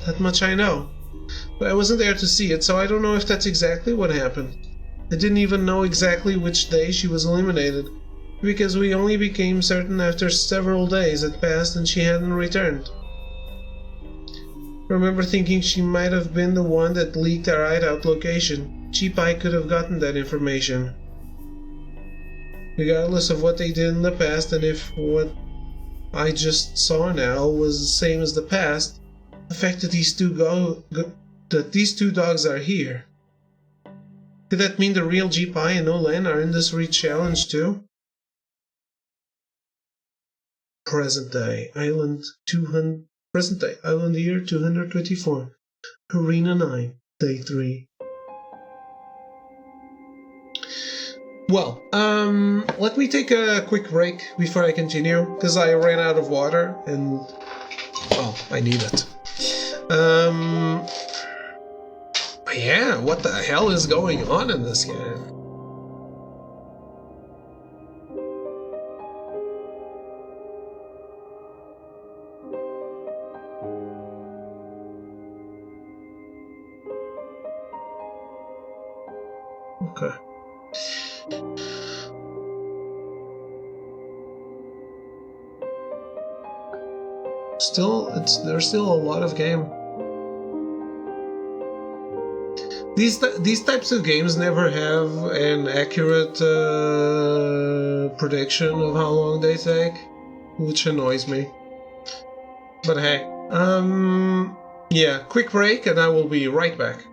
That much I know. But I wasn't there to see it, so I don't know if that's exactly what happened. I didn't even know exactly which day she was eliminated, because we only became certain after several days had passed and she hadn't returned. I remember thinking she might have been the one that leaked our hideout location. Jipai could have gotten that information. Regardless of what they did in the past, and if what I just saw now was the same as the past, the fact that these two dogs are here. Could that mean the real Jipai and Olen are in this re-challenge too? Present day island year 224. Arena 9, day 3. Well, let me take a quick break before I continue, because I ran out of water and, well, I need it. Yeah, what the hell is going on in this game? Okay. There's still a lot of game. These types of games never have an accurate prediction of how long they take, which annoys me. But hey, yeah, quick break and I will be right back.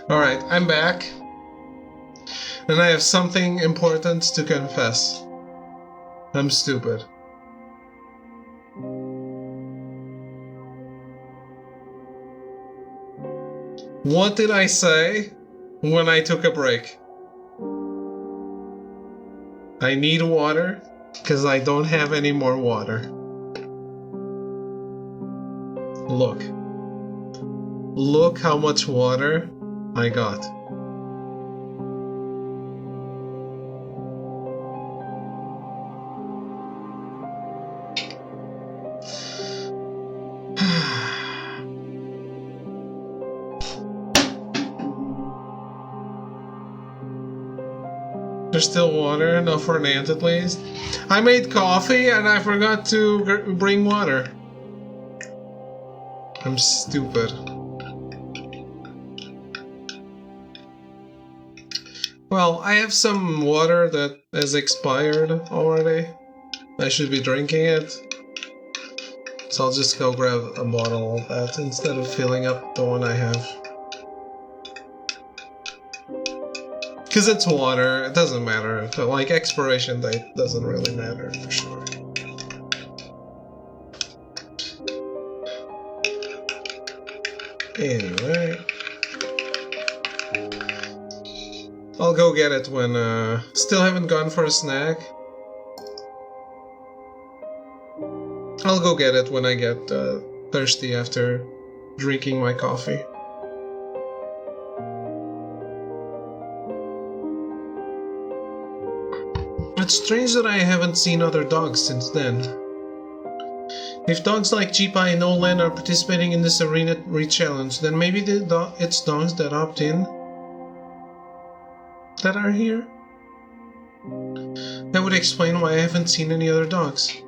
Alright, I'm back. And I have something important to confess. I'm stupid. What did I say when I took a break? I need water because I don't have any more water. Look. Look how much water I got. There's still water, enough for an ant at least. I made coffee and I forgot to bring water. I'm stupid. Well, I have some water that has expired already. I should be drinking it. So I'll just go grab a bottle of that instead of filling up the one I have. Because it's water, it doesn't matter. But like, expiration date doesn't really matter, for sure. Anyway. I'll go get it when, still haven't gone for a snack. I'll go get it when I get, thirsty after drinking my coffee. It's strange that I haven't seen other dogs since then. If dogs like Shiba Inu are participating in this arena re-challenge, then maybe it's dogs that opt in that are here? That would explain why I haven't seen any other dogs.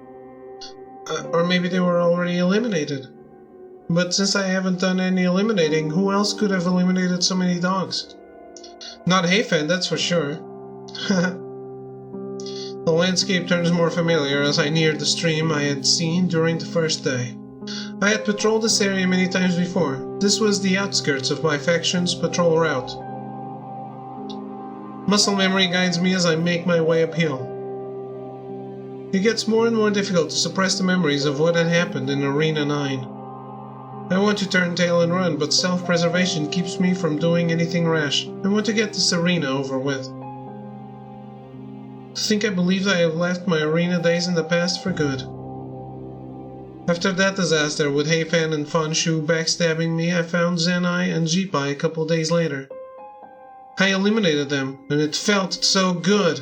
Or maybe they were already eliminated. But since I haven't done any eliminating, who else could have eliminated so many dogs? Not Hayfan, that's for sure. The landscape turns more familiar as I neared the stream I had seen during the first day. I had patrolled this area many times before. This was the outskirts of my faction's patrol route. Muscle memory guides me as I make my way uphill. It gets more and more difficult to suppress the memories of what had happened in Arena 9. I want to turn tail and run, but self-preservation keeps me from doing anything rash. I want to get this arena over with. To think I believed I have left my arena days in the past for good. After that disaster with Hayfan and Fanshu backstabbing me, I found Zenai and Jipai a couple days later. I eliminated them, and it felt so good.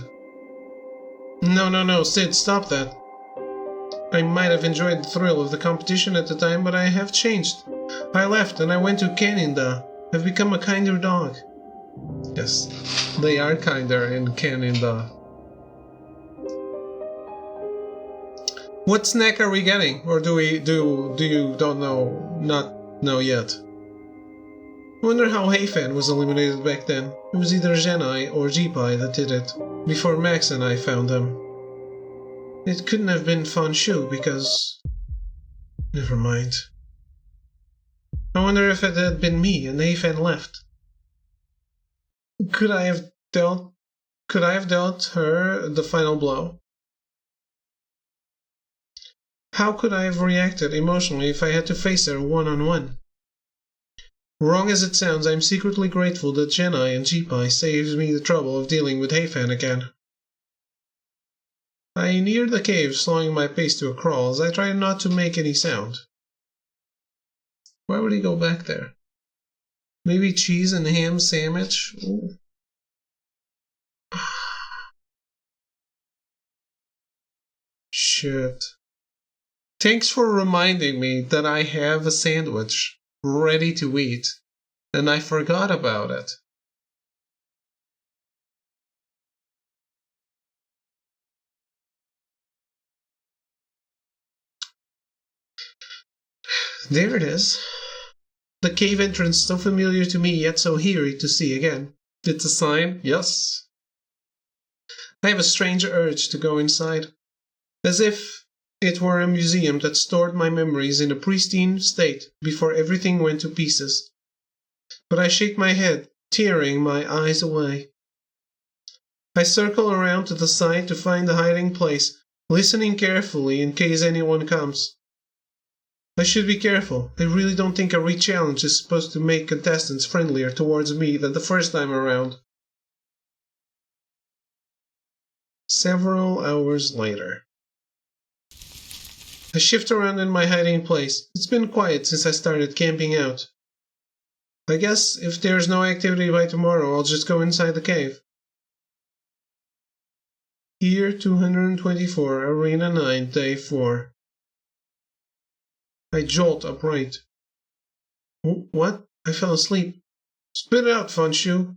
No, Sid, stop that. I might have enjoyed the thrill of the competition at the time, but I have changed. I left and I went to Kaninda. I've become a kinder dog. Yes, they are kinder in Kaninda. What snack are we getting? Or do you don't know, not know yet? I wonder how Hayfan was eliminated back then. It was either Zenai or Jipai that did it, before Max and I found them. It couldn't have been Fanshu because... Never mind. I wonder if it had been me and Hayfan left. Could I have dealt her the final blow? How could I have reacted emotionally if I had to face her one-on-one? Wrong as it sounds, I'm secretly grateful that Zenai and Jipai saved me the trouble of dealing with Hayfan again. I neared the cave, slowing my pace to a crawl as I tried not to make any sound. Why would he go back there? Maybe cheese and ham sandwich? Ooh. Shit. Thanks for reminding me that I have a sandwich ready to eat, and I forgot about it. There it is. The cave entrance so familiar to me, yet so eerie to see again. It's a sign, yes. I have a strange urge to go inside, as if it were a museum that stored my memories in a pristine state before everything went to pieces. But I shake my head, tearing my eyes away. I circle around to the side to find a hiding place, listening carefully in case anyone comes. I should be careful. I really don't think a re-challenge is supposed to make contestants friendlier towards me than the first time around. Several hours later. I shift around in my hiding place. It's been quiet since I started camping out. I guess if there's no activity by tomorrow, I'll just go inside the cave. Year 224, Arena 9, Day 4. I jolt upright. What? I fell asleep. Spit it out, Fanshu.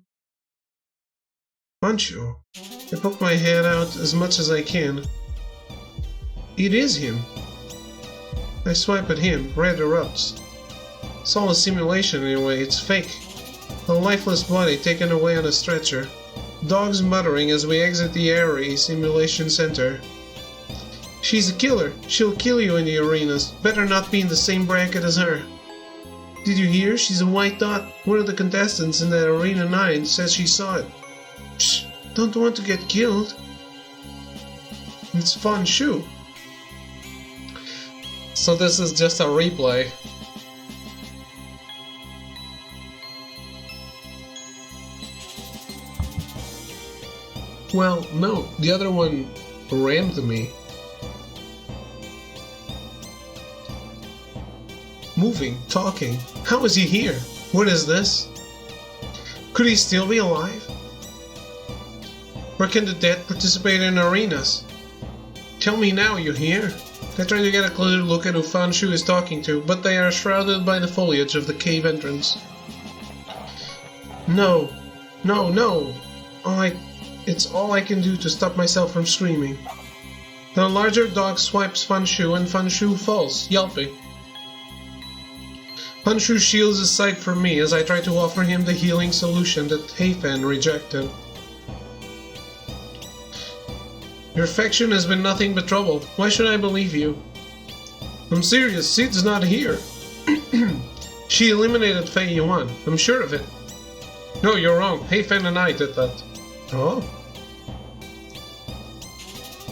Fanshu? I poke my head out as much as I can. It is him. I swipe at him, red erupts. It's all a simulation anyway, it's fake. A lifeless body taken away on a stretcher. Dogs muttering as we exit the airy simulation center. She's a killer. She'll kill you in the arenas. Better not be in the same bracket as her. Did you hear? She's a white dot. One of the contestants in that Arena 9 says she saw it. Shh, don't want to get killed. It's Fanshu. So this is just a replay. Well, no, the other one rammed me. Moving, talking. How is he here? What is this? Could he still be alive? Or can the dead participate in arenas? Tell me now, you hear? I try to get a closer look at who Fanshu is talking to, but they are shrouded by the foliage of the cave entrance. No, no, no! It's all I can do to stop myself from screaming. The larger dog swipes Fanshu and Fanshu falls, yelping. Fanshu shields his sight from me as I try to offer him the healing solution that Heifen rejected. Your affection has been nothing but trouble. Why should I believe you? I'm serious, Sid's not here. She eliminated Fei Yuan, I'm sure of it. No, you're wrong. Heifen and I did that. Oh?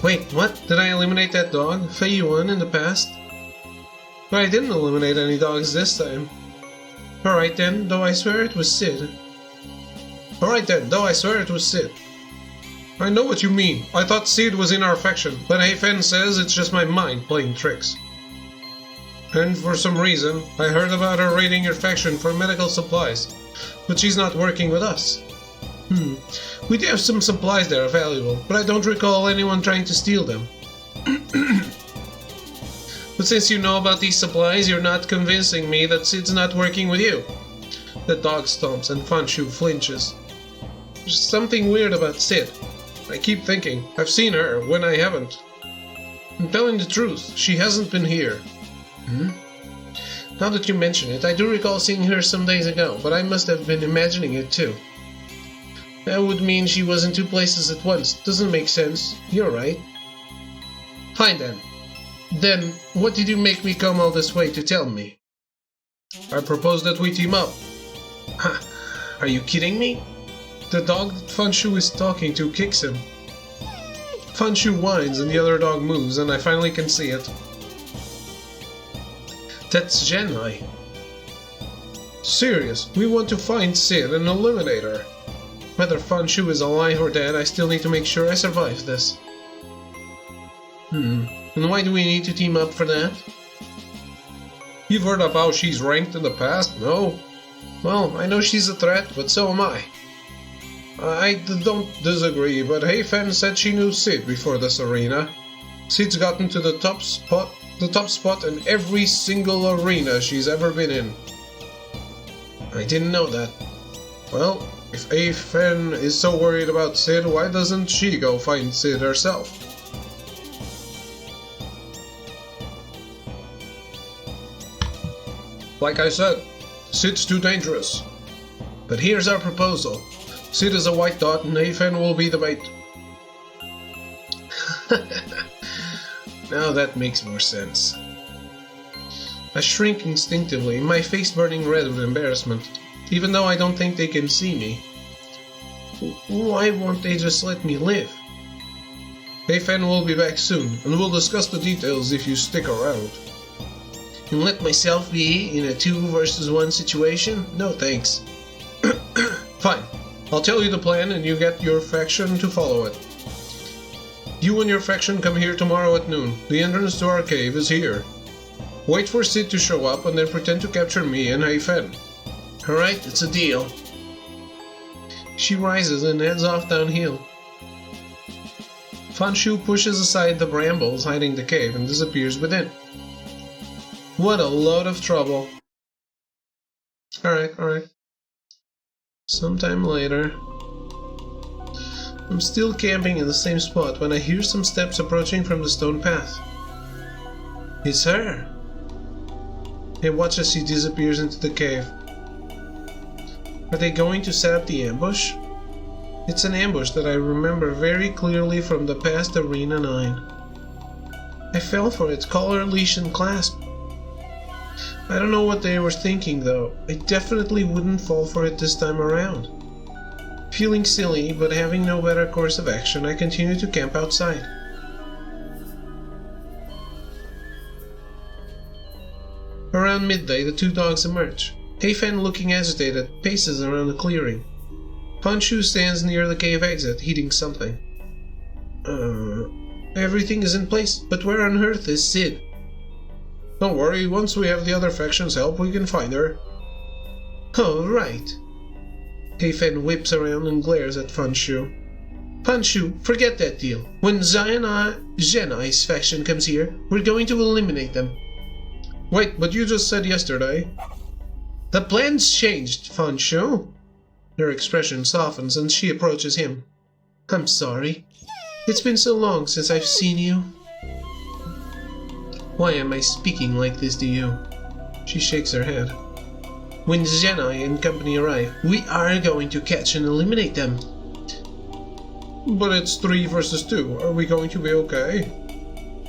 Wait, what? Did I eliminate that dog, Fei Yuan, in the past? But I didn't eliminate any dogs this time. Alright then, though I swear it was Sid. Alright then, though I swear it was Sid. I know what you mean. I thought Sid was in our faction, but Heifen says it's just my mind playing tricks. And for some reason, I heard about her raiding your faction for medical supplies, but she's not working with us. We do have some supplies that are valuable, but I don't recall anyone trying to steal them. But since you know about these supplies, you're not convincing me that Sid's not working with you. The dog stomps and Fanshu flinches. There's something weird about Sid. I keep thinking, I've seen her when I haven't. I'm telling the truth, she hasn't been here. Now that you mention it, I do recall seeing her some days ago, but I must have been imagining it too. That would mean she was in two places at once. Doesn't make sense. You're right. Fine then. Then, what did you make me come all this way to tell me? I propose that we team up. Ha! Are you kidding me? The dog that Fanshu is talking to kicks him. Fanshu whines and the other dog moves, and I finally can see it. That's Genai. Serious, we want to find Sid and eliminate her. Whether Fanshu is alive or dead, I still need to make sure I survive this. And why do we need to team up for that? You've heard of how she's ranked in the past, no? Well, I know she's a threat, but so am I. I don't disagree, but Heifen said she knew Sid before this arena. Sid's gotten to the top spot in every single arena she's ever been in. I didn't know that. Well, if Heifen is so worried about Sid, why doesn't she go find Sid herself? Like I said, Sid's too dangerous. But here's our proposal. Sid is a white dot and Heifen will be the bait. Now that makes more sense. I shrink instinctively, my face burning red with embarrassment, even though I don't think they can see me. Why won't they just let me live? Heifen will be back soon, and we'll discuss the details if you stick around. And let myself be in a 2 versus 1 situation? No thanks. Fine. I'll tell you the plan and you get your faction to follow it. You and your faction come here tomorrow at noon. The entrance to our cave is here. Wait for Sid to show up and then pretend to capture me and Heifen. Alright, it's a deal. She rises and heads off downhill. Fanshu pushes aside the brambles hiding the cave and disappears within. What a load of trouble. Alright. Sometime later. I'm still camping in the same spot when I hear some steps approaching from the stone path. It's her. I watch as she disappears into the cave. Are they going to set up the ambush? It's an ambush that I remember very clearly from the past Arena 9. I fell for its collar, leash, and clasp. I don't know what they were thinking though. I definitely wouldn't fall for it this time around. Feeling silly, but having no better course of action, I continue to camp outside. Around midday, the two dogs emerge. Heifen, looking agitated, paces around the clearing. Fanshu stands near the cave exit, heating something. Everything is in place, but where on earth is Sid? Don't worry, once we have the other faction's help, we can find her. Oh, right. Heifen whips around and glares at Fanshu. Fanshu, forget that deal. When Genai's faction comes here, we're going to eliminate them. Wait, but you just said yesterday. The plan's changed, Fanshu. Her expression softens and she approaches him. I'm sorry. It's been so long since I've seen you. Why am I speaking like this to you? She shakes her head. When Genai and company arrive, we are going to catch and eliminate them. But it's 3 versus 2. Are we going to be okay?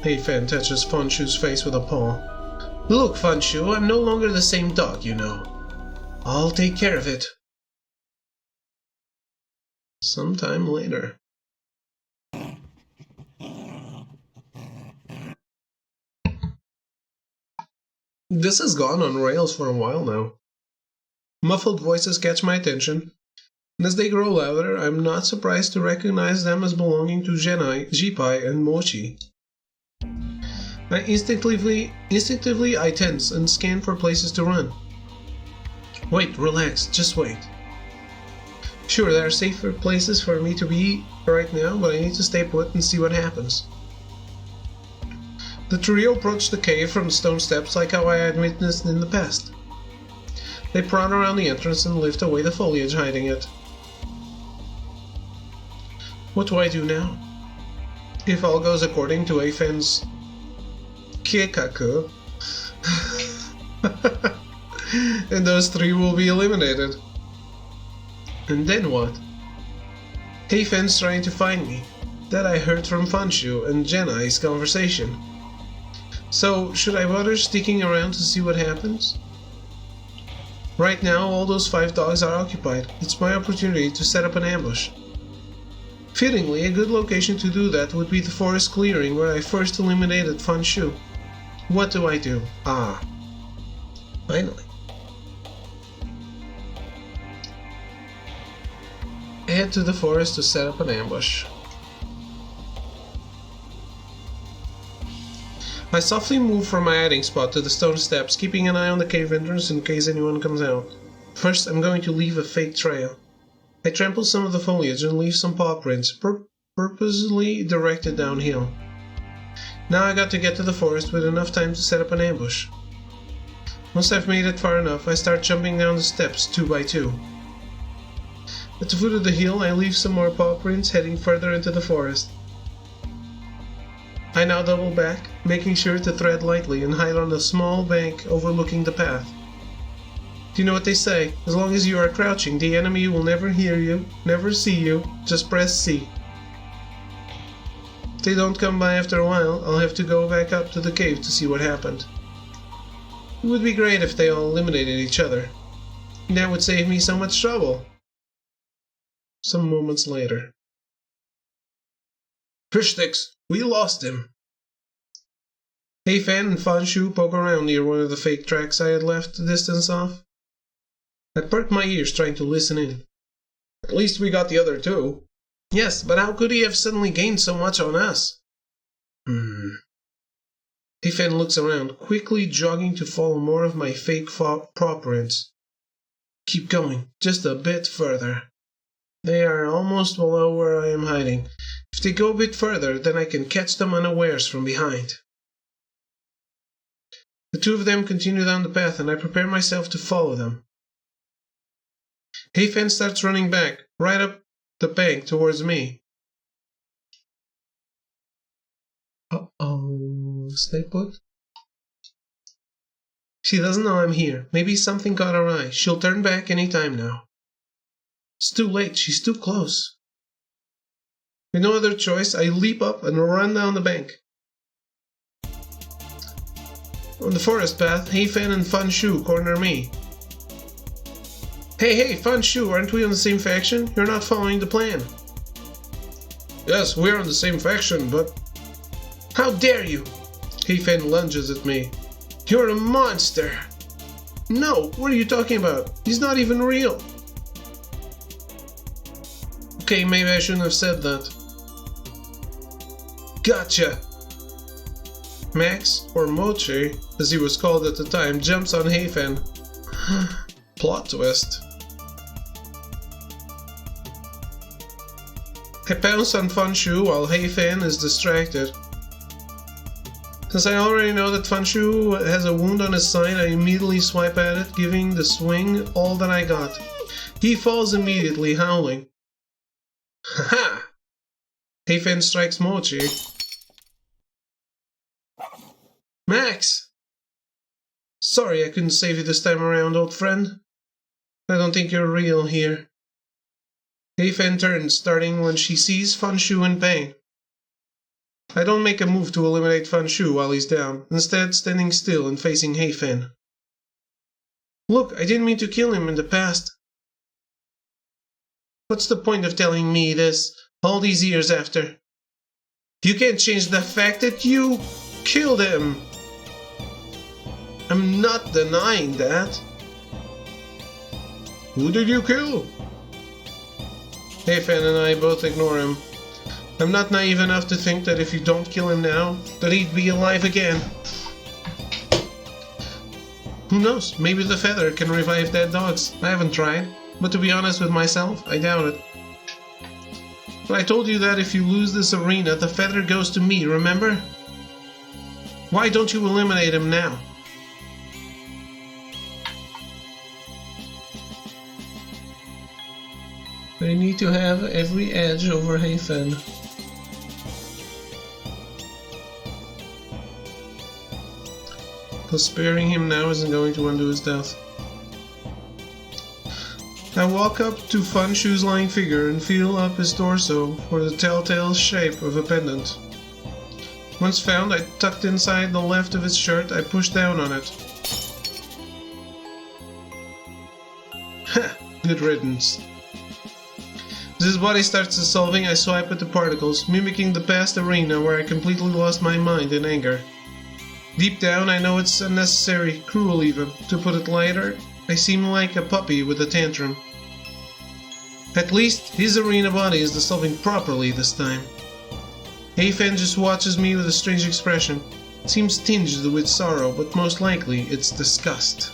Heifen touches Fanshu's face with a paw. Look, Fanshu, I'm no longer the same dog, you know. I'll take care of it. Sometime later. This has gone on rails for a while now. Muffled voices catch my attention, and as they grow louder, I'm not surprised to recognize them as belonging to Genai, Jipai, and Mochi. Instinctively I tense and scan for places to run. Wait, relax, just wait. Sure, there are safer places for me to be right now, but I need to stay put and see what happens. The trio approached the cave from the stone steps like how I had witnessed in the past. They prod around the entrance and lift away the foliage hiding it. What do I do now? If all goes according to Eifen's Keikaku, and those 3 will be eliminated. And then what? Heifen's trying to find me. That I heard from Fanshu and Genai's conversation. So, should I bother sticking around to see what happens? Right now, all those 5 dogs are occupied. It's my opportunity to set up an ambush. Fittingly, a good location to do that would be the forest clearing where I first eliminated Fanshu. What do I do? Ah. Finally. Head to the forest to set up an ambush. I softly move from my hiding spot to the stone steps, keeping an eye on the cave entrance in case anyone comes out. First, I'm going to leave a fake trail. I trample some of the foliage and leave some paw prints, purposely directed downhill. Now I got to get to the forest with enough time to set up an ambush. Once I've made it far enough, I start jumping down the steps 2 by 2. At the foot of the hill, I leave some more paw prints heading further into the forest. I now double back, making sure to tread lightly and hide on a small bank overlooking the path. Do you know what they say? As long as you are crouching, the enemy will never hear you, never see you, just press C. If they don't come by after a while, I'll have to go back up to the cave to see what happened. It would be great if they all eliminated each other. That would save me so much trouble. Some moments later. Fish sticks! We lost him! Heifen and Fanshu poke around near one of the fake tracks I had left a distance off. I perk my ears trying to listen in. At least we got the other 2. Yes, but how could he have suddenly gained so much on us? Heifen looks around, quickly jogging to follow more of my fake paw prints. Keep going, just a bit further. They are almost below where I am hiding. If they go a bit further, then I can catch them unawares from behind. The 2 of them continue down the path and I prepare myself to follow them. Heifen starts running back, right up the bank towards me. Uh-oh, stay put? She doesn't know I'm here. Maybe something caught her eye. She'll turn back any time now. It's too late, she's too close. With no other choice, I leap up and run down the bank. On the forest path, Heifen and Fanshu corner me. Hey, Fanshu, aren't we on the same faction? You're not following the plan. Yes, we're on the same faction, but... How dare you! Heifen lunges at me. You're a monster! No, what are you talking about? He's not even real. Okay, maybe I shouldn't have said that. Gotcha! Max, or Mochi, as he was called at the time, jumps on Heifen. Plot twist. I pounce on Fanshu while Heifen is distracted. Since I already know that Fanshu has a wound on his side, I immediately swipe at it, giving the swing all that I got. He falls immediately, howling. Haha! Heifen strikes Mochi. Max! Sorry I couldn't save you this time around, old friend. I don't think you're real here. Heifen turns, starting when she sees Fanshu in pain. I don't make a move to eliminate Fanshu while he's down, instead standing still and facing Heifen. Look, I didn't mean to kill him in the past. What's the point of telling me this, all these years after? You can't change the fact that you killed him. I'm not denying that. Who did you kill? Heifen and I both ignore him. I'm not naive enough to think that if you don't kill him now, that he'd be alive again. Who knows, maybe the feather can revive dead dogs. I haven't tried, but to be honest with myself, I doubt it. But I told you that if you lose this arena, the feather goes to me, remember? Why don't you eliminate him now? I need to have every edge over Heifen. Because sparing him now isn't going to undo his death. I walk up to Fanshu's lying figure and feel up his torso for the telltale shape of a pendant. Once found, I tucked inside the left of his shirt, I pushed down on it. Ha! Good riddance. As his body starts dissolving, I swipe at the particles, mimicking the past arena where I completely lost my mind in anger. Deep down, I know it's unnecessary, cruel even. To put it lighter, I seem like a puppy with a tantrum. At least, his arena body is dissolving properly this time. Heifen just watches me with a strange expression. It seems tinged with sorrow, but most likely it's disgust.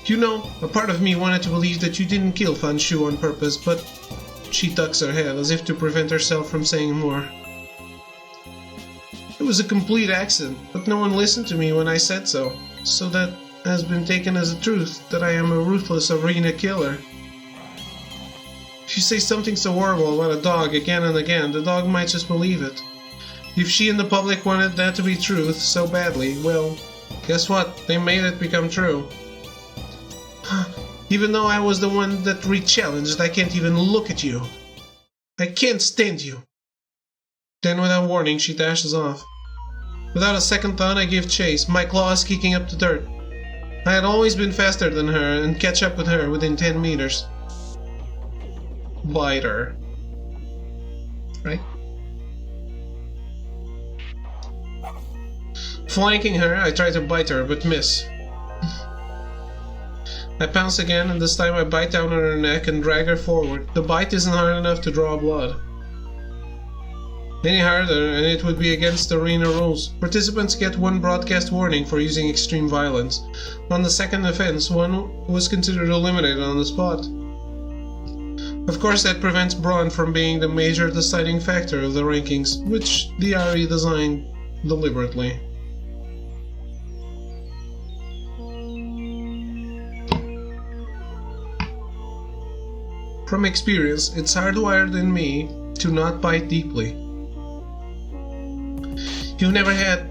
You know, a part of me wanted to believe that you didn't kill Fanshu on purpose, but... She ducks her head as if to prevent herself from saying more. It was a complete accident, but no one listened to me when I said so, so that has been taken as a truth that I am a ruthless arena killer. If you say something so horrible about a dog again and again, the dog might just believe it. If she and the public wanted that to be truth so badly, well, guess what? They made it become true. Even though I was the one that re-challenged, I can't even look at you. I can't stand you. Then without warning, she dashes off. Without a second thought, I give chase, my claws kicking up the dirt. I had always been faster than her and catch up with her within 10 meters. Bite her. Right? Flanking her, I try to bite her, but miss. I pounce again, and this time I bite down on her neck and drag her forward. The bite isn't hard enough to draw blood. Any harder, and it would be against arena rules. Participants get one broadcast warning for using extreme violence. On the second offense, one was considered eliminated on the spot. Of course, that prevents Brawn from being the major deciding factor of the rankings, which the RE designed deliberately. From experience, it's hardwired in me to not bite deeply. You've never had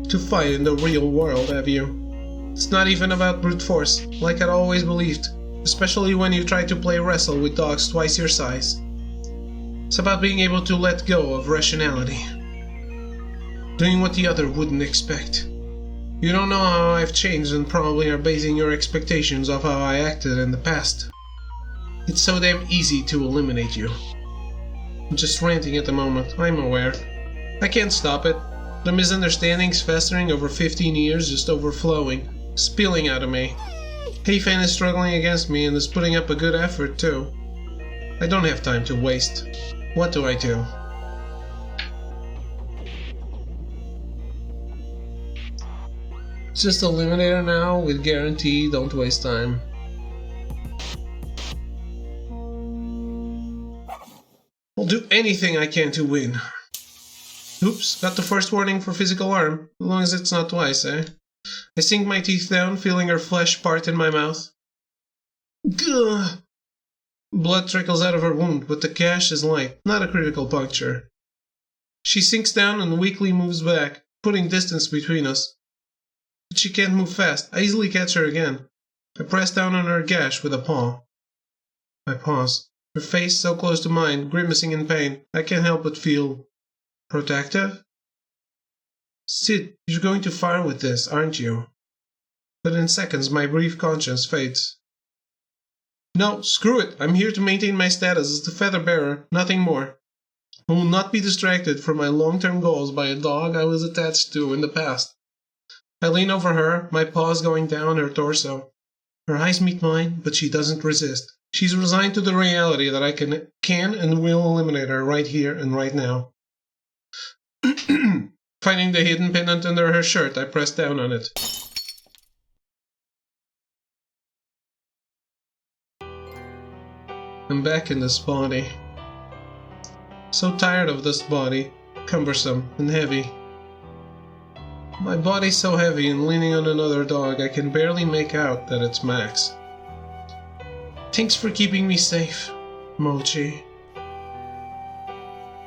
to fight in the real world, have you? It's not even about brute force, like I'd always believed, especially when you try to play wrestle with dogs twice your size. It's about being able to let go of rationality. doing what the other wouldn't expect. You don't know how I've changed and probably are basing your expectations off how I acted in the past. It's so damn easy to eliminate you. I'm just ranting at the moment, I'm aware. I can't stop it. The misunderstandings festering over 15 years just overflowing, spilling out of me. Hey-Fan is struggling against me and is putting up a good effort too. I don't have time to waste. What do I do? Just eliminate her now with guarantee don't waste time. I'll do anything I can to win. Oops, got the first warning for physical harm, as long as it's not twice, eh? I sink my teeth down, feeling her flesh part in my mouth. Gah! Blood trickles out of her wound, but the gash is light, not a critical puncture. She sinks down and weakly moves back, putting distance between us. But she can't move fast. I easily catch her again. I press down on her gash with a paw. I pause. Her face so close to mine, grimacing in pain, I can't help but feel... protective? Sid, you're going to fire with this, aren't you? But in seconds my brief conscience fades. No, screw it! I'm here to maintain my status as the feather bearer, nothing more. I will not be distracted from my long-term goals by a dog I was attached to in the past. I lean over her, my paws going down her torso. Her eyes meet mine, but she doesn't resist. She's resigned to the reality that I can and will eliminate her right here and right now. Finding the hidden pendant under her shirt, I press down on it. I'm back in this body. So tired of this body, cumbersome and heavy. My body's so heavy and leaning on another dog I can barely make out that it's Max. Thanks for keeping me safe, Mochi.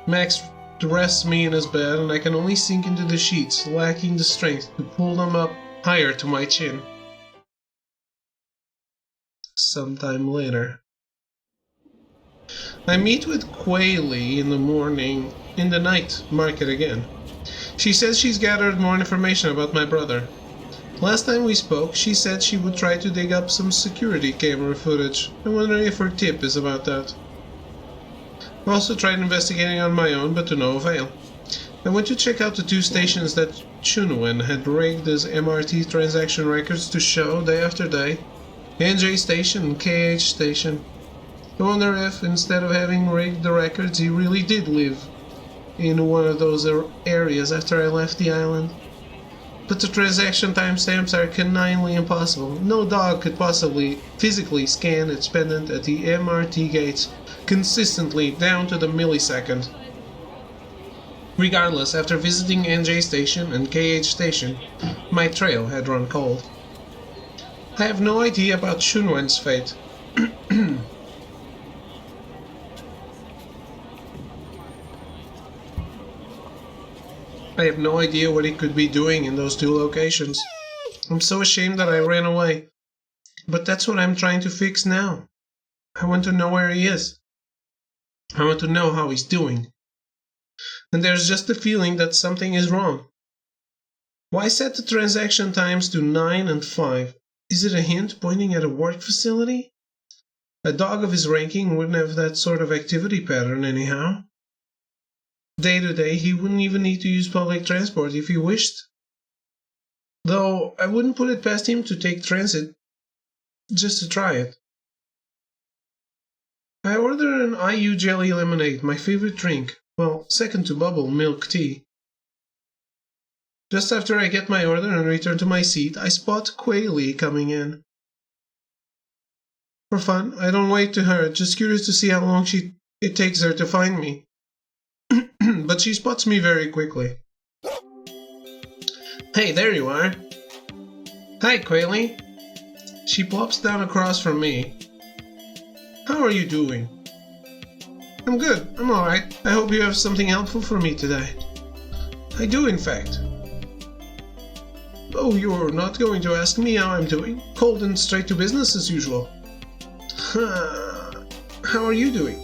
Max rests me in his bed and I can only sink into the sheets, lacking the strength to pull them up higher to my chin. Sometime later. I meet with Quayle in the night market again. She says she's gathered more information about my brother. Last time we spoke, she said she would try to dig up some security camera footage. I wonder if her tip is about that. I also tried investigating on my own, but to no avail. I went to check out the two stations that Chunwen had rigged his MRT transaction records to show day after day. NJ station and KH station. I wonder if, instead of having rigged the records, he really did live in one of those areas after I left the island. But the transaction timestamps are canininely impossible. No dog could possibly physically scan its pendant at the MRT gates consistently down to the millisecond. Regardless, after visiting NJ station and KH station, my trail had run cold. I have no idea about Shunwen's fate. I have no idea what he could be doing in those two locations. I'm so ashamed that I ran away. But that's what I'm trying to fix now. I want to know where he is. I want to know how he's doing. And there's just a feeling that something is wrong. Why set the transaction times to 9 and 5? Is it a hint pointing at a work facility? A dog of his ranking wouldn't have that sort of activity pattern anyhow. Day to day, he wouldn't even need to use public transport if he wished. Though, I wouldn't put it past him to take transit, just to try it. I ordered an IU jelly lemonade, my favorite drink. Well, second to bubble milk tea. Just after I get my order and return to my seat, I spot Quayle coming in. For fun, I don't wait to her, just curious to see how long it takes her to find me. But she spots me very quickly. Hey, there you are. Hi, Quayle. She plops down across from me. How are you doing? I'm good, I'm alright. I hope you have something helpful for me today. I do, in fact. Oh, you're not going to ask me how I'm doing? Cold and straight to business as usual. How are you doing?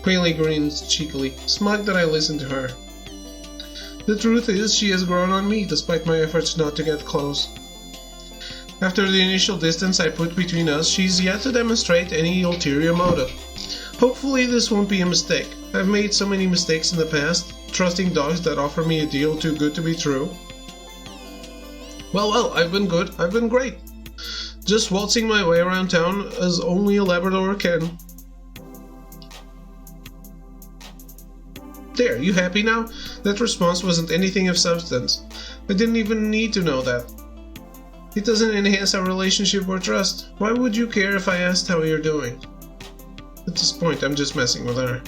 Quayle grins cheekily, smug that I listen to her. The truth is, she has grown on me, despite my efforts not to get close. After the initial distance I put between us, she's yet to demonstrate any ulterior motive. Hopefully this won't be a mistake. I've made so many mistakes in the past, trusting dogs that offer me a deal too good to be true. Well, I've been good, I've been great. Just waltzing my way around town as only a Labrador can. There, you happy now? That response wasn't anything of substance. I didn't even need to know that. It doesn't enhance our relationship or trust. Why would you care if I asked how you're doing? At this point, I'm just messing with her.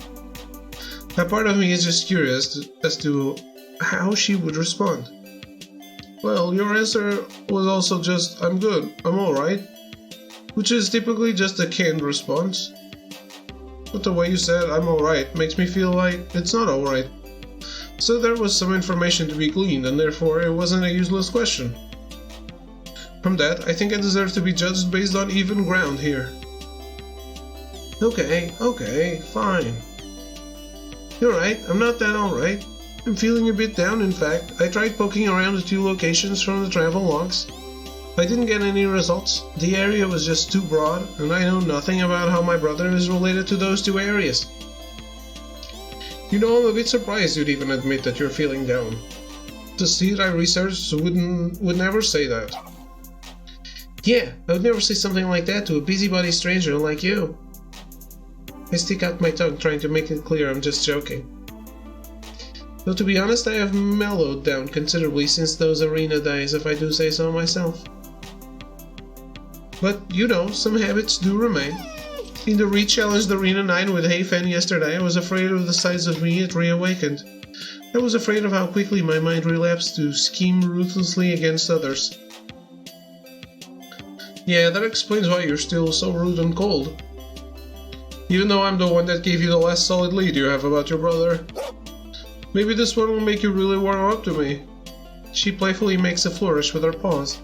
A part of me is just curious as to how she would respond. Well, your answer was also just, I'm good, I'm alright, which is typically just a canned response. But the way you said, I'm alright, makes me feel like it's not alright. So there was some information to be gleaned, and therefore it wasn't a useless question. From that, I think I deserve to be judged based on even ground here. Okay, fine. You're right, I'm not that alright. I'm feeling a bit down, in fact. I tried poking around the 2 locations from the travel logs. I didn't get any results. The area was just too broad, and I know nothing about how my brother is related to those 2 areas. You know, I'm a bit surprised you'd even admit that you're feeling down. The seed I researched would never say that. Yeah, I would never say something like that to a busybody stranger like you. I stick out my tongue, trying to make it clear I'm just joking. Though to be honest, I have mellowed down considerably since those arena days, if I do say so myself. But, you know, some habits do remain. In the re-challenged Arena 9 with Heifen yesterday, I was afraid of the size of me it reawakened. I was afraid of how quickly my mind relapsed to scheme ruthlessly against others. Yeah, that explains why you're still so rude and cold. Even though I'm the one that gave you the last solid lead you have about your brother. Maybe this one will make you really warm up to me. She playfully makes a flourish with her paws.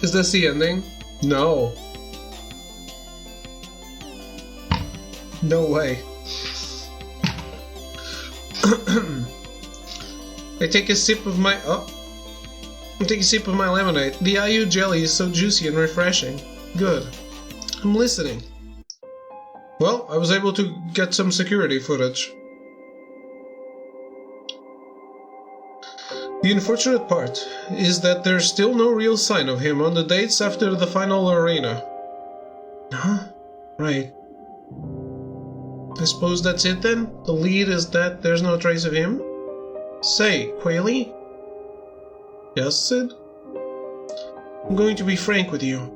Is this the ending? No. No way. I take a sip of my lemonade. The IU jelly is so juicy and refreshing. Good. I'm listening. Well, I was able to get some security footage. The unfortunate part is that there's still no real sign of him on the dates after the final arena. Huh? Right. I suppose that's it then? The lead is that there's no trace of him? Say, Quayle? Yes, Sid? I'm going to be frank with you.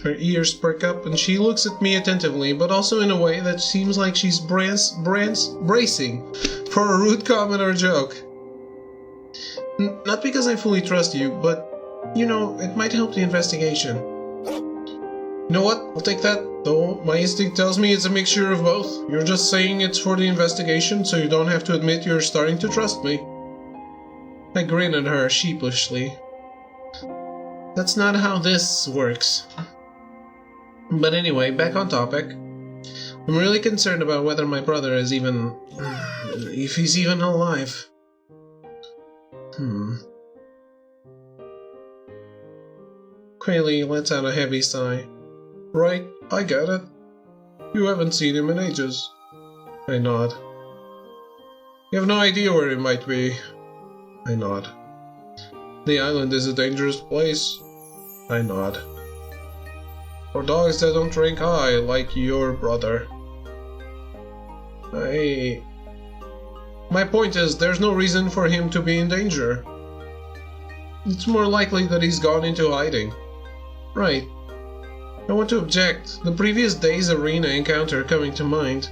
Her ears perk up and she looks at me attentively, but also in a way that seems like she's bracing for a rude comment or joke. Not because I fully trust you, but, you know, it might help the investigation. You know what? I'll take that, though my instinct tells me it's a mixture of both. You're just saying it's for the investigation, so you don't have to admit you're starting to trust me. I grin at her sheepishly. That's not how this works. But anyway, back on topic. I'm really concerned about whether my brother is even... if he's even alive. Quayle lets out a heavy sigh. Right, I get it. You haven't seen him in ages. I nod. You have no idea where he might be. I nod. The island is a dangerous place. I nod. For dogs that don't rank high, like your brother. My point is, there's no reason for him to be in danger. It's more likely that he's gone into hiding. Right. I want to object. The previous day's arena encounter coming to mind.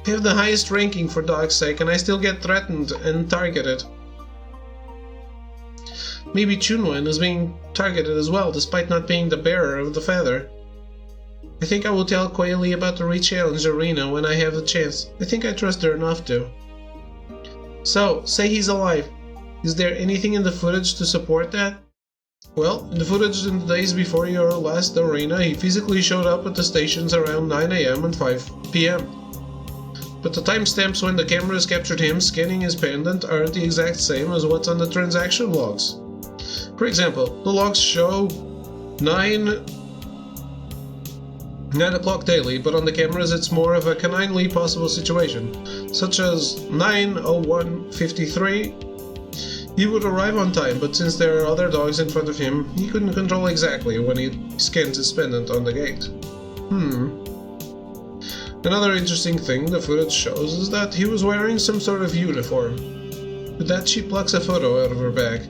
I have the highest ranking for dog's sake, and I still get threatened and targeted. Maybe Chunwen is being targeted as well, despite not being the bearer of the feather. I think I will tell Quayle about the re-challenge arena when I have the chance. I think I trust her enough to. So, say he's alive. Is there anything in the footage to support that? Well, in the footage in the days before your last arena, he physically showed up at the stations around 9 AM and 5 PM. But the timestamps when the cameras captured him scanning his pendant aren't the exact same as what's on the transaction logs. For example, the logs show 9 o'clock daily, but on the cameras it's more of a canonically possible situation, such as 9:01:53. He would arrive on time, but since there are other dogs in front of him, he couldn't control exactly when he scans his pendant on the gate. Another interesting thing the footage shows is that he was wearing some sort of uniform. With that, she plucks a photo out of her bag.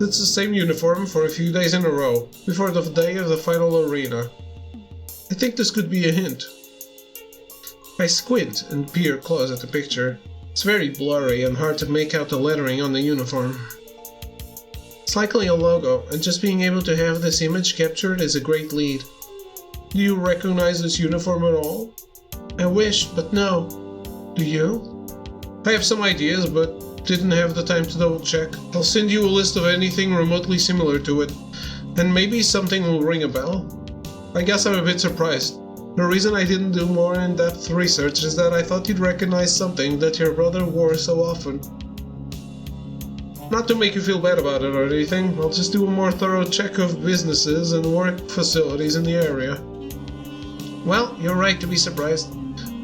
It's the same uniform for a few days in a row, before the day of the final arena. I think this could be a hint. I squint and peer close at the picture. It's very blurry and hard to make out the lettering on the uniform. It's likely a logo, and just being able to have this image captured is a great lead. Do you recognize this uniform at all? I wish, but no. Do you? I have some ideas, but didn't have the time to double check. I'll send you a list of anything remotely similar to it, and maybe something will ring a bell. I guess I'm a bit surprised. The reason I didn't do more in-depth research is that I thought you'd recognize something that your brother wore so often. Not to make you feel bad about it or anything, I'll just do a more thorough check of businesses and work facilities in the area. Well, you're right to be surprised.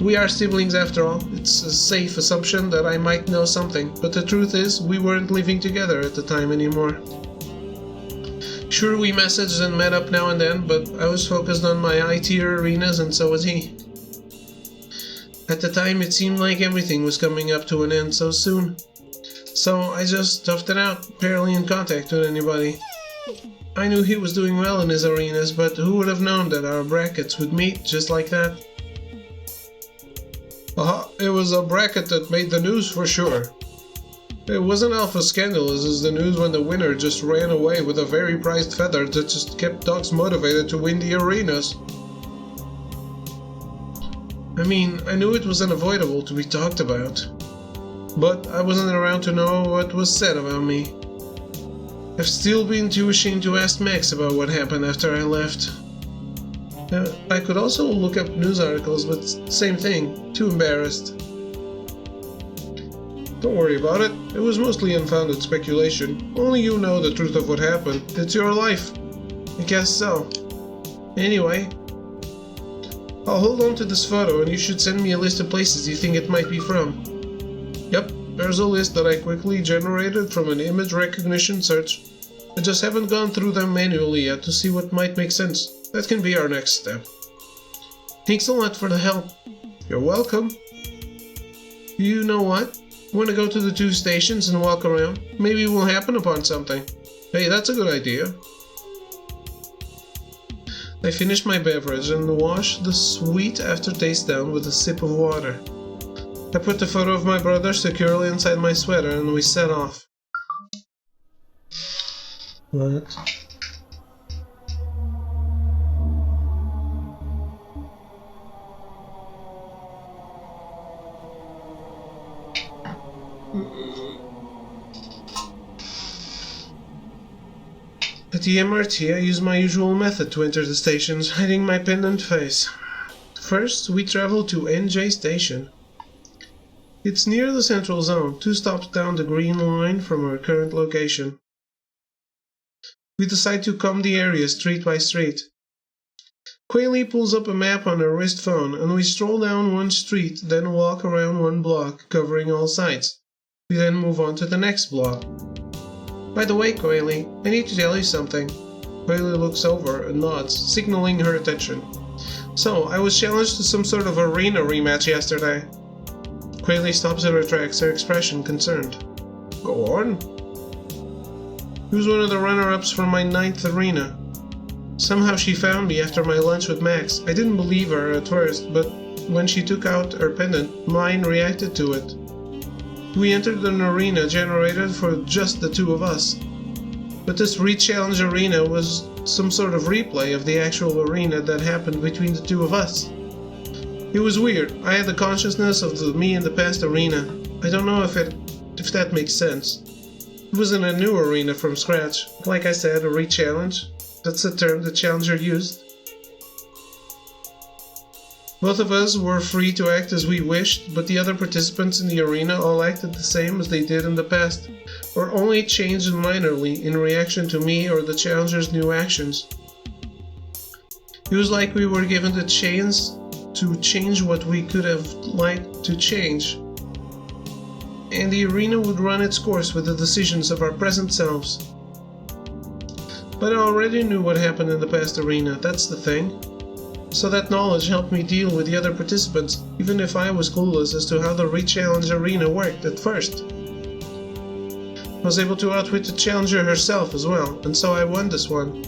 We are siblings after all. It's a safe assumption that I might know something, but the truth is, we weren't living together at the time anymore. Sure, we messaged and met up now and then, but I was focused on my I-tier arenas and so was he. At the time, it seemed like everything was coming up to an end so soon. So I just toughed it out, barely in contact with anybody. I knew he was doing well in his arenas, but who would have known that our brackets would meet just like that? Aha, it was a bracket that made the news for sure. It wasn't half as scandalous as the news when the winner just ran away with a very prized feather that just kept dogs motivated to win the arenas. I mean, I knew it was unavoidable to be talked about, but I wasn't around to know what was said about me. I've still been too ashamed to ask Max about what happened after I left. I could also look up news articles, but same thing, too embarrassed. Don't worry about it, it was mostly unfounded speculation. Only you know the truth of what happened. It's your life. I guess so. Anyway, I'll hold on to this photo and you should send me a list of places you think it might be from. Yep, there's a list that I quickly generated from an image recognition search. I just haven't gone through them manually yet to see what might make sense. That can be our next step. Thanks a lot for the help. You're welcome. You know what? Want to go to the 2 stations and walk around? Maybe we'll happen upon something. Hey, that's a good idea. I finished my beverage and washed the sweet aftertaste down with a sip of water. I put the photo of my brother securely inside my sweater and we set off. What? At the MRT, I use my usual method to enter the stations, hiding my pendant face. First, we travel to NJ Station. It's near the central zone, 2 stops down the green line from our current location. We decide to comb the area street by street. Quaylee pulls up a map on her wrist phone, and we stroll down one street, then walk around 1 block, covering all sides. We then move on to the next block. By the way, Quaylee, I need to tell you something. Quaylee looks over and nods, signaling her attention. So, I was challenged to some sort of arena rematch yesterday. Quaylee stops in her tracks, her expression concerned. Go on. He was one of the runner-ups for my 9th arena. Somehow she found me after my lunch with Max. I didn't believe her at first, but when she took out her pendant, mine reacted to it. We entered an arena generated for just the 2 of us. But this re-challenge arena was some sort of replay of the actual arena that happened between the 2 of us. It was weird. I had the consciousness of me in the past arena. I don't know if that makes sense. It wasn't a new arena from scratch. Like I said, a re-challenge. That's the term the challenger used. Both of us were free to act as we wished, but the other participants in the arena all acted the same as they did in the past, or only changed minorly in reaction to me or the challenger's new actions. It was like we were given the chance to change what we could have liked to change, and the arena would run its course with the decisions of our present selves. But I already knew what happened in the past arena, that's the thing. So that knowledge helped me deal with the other participants, even if I was clueless as to how the re-challenge arena worked at first. I was able to outwit the challenger herself as well, and so I won this one.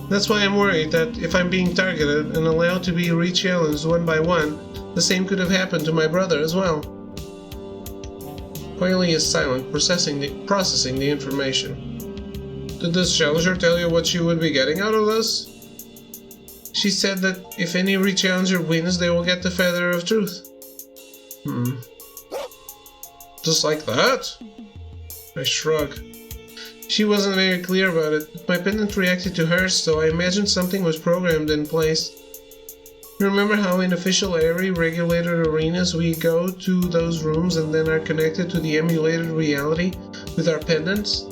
That's why I'm worried that if I'm being targeted and allowed to be re-challenged one by one, the same could have happened to my brother as well. Coily is silent, processing the information. Did this challenger tell you what she would be getting out of this? She said that if any re-challenger wins, they will get the Feather of Truth. Just like that? I shrug. She wasn't very clear about it, but my pendant reacted to hers, so I imagined something was programmed in place. Remember how in official ARI regulated arenas we go to those rooms and then are connected to the emulated reality with our pendants?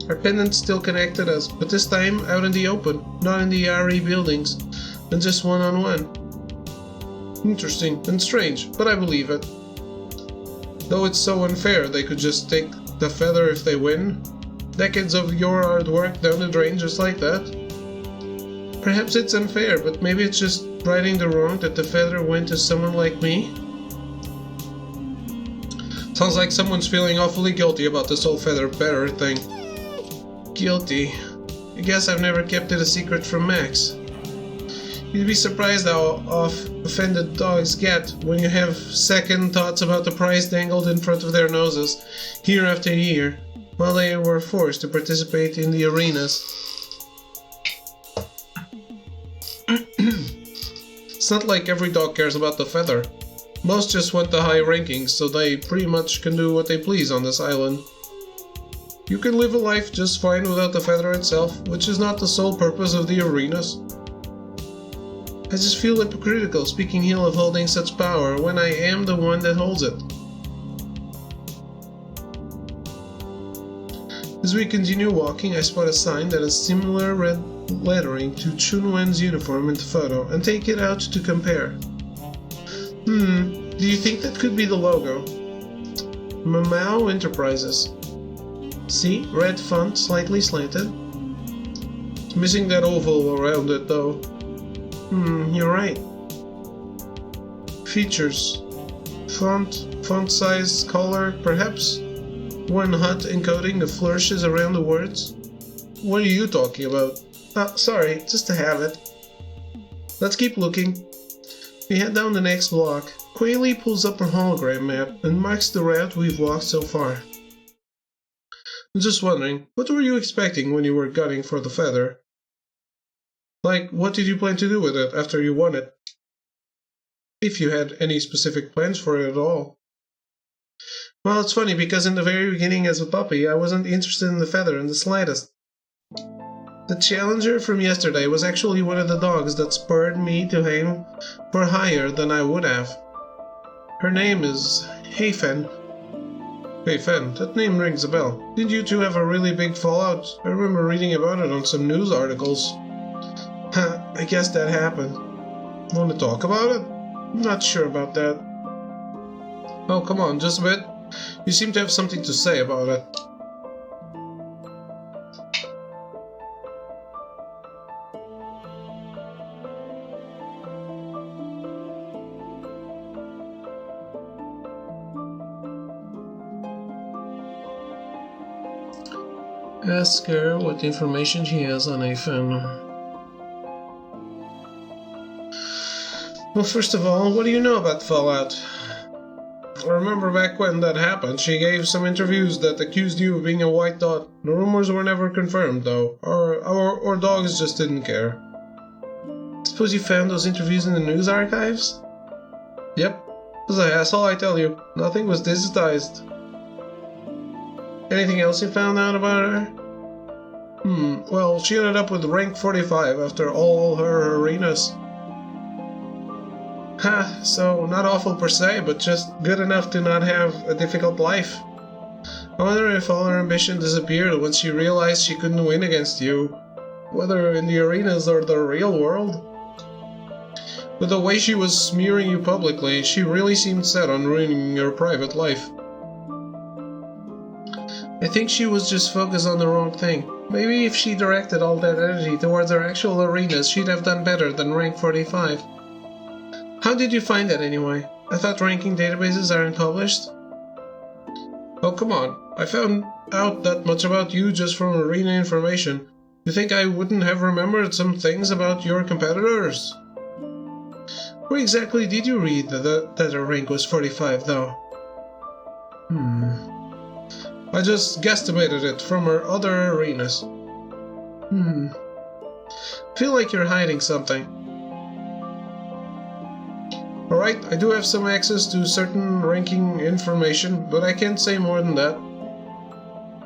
Our pendants still connected us, but this time out in the open, not in the RE buildings, and just one-on-one. Interesting and strange, but I believe it. Though it's so unfair they could just take the feather if they win. Decades of your hard work down the drain just like that. Perhaps it's unfair, but maybe it's just righting the wrong that the feather went to someone like me. Sounds like someone's feeling awfully guilty about this whole feather bearer thing. Guilty. I guess I've never kept it a secret from Max. You'd be surprised how off offended dogs get when you have second thoughts about the prize dangled in front of their noses, year after year, while they were forced to participate in the arenas. It's not like every dog cares about the feather. Most just want the high rankings, so they pretty much can do what they please on this island. You can live a life just fine without the feather itself, which is not the sole purpose of the arenas. I just feel hypocritical speaking ill of holding such power when I am the one that holds it. As we continue walking, I spot a sign that has similar red lettering to Chunwen's uniform in the photo and take it out to compare. Do you think that could be the logo? Mamao Enterprises. See, red font, slightly slanted. It's missing that oval around it though. You're right. Features. Font size, color, perhaps one hot encoding of flourishes around the words. What are you talking about? Sorry, just a habit. Let's keep looking. We head down the next block. Coily pulls up a hologram map and marks the route we've walked so far. I'm just wondering, what were you expecting when you were gunning for the feather? Like, what did you plan to do with it after you won it? If you had any specific plans for it at all. Well, it's funny because in the very beginning as a puppy, I wasn't interested in the feather in the slightest. The challenger from yesterday was actually one of the dogs that spurred me to aim for higher than I would have. Her name is Heifen. Heifen, that name rings a bell. Did you two have a really big fallout? I remember reading about it on some news articles. I guess that happened. Want to talk about it? I'm not sure about that. Oh, come on, just a bit. You seem to have something to say about it. Ask her what information she has on Heifen. Well, first of all, what do you know about Fallout? I remember back when that happened, she gave some interviews that accused you of being a white dot. The rumors were never confirmed, though, or dogs just didn't care. Suppose you found those interviews in the news archives? Yep. That's all I tell you. Nothing was digitized. Anything else you found out about her? Well, she ended up with rank 45 after all her arenas. Ha, so not awful per se, but just good enough to not have a difficult life. I wonder if all her ambition disappeared once she realized she couldn't win against you, whether in the arenas or the real world. With the way she was smearing you publicly, she really seemed set on ruining your private life. I think she was just focused on the wrong thing. Maybe if she directed all that energy towards her actual arenas, she'd have done better than rank 45. How did you find that anyway? I thought ranking databases aren't published. Oh, come on. I found out that much about you just from arena information. You think I wouldn't have remembered some things about your competitors? Where exactly did you read that her rank was 45, though? I just guesstimated it from her other arenas. Feel like you're hiding something. Alright, I do have some access to certain ranking information, but I can't say more than that.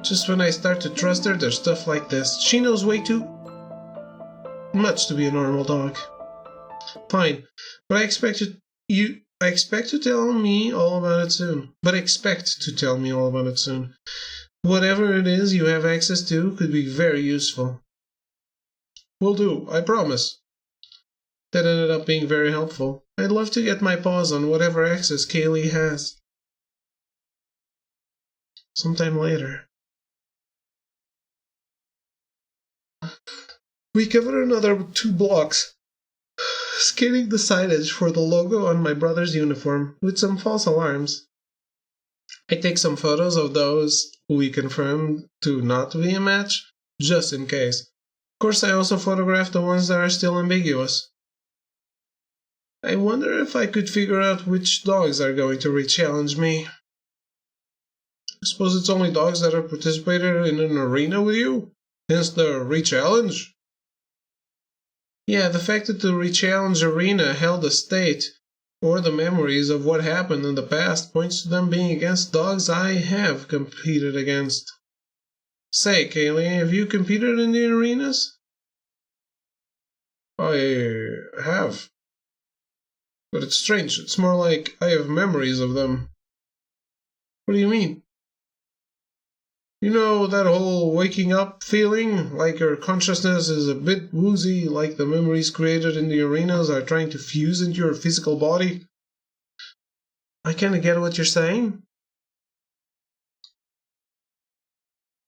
Just when I start to trust her, there's stuff like this. She knows way too much to be a normal dog. Fine, but I expect to tell me all about it soon. Whatever it is you have access to could be very useful. Will do, I promise. That ended up being very helpful. I'd love to get my paws on whatever access Kaylee has. Sometime later. We covered another 2 blocks, scanning the signage for the logo on my brother's uniform with some false alarms. I take some photos of those we confirmed to not be a match, just in case. Of course, I also photograph the ones that are still ambiguous. I wonder if I could figure out which dogs are going to re-challenge me. I suppose it's only dogs that have participated in an arena with you, hence the re-challenge. Yeah, the fact that the re-challenge arena held a state, or the memories of what happened in the past, points to them being against dogs I have competed against. Say, Kaylee, have you competed in the arenas? I have. But it's strange, it's more like I have memories of them. What do you mean? You know that whole waking up feeling, like your consciousness is a bit woozy, like the memories created in the arenas are trying to fuse into your physical body? I kinda get what you're saying.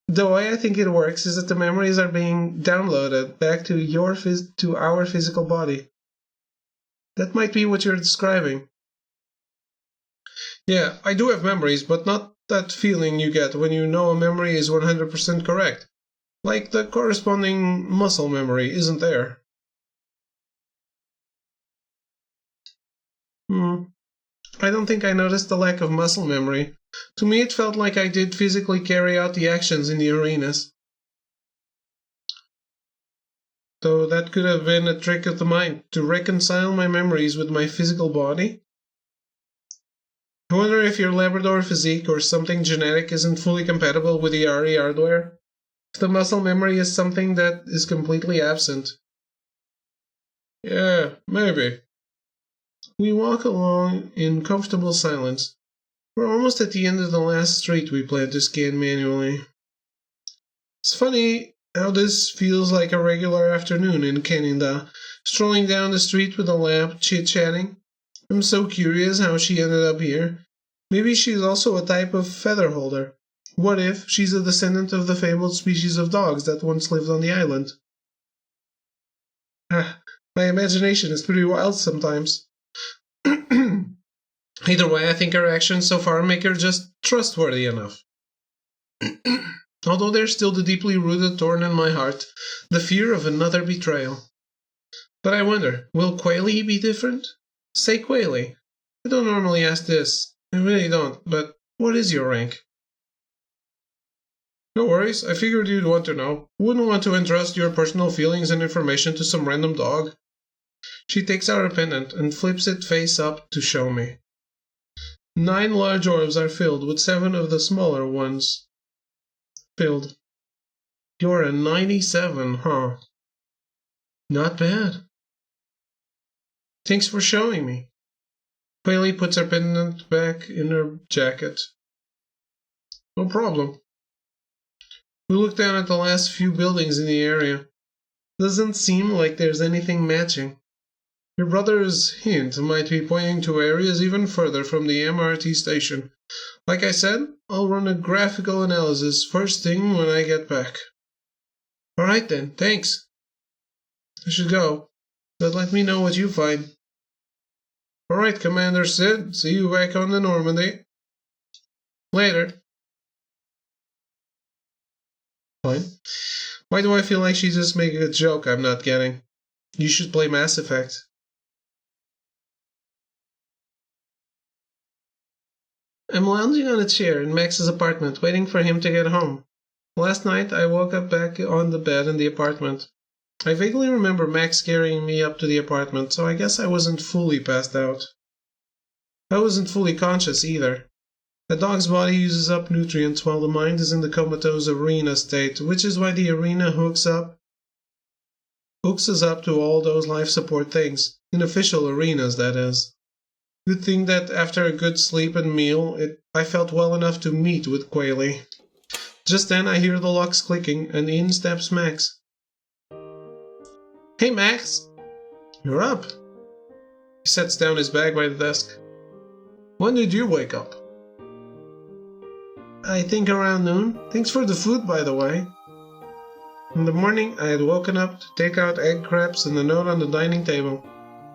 The way I think it works is that the memories are being downloaded back to our physical body. That might be what you're describing. Yeah, I do have memories, but not that feeling you get when you know a memory is 100% correct. Like the corresponding muscle memory isn't there. I don't think I noticed the lack of muscle memory. To me, it felt like I did physically carry out the actions in the arenas. Though that could have been a trick of the mind, to reconcile my memories with my physical body. I wonder if your Labrador physique or something genetic isn't fully compatible with the RE hardware. If the muscle memory is something that is completely absent. Yeah, maybe. We walk along in comfortable silence. We're almost at the end of the last street we plan to scan manually. It's funny how this feels like a regular afternoon in Canada, strolling down the street with a lamp, chit-chatting. I'm so curious how she ended up here. Maybe she's also a type of feather holder. What if she's a descendant of the fabled species of dogs that once lived on the island? My imagination is pretty wild sometimes. Either way, I think her actions so far make her just trustworthy enough. Although there's still the deeply rooted thorn in my heart, the fear of another betrayal. But I wonder, will Quayle be different? Say Quayle. I don't normally ask this. I really don't, but what is your rank? No worries, I figured you'd want to know. Wouldn't want to entrust your personal feelings and information to some random dog. She takes out her pendant and flips it face up to show me. 9 large orbs are filled with 7 of the smaller ones. build. You're a 97, huh? Not bad. Thanks for showing me. Quayle puts her pendant back in her jacket. No problem. We look down at the last few buildings in the area. Doesn't seem like there's anything matching. Your brother's hint might be pointing to areas even further from the MRT station. Like I said, I'll run a graphical analysis first thing when I get back. Alright then, thanks. I should go, but let me know what you find. Alright, Commander Sid, see you back on the Normandy. Later. Fine. Why do I feel like she's just making a joke I'm not getting? You should play Mass Effect. I'm lounging on a chair in Max's apartment, waiting for him to get home. Last night, I woke up back on the bed in the apartment. I vaguely remember Max carrying me up to the apartment, so I guess I wasn't fully passed out. I wasn't fully conscious either. A dog's body uses up nutrients while the mind is in the comatose arena state, which is why the arena hooks us up to all those life support things. In official arenas, that is. Good thing that after a good sleep and meal, I felt well enough to meet with Quayle. Just then I hear the locks clicking, and in steps Max. Hey Max! You're up! He sets down his bag by the desk. When did you wake up? I think around noon. Thanks for the food, by the way. In the morning, I had woken up to take out egg crepes and the note on the dining table.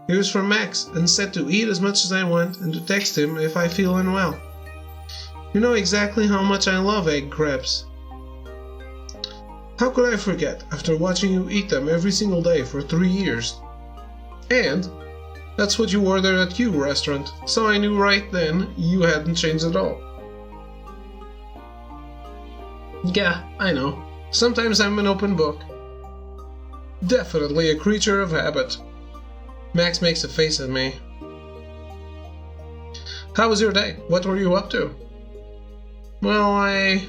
It was from Max, and said to eat as much as I want and to text him if I feel unwell. You know exactly how much I love egg crepes. How could I forget after watching you eat them every single day for 3 years? And that's what you ordered at Q restaurant, so I knew right then you hadn't changed at all. Yeah, I know. Sometimes I'm an open book. Definitely a creature of habit. Max makes a face at me. How was your day? What were you up to? Well, I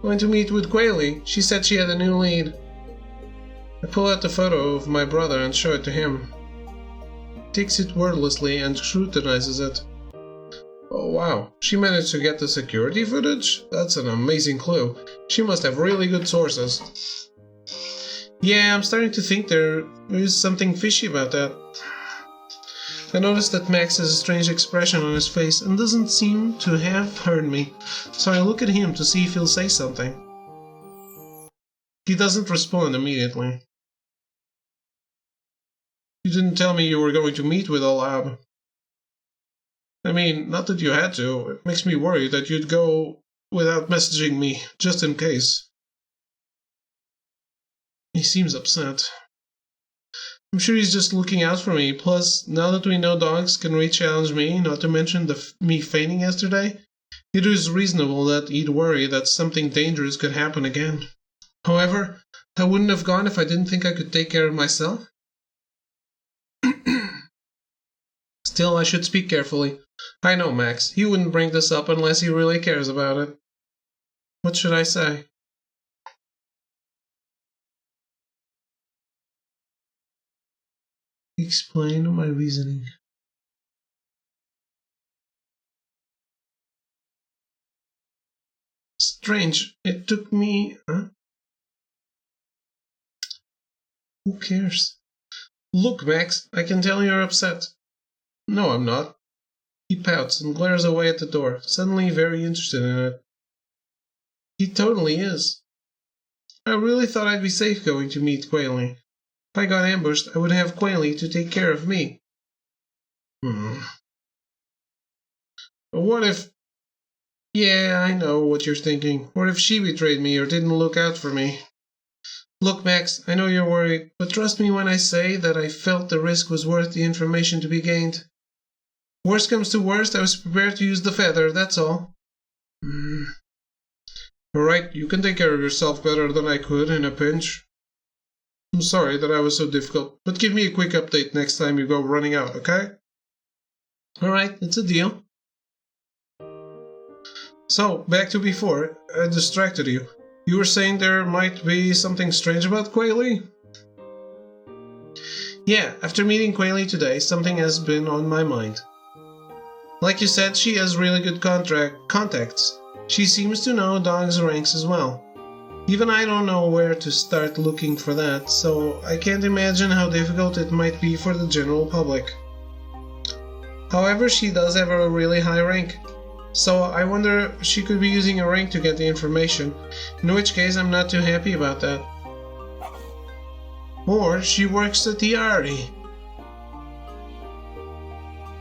went to meet with Quayle. She said she had a new lead. I pull out the photo of my brother and show it to him. He takes it wordlessly and scrutinizes it. Oh wow, she managed to get the security footage? That's an amazing clue. She must have really good sources. Yeah, I'm starting to think there is something fishy about that. I noticed that Max has a strange expression on his face and doesn't seem to have heard me, so I look at him to see if he'll say something. He doesn't respond immediately. You didn't tell me you were going to meet with a lab. I mean, not that you had to. It makes me worry that you'd go without messaging me, just in case. He seems upset. I'm sure he's just looking out for me. Plus, now that we know dogs can re-challenge me, not to mention me fainting yesterday, it is reasonable that he'd worry that something dangerous could happen again. However, I wouldn't have gone if I didn't think I could take care of myself. Still, I should speak carefully. I know Max. He wouldn't bring this up unless he really cares about it. What should I say? Explain my reasoning. Strange. It took me... Huh? Who cares? Look, Max, I can tell you're upset. No, I'm not. He pouts and glares away at the door, suddenly very interested in it. He totally is. I really thought I'd be safe going to meet Quayle. If I got ambushed, I would have Quayle to take care of me. But what if... Yeah, I know what you're thinking. What if she betrayed me or didn't look out for me? Look, Max, I know you're worried, but trust me when I say that I felt the risk was worth the information to be gained. Worst comes to worst, I was prepared to use the feather, that's all. Alright, you can take care of yourself better than I could in a pinch. I'm sorry that I was so difficult, but give me a quick update next time you go running out, okay? Alright, it's a deal. So, back to before, I distracted you. You were saying there might be something strange about Quayle? Yeah, after meeting Quayle today, something has been on my mind. Like you said, she has really good contacts. She seems to know dogs' ranks as well. Even I don't know where to start looking for that, so I can't imagine how difficult it might be for the general public. However, she does have a really high rank, so I wonder if she could be using a rank to get the information, in which case I'm not too happy about that. Or she works at the RE.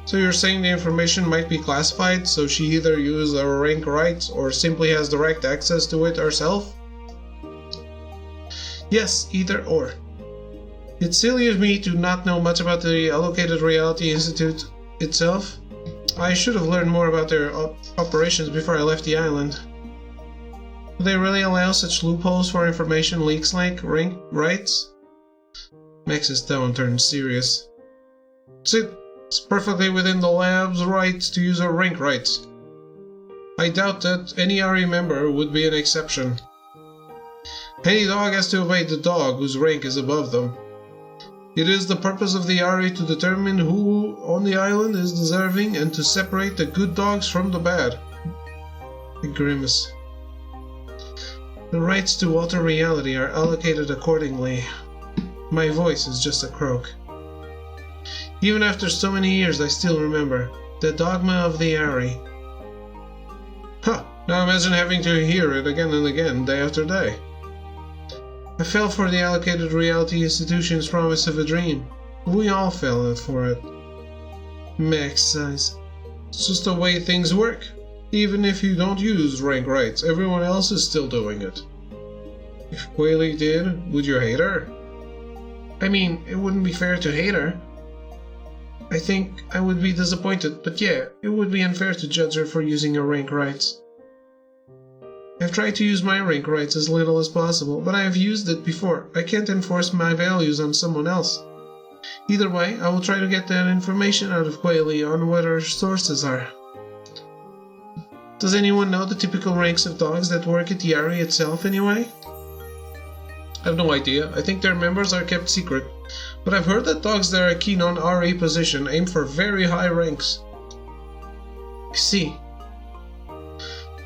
So you're saying the information might be classified, so she either uses her rank rights or simply has direct access to it herself? Yes, either or. It's silly of me to not know much about the Allocated Reality Institute itself. I should have learned more about their operations before I left the island. Do they really allow such loopholes for information leaks like rank rights? Max's tone turned serious. It's perfectly within the lab's rights to use her rank rights. I doubt that any RE member would be an exception. Any dog has to obey the dog whose rank is above them. It is the purpose of the RE to determine who on the island is deserving and to separate the good dogs from the bad. A grimace. The rights to alter reality are allocated accordingly. My voice is just a croak. Even after so many years, I still remember the dogma of the RE. Now imagine having to hear it again and again, day after day. I fell for the Allocated Reality Institution's promise of a dream. We all fell for it. Max sighs. It's just the way things work. Even if you don't use rank rights, everyone else is still doing it. If Quayle did, would you hate her? I mean, it wouldn't be fair to hate her. I think I would be disappointed, but yeah, it would be unfair to judge her for using her rank rights. I've tried to use my rank rights as little as possible, but I have used it before. I can't enforce my values on someone else. Either way, I will try to get that information out of Quayle on what her sources are. Does anyone know the typical ranks of dogs that work at the RE itself anyway? I have no idea. I think their members are kept secret. But I've heard that dogs that are keen on RE position aim for very high ranks. I see.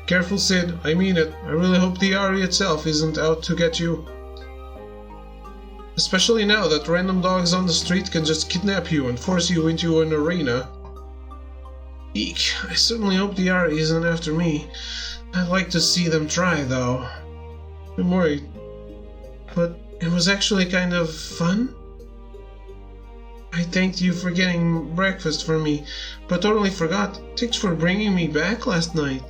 Careful, Sid. I mean it. I really hope the RE itself isn't out to get you. Especially now that random dogs on the street can just kidnap you and force you into an arena. Eek, I certainly hope the RE isn't after me. I'd like to see them try, though. I'm worried. But it was actually kind of fun? I thanked you for getting breakfast for me, but totally forgot. Thanks for bringing me back last night.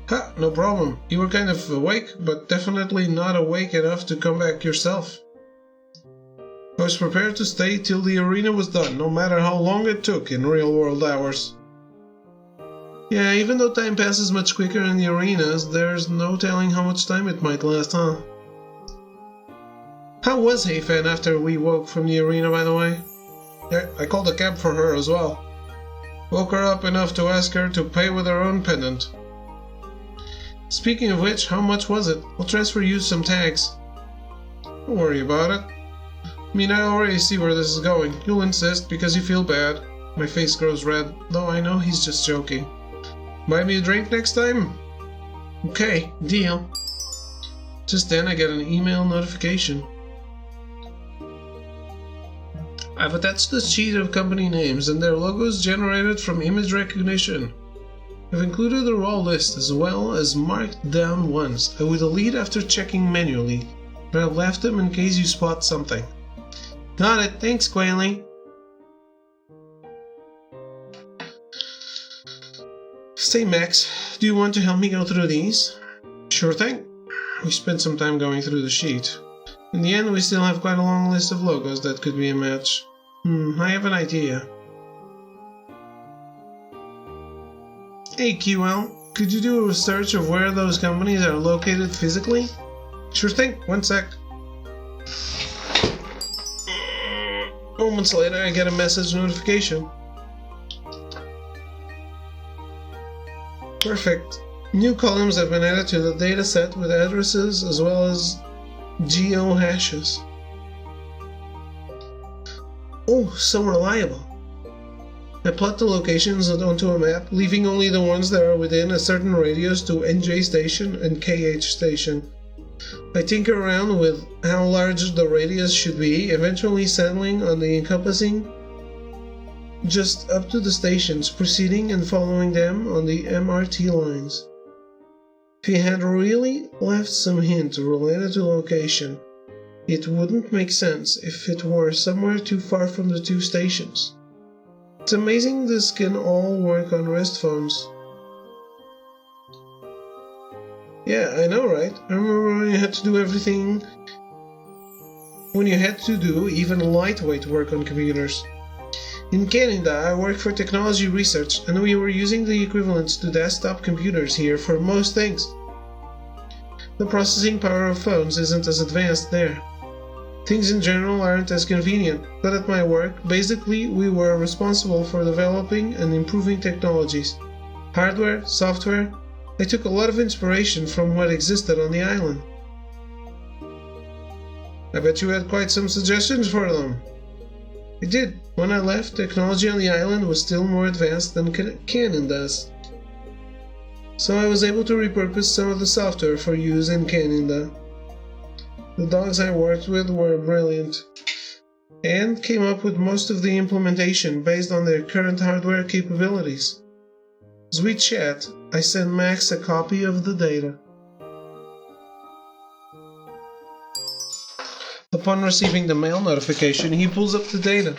Ha, no problem. You were kind of awake, but definitely not awake enough to come back yourself. I was prepared to stay till the arena was done, no matter how long it took in real-world hours. Yeah, even though time passes much quicker in the arenas, there's no telling how much time it might last, huh? How was Hayfen after we woke from the arena, by the way? Yeah, I called a cab for her as well. Woke her up enough to ask her to pay with her own pendant. Speaking of which, how much was it? I'll transfer you some tags. Don't worry about it. I mean, I already see where this is going. You'll insist because you feel bad. My face grows red, though I know he's just joking. Buy me a drink next time? Okay, deal. Just then I get an email notification. I've attached a sheet of company names and their logos generated from image recognition. I've included a raw list as well as marked down ones I would delete after checking manually, but I've left them in case you spot something. Got it, thanks Quayle. Say Max, do you want to help me go through these? Sure thing. We spent some time going through the sheet. In the end, we still have quite a long list of logos that could be a match. I have an idea. Hey QL, could you do a search of where those companies are located physically? Sure thing, one sec. Moments later, I get a message notification. Perfect. New columns have been added to the dataset with addresses as well as geo-hashes. Oh, so reliable. I plot the locations onto a map, leaving only the ones that are within a certain radius to NJ station and KH station. I tinker around with how large the radius should be, eventually settling on the encompassing just up to the stations, proceeding and following them on the MRT lines. If he had really left some hint related to location, it wouldn't make sense if it were somewhere too far from the two stations. It's amazing this can all work on wrist phones. Yeah, I know, right? I remember when you had to do everything... when you had to do even lightweight work on computers. In Canada, I work for technology research, and we were using the equivalents to desktop computers here for most things. The processing power of phones isn't as advanced there. Things in general aren't as convenient, but at my work, basically we were responsible for developing and improving technologies. Hardware, software. I took a lot of inspiration from what existed on the island. I bet you had quite some suggestions for them. I did. When I left, technology on the island was still more advanced than Canada's. So I was able to repurpose some of the software for use in Canada. The dogs I worked with were brilliant, and came up with most of the implementation based on their current hardware capabilities. As we chat, I send Max a copy of the data. Upon receiving the mail notification, he pulls up the data.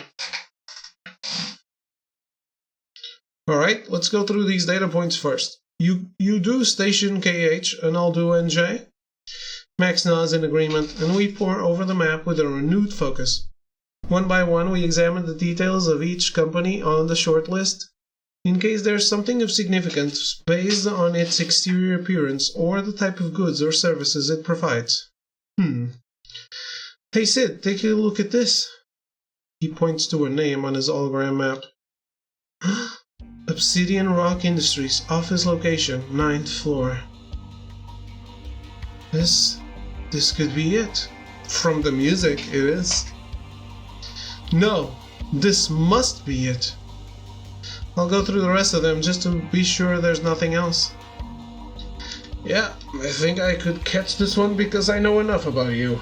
Alright, let's go through these data points first. You do station KH and I'll do NJ. Max nods in agreement, and we pore over the map with a renewed focus. One by one, we examine the details of each company on the short list, in case there's something of significance based on its exterior appearance or the type of goods or services it provides. Hey Sid, take a look at this. He points to a name on his hologram map. Obsidian Rock Industries, office location, 9th floor. This could be it. From the music, it is. No, this must be it. I'll go through the rest of them just to be sure there's nothing else. Yeah, I think I could catch this one because I know enough about you.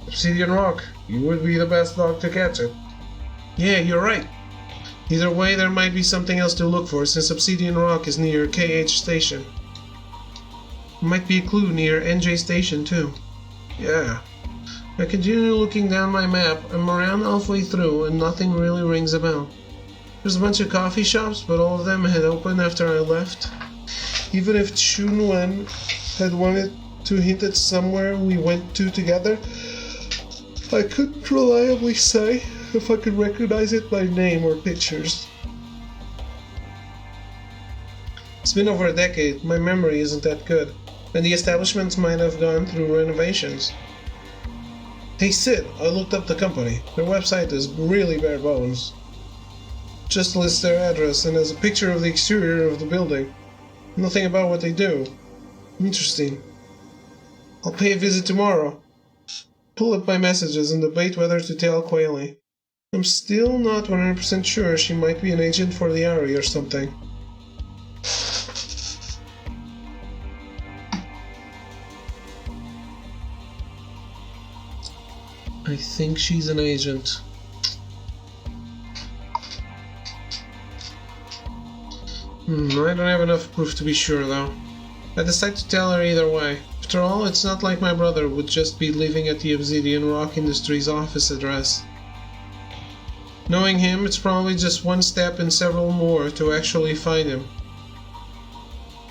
Obsidian Rock, you would be the best dog to catch it. Yeah, you're right. Either way, there might be something else to look for since Obsidian Rock is near KH Station. Might be a clue near NJ Station too. Yeah. I continue looking down my map. I'm around halfway through and nothing really rings a bell. There's a bunch of coffee shops, but all of them had opened after I left. Even if Chun Wen had wanted to hint at somewhere we went to together, I couldn't reliably say if I could recognize it by name or pictures. It's been over a decade, my memory isn't that good, and the establishments might have gone through renovations. Hey Sid, I looked up the company. Their website is really bare bones. Just lists their address and has a picture of the exterior of the building. Nothing about what they do. Interesting. I'll pay a visit tomorrow. Pull up my messages and debate whether to tell Quayle. I'm still not 100% sure she might be an agent for the Ari or something. I think she's an agent. I don't have enough proof to be sure though. I decide to tell her either way. After all, it's not like my brother would just be living at the Obsidian Rock Industries office address. Knowing him, it's probably just one step and several more to actually find him.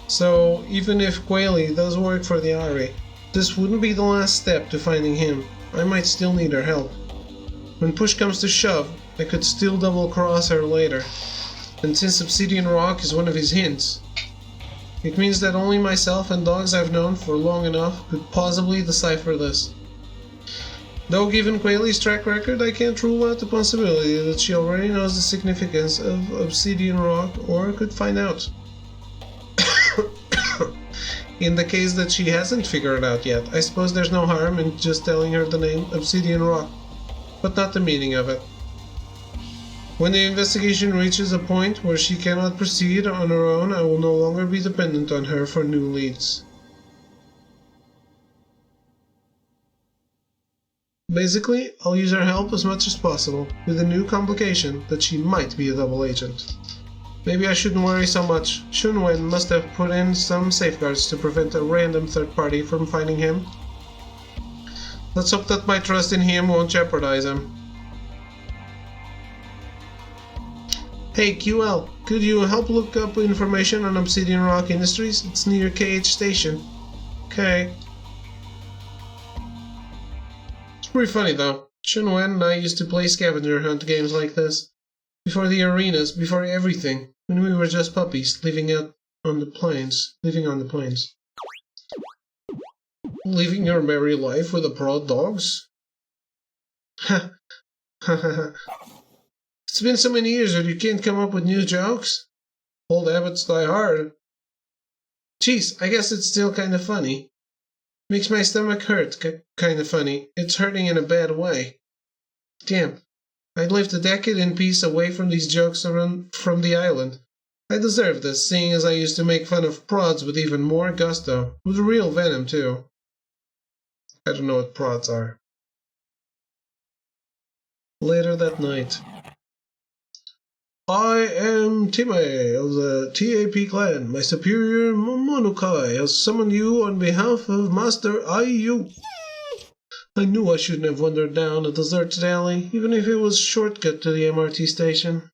So, even if Quayle does work for the Ari, this wouldn't be the last step to finding him. I might still need her help. When push comes to shove, I could still double-cross her later. And since Obsidian Rock is one of his hints, it means that only myself and dogs I've known for long enough could possibly decipher this. Though given Quayle's track record, I can't rule out the possibility that she already knows the significance of Obsidian Rock or could find out. In the case that she hasn't figured it out yet, I suppose there's no harm in just telling her the name Obsidian Rock, but not the meaning of it. When the investigation reaches a point where she cannot proceed on her own, I will no longer be dependent on her for new leads. Basically, I'll use her help as much as possible, with the new complication that she might be a double agent. Maybe I shouldn't worry so much. Shunwen must have put in some safeguards to prevent a random third party from finding him. Let's hope that my trust in him won't jeopardize him. Hey QL, could you help look up information on Obsidian Rock Industries? It's near KH Station. Okay. It's pretty funny though. Shunwen and I used to play scavenger hunt games like this. Before the arenas, before everything, when we were just puppies, living on the plains. Living your merry life with the proud dogs? Ha ha ha. It's been so many years that you can't come up with new jokes? Old habits die hard. Jeez, I guess it's still kind of funny. Makes my stomach hurt, kind of funny. It's hurting in a bad way. Damn, I'd lived a decade in peace away from these jokes from the island. I deserve this, seeing as I used to make fun of prods with even more gusto. With real venom, too. I don't know what prods are. Later that night. I am Time of the TAP clan. My superior Monokai has summoned you on behalf of Master IU. I knew I shouldn't have wandered down a deserted alley, even if it was a shortcut to the MRT station.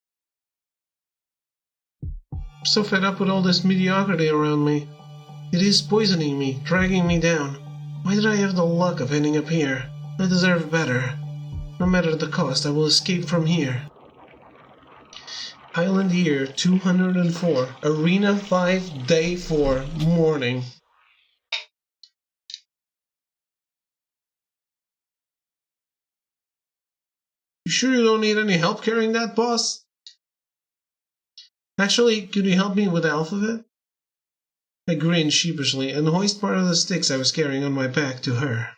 I'm so fed up with all this mediocrity around me. It is poisoning me, dragging me down. Why did I have the luck of ending up here? I deserve better. No matter the cost, I will escape from here. Island Year 204, Arena 5, Day 4, Morning. You sure you don't need any help carrying that, boss? Actually, could you help me with the alphabet? I grinned sheepishly and hoisted part of the sticks I was carrying on my back to her.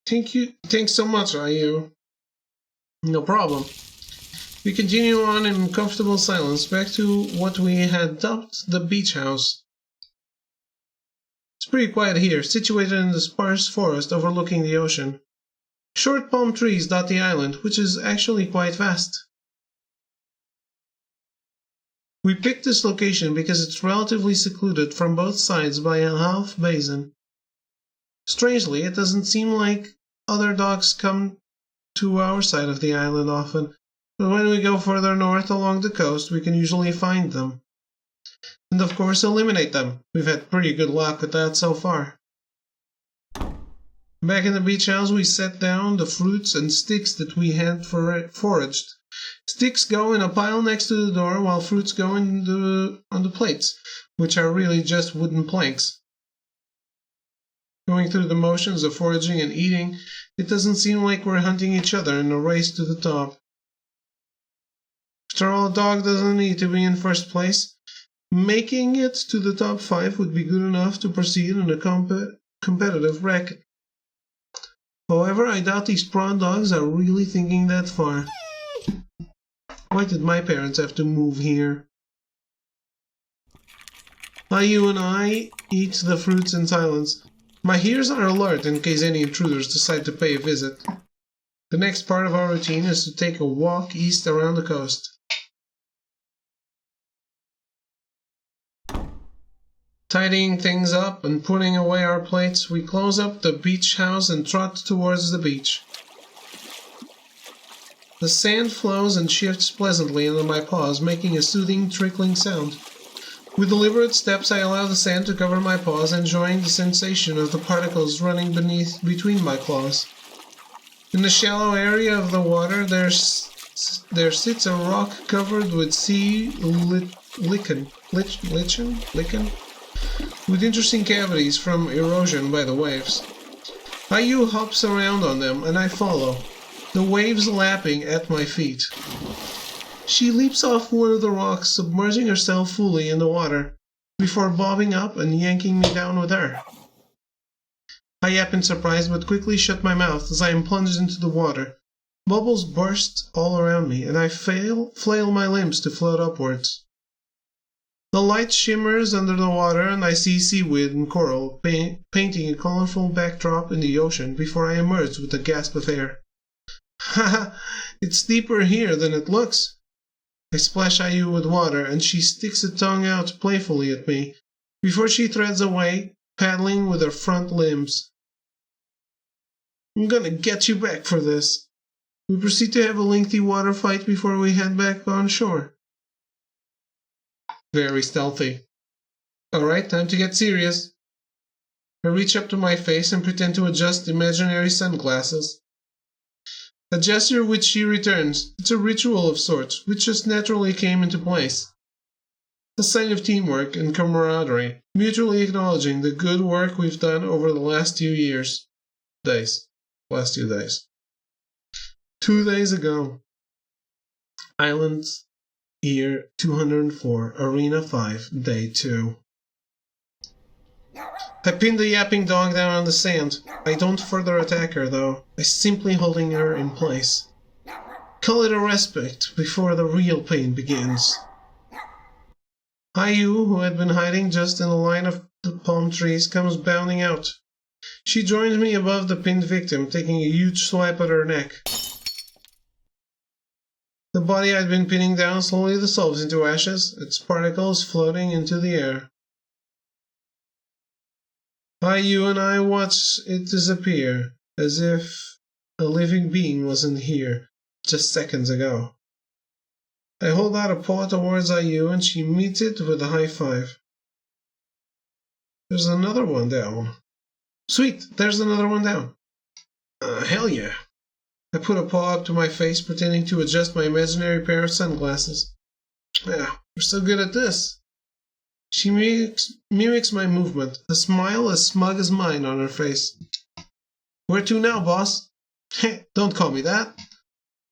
Thanks so much, IU. No problem. We continue on in comfortable silence back to what we had dubbed the beach house. It's pretty quiet here, situated in the sparse forest overlooking the ocean. Short palm trees dot the island, which is actually quite vast. We picked this location because it's relatively secluded from both sides by a half basin. Strangely, it doesn't seem like other dogs come to our side of the island often, but when we go further north along the coast, we can usually find them. And of course, eliminate them. We've had pretty good luck with that so far. Back in the beach house, we set down the fruits and sticks that we had foraged. Sticks go in a pile next to the door, while fruits go on the plates, which are really just wooden planks. Going through the motions of foraging and eating, it doesn't seem like we're hunting each other in a race to the top. After all, a dog doesn't need to be in first place. Making it to the top 5 would be good enough to proceed in a competitive racket. However, I doubt these prawn dogs are really thinking that far. Why did my parents have to move here? You and I eat the fruits in silence. My ears are alert in case any intruders decide to pay a visit. The next part of our routine is to take a walk east around the coast. Tidying things up and putting away our plates, we close up the beach house and trot towards the beach. The sand flows and shifts pleasantly under my paws, making a soothing trickling sound. With deliberate steps, I allow the sand to cover my paws, enjoying the sensation of the particles running between my claws. In the shallow area of the water, there sits a rock covered with sea lichen, with interesting cavities from erosion by the waves. Ayu hops around on them, and I follow, the waves lapping at my feet. She leaps off one of the rocks, submerging herself fully in the water, before bobbing up and yanking me down with her. I yap in surprise, but quickly shut my mouth as I am plunged into the water. Bubbles burst all around me, and I flail my limbs to float upwards. The light shimmers under the water, and I see seaweed and coral painting a colorful backdrop in the ocean before I emerge with a gasp of air. Haha, it's deeper here than it looks. I splash Ayu with water, and she sticks a tongue out playfully at me, before she threads away, paddling with her front limbs. I'm gonna get you back for this. We proceed to have a lengthy water fight before we head back on shore. Very stealthy. Alright, time to get serious. I reach up to my face and pretend to adjust imaginary sunglasses. A gesture which she returns. It's a ritual of sorts, which just naturally came into place. A sign of teamwork and camaraderie, mutually acknowledging the good work we've done over the last 2 years. Last 2 days. 2 days ago. Island Year 204, Arena 5, Day 2. I pin the yapping dog down on the sand. I don't further attack her, though. I simply holding her in place. Call it a respite before the real pain begins. Ayu, who had been hiding just in the line of the palm trees, comes bounding out. She joins me above the pinned victim, taking a huge swipe at her neck. The body I'd been pinning down slowly dissolves into ashes, its particles floating into the air. Ayu and I watch it disappear, as if a living being wasn't here just seconds ago. I hold out a paw towards Ayu, and she meets it with a high five. There's another one down. Sweet, there's another one down. Hell yeah. I put a paw up to my face, pretending to adjust my imaginary pair of sunglasses. Yeah, we're so good at this. She mimics my movement, a smile as smug as mine on her face. Where to now, boss? Don't call me that.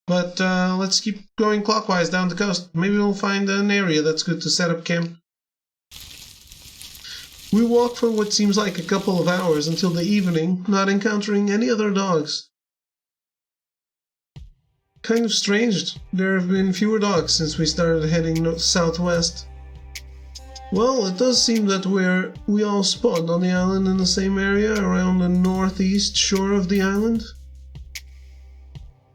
But let's keep going clockwise down the coast. Maybe we'll find an area that's good to set up camp. We walk for what seems like a couple of hours until the evening, not encountering any other dogs. Kind of strange, there have been fewer dogs since we started heading southwest. Well, it does seem that we all spawned on the island in the same area around the northeast shore of the island.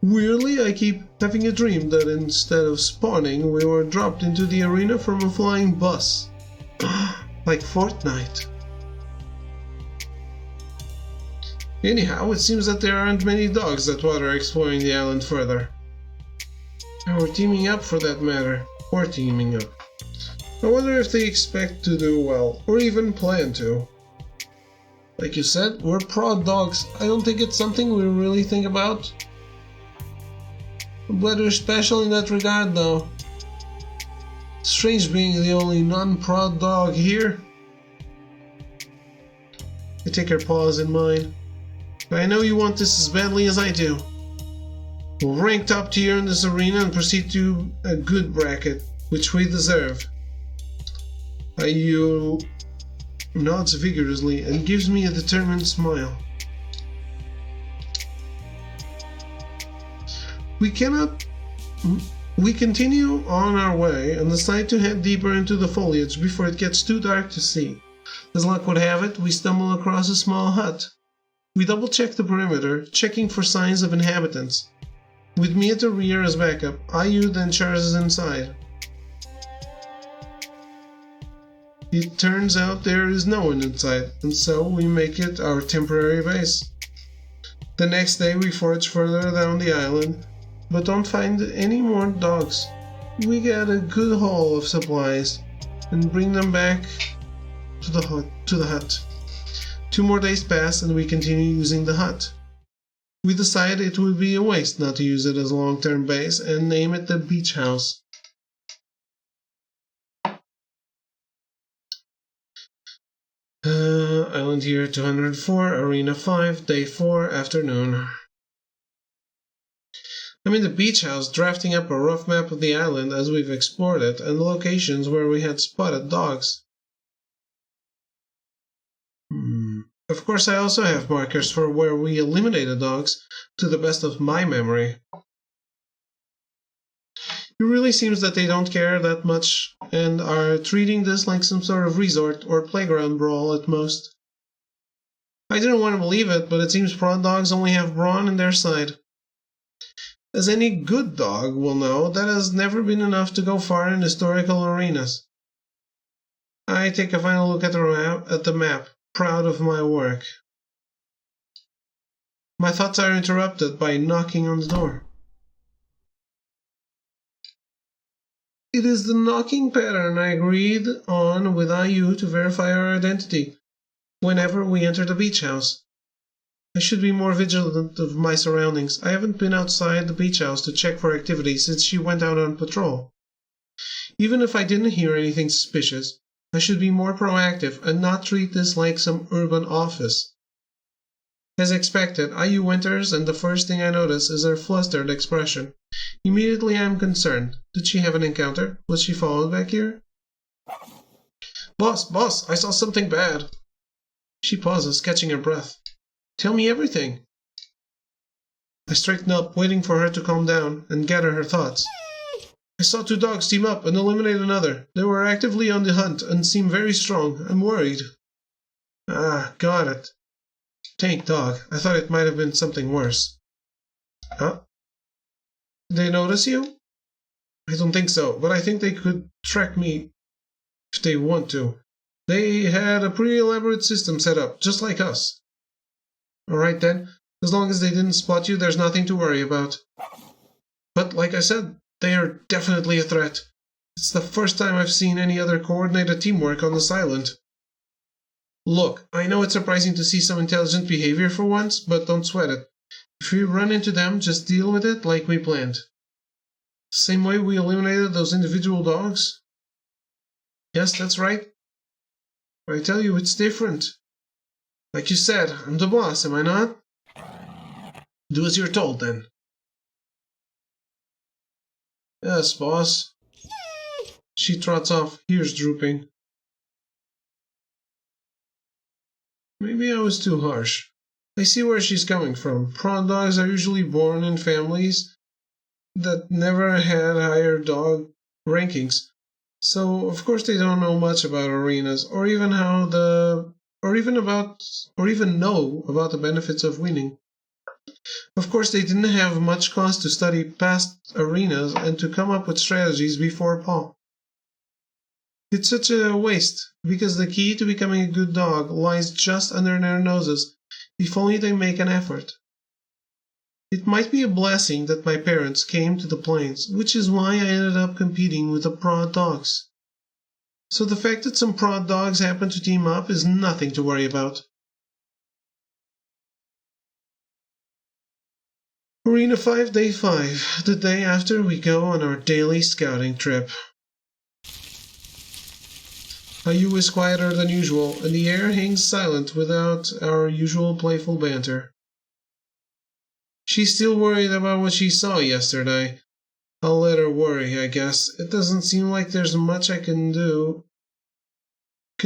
Weirdly, I keep having a dream that instead of spawning, we were dropped into the arena from a flying bus. Like Fortnite. Anyhow, it seems that there aren't many dogs that water exploring the island further. Or teaming up for that matter. Or teaming up. I wonder if they expect to do well, or even plan to. Like you said, we're prod dogs. I don't think it's something we really think about. But we're special in that regard, though. Strange being the only non-prod dog here. I take her paws in mine. But I know you want this as badly as I do. We'll rank top tier in this arena and proceed to a good bracket, which we deserve. Ayu nods vigorously and gives me a determined smile. We continue on our way and decide to head deeper into the foliage before it gets too dark to see. As luck would have it, we stumble across a small hut. We double check the perimeter, checking for signs of inhabitants. With me at the rear as backup, Ayu then charges inside. It turns out there is no one inside, and so we make it our temporary base. The next day we forage further down the island, but don't find any more dogs. We get a good haul of supplies, and bring them back to the hut. 2 more days pass and we continue using the hut. We decide it would be a waste not to use it as a long-term base and name it the beach house. Island here 204, Arena 5, Day 4, afternoon. I'm in the beach house drafting up a rough map of the island as we've explored it and the locations where we had spotted dogs. Of course, I also have markers for where we eliminated dogs, to the best of my memory. It really seems that they don't care that much and are treating this like some sort of resort or playground brawl at most. I didn't want to believe it, but it seems prod dogs only have brawn in their side. As any good dog will know, that has never been enough to go far in historical arenas. I take a final look at the map, proud of my work. My thoughts are interrupted by knocking on the door. It is the knocking pattern I agreed on with IU to verify our identity whenever we enter the beach house. I should be more vigilant of my surroundings. I haven't been outside the beach house to check for activity since she went out on patrol. Even if I didn't hear anything suspicious, I should be more proactive and not treat this like some urban office. As expected, IU enters and the first thing I notice is her flustered expression. Immediately I am concerned. Did she have an encounter? Was she followed back here? Boss, I saw something bad. She pauses, catching her breath. Tell me everything. I straighten up, waiting for her to calm down and gather her thoughts. I saw 2 dogs team up and eliminate another. They were actively on the hunt and seem very strong. I'm worried. Ah, got it. Tank dog. I thought it might have been something worse. Huh? Did they notice you? I don't think so, but I think they could track me if they want to. They had a pretty elaborate system set up, just like us. Alright then, as long as they didn't spot you, there's nothing to worry about. But like I said, they are definitely a threat. It's the first time I've seen any other coordinated teamwork on this island. Look, I know it's surprising to see some intelligent behavior for once, but don't sweat it. If we run into them, just deal with it like we planned. Same way we eliminated those individual dogs? Yes, that's right. But I tell you, it's different. Like you said, I'm the boss, am I not? Do as you're told, then. Yes, boss. She trots off, ears drooping. Maybe I was too harsh. I see where she's coming from. Prawn dogs are usually born in families that never had higher dog rankings. So, of course they don't know much about arenas, or even know about the benefits of winning. Of course they didn't have much cause to study past arenas and to come up with strategies before Paul. It's such a waste, because the key to becoming a good dog lies just under their noses, if only they make an effort. It might be a blessing that my parents came to the plains, which is why I ended up competing with the prod dogs. So the fact that some prod dogs happen to team up is nothing to worry about. Arena 5, Day 5, the day after we go on our daily scouting trip. IU is quieter than usual, and the air hangs silent without our usual playful banter. She's still worried about what she saw yesterday. I'll let her worry, I guess. It doesn't seem like there's much I can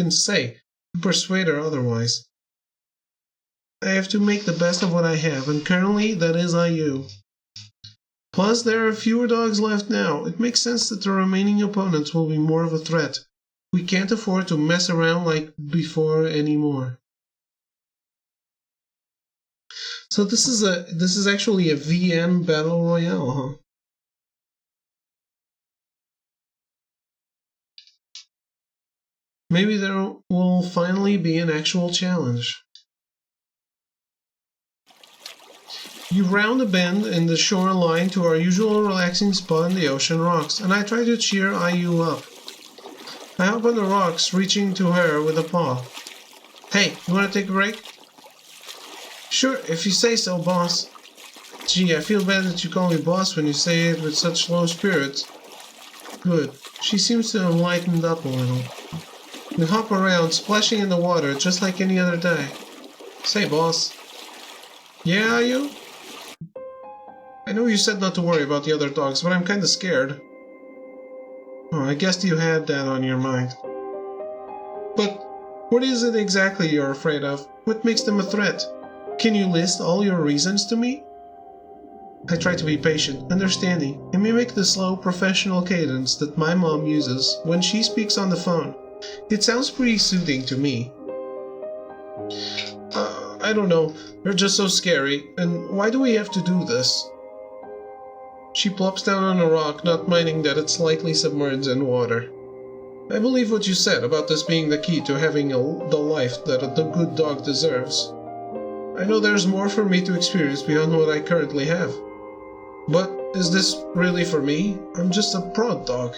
say to persuade her otherwise. I have to make the best of what I have, and currently that is IU. Plus, there are fewer dogs left now. It makes sense that the remaining opponents will be more of a threat. We can't afford to mess around like before anymore. So this is actually a VM Battle Royale, huh? Maybe there will finally be an actual challenge. You round a bend in the shoreline to our usual relaxing spot in the ocean rocks, and I try to cheer IU up. I hop on the rocks, reaching to her with a paw. Hey, you want to take a break? Sure, if you say so, boss. Gee, I feel bad that you call me boss when you say it with such low spirits. Good. She seems to have lightened up a little. We hop around, splashing in the water just like any other day. Say, boss. Yeah, are you? I know you said not to worry about the other dogs, but I'm kinda scared. Oh, I guessed you had that on your mind. But what is it exactly you're afraid of? What makes them a threat? Can you list all your reasons to me? I try to be patient, understanding, and mimic the slow, professional cadence that my mom uses when she speaks on the phone. It sounds pretty soothing to me. I don't know, they're just so scary, and why do we have to do this? She plops down on a rock, not minding that it's slightly submerged in water. I believe what you said about this being the key to having the life that a good dog deserves. I know there's more for me to experience beyond what I currently have. But is this really for me? I'm just a prod dog.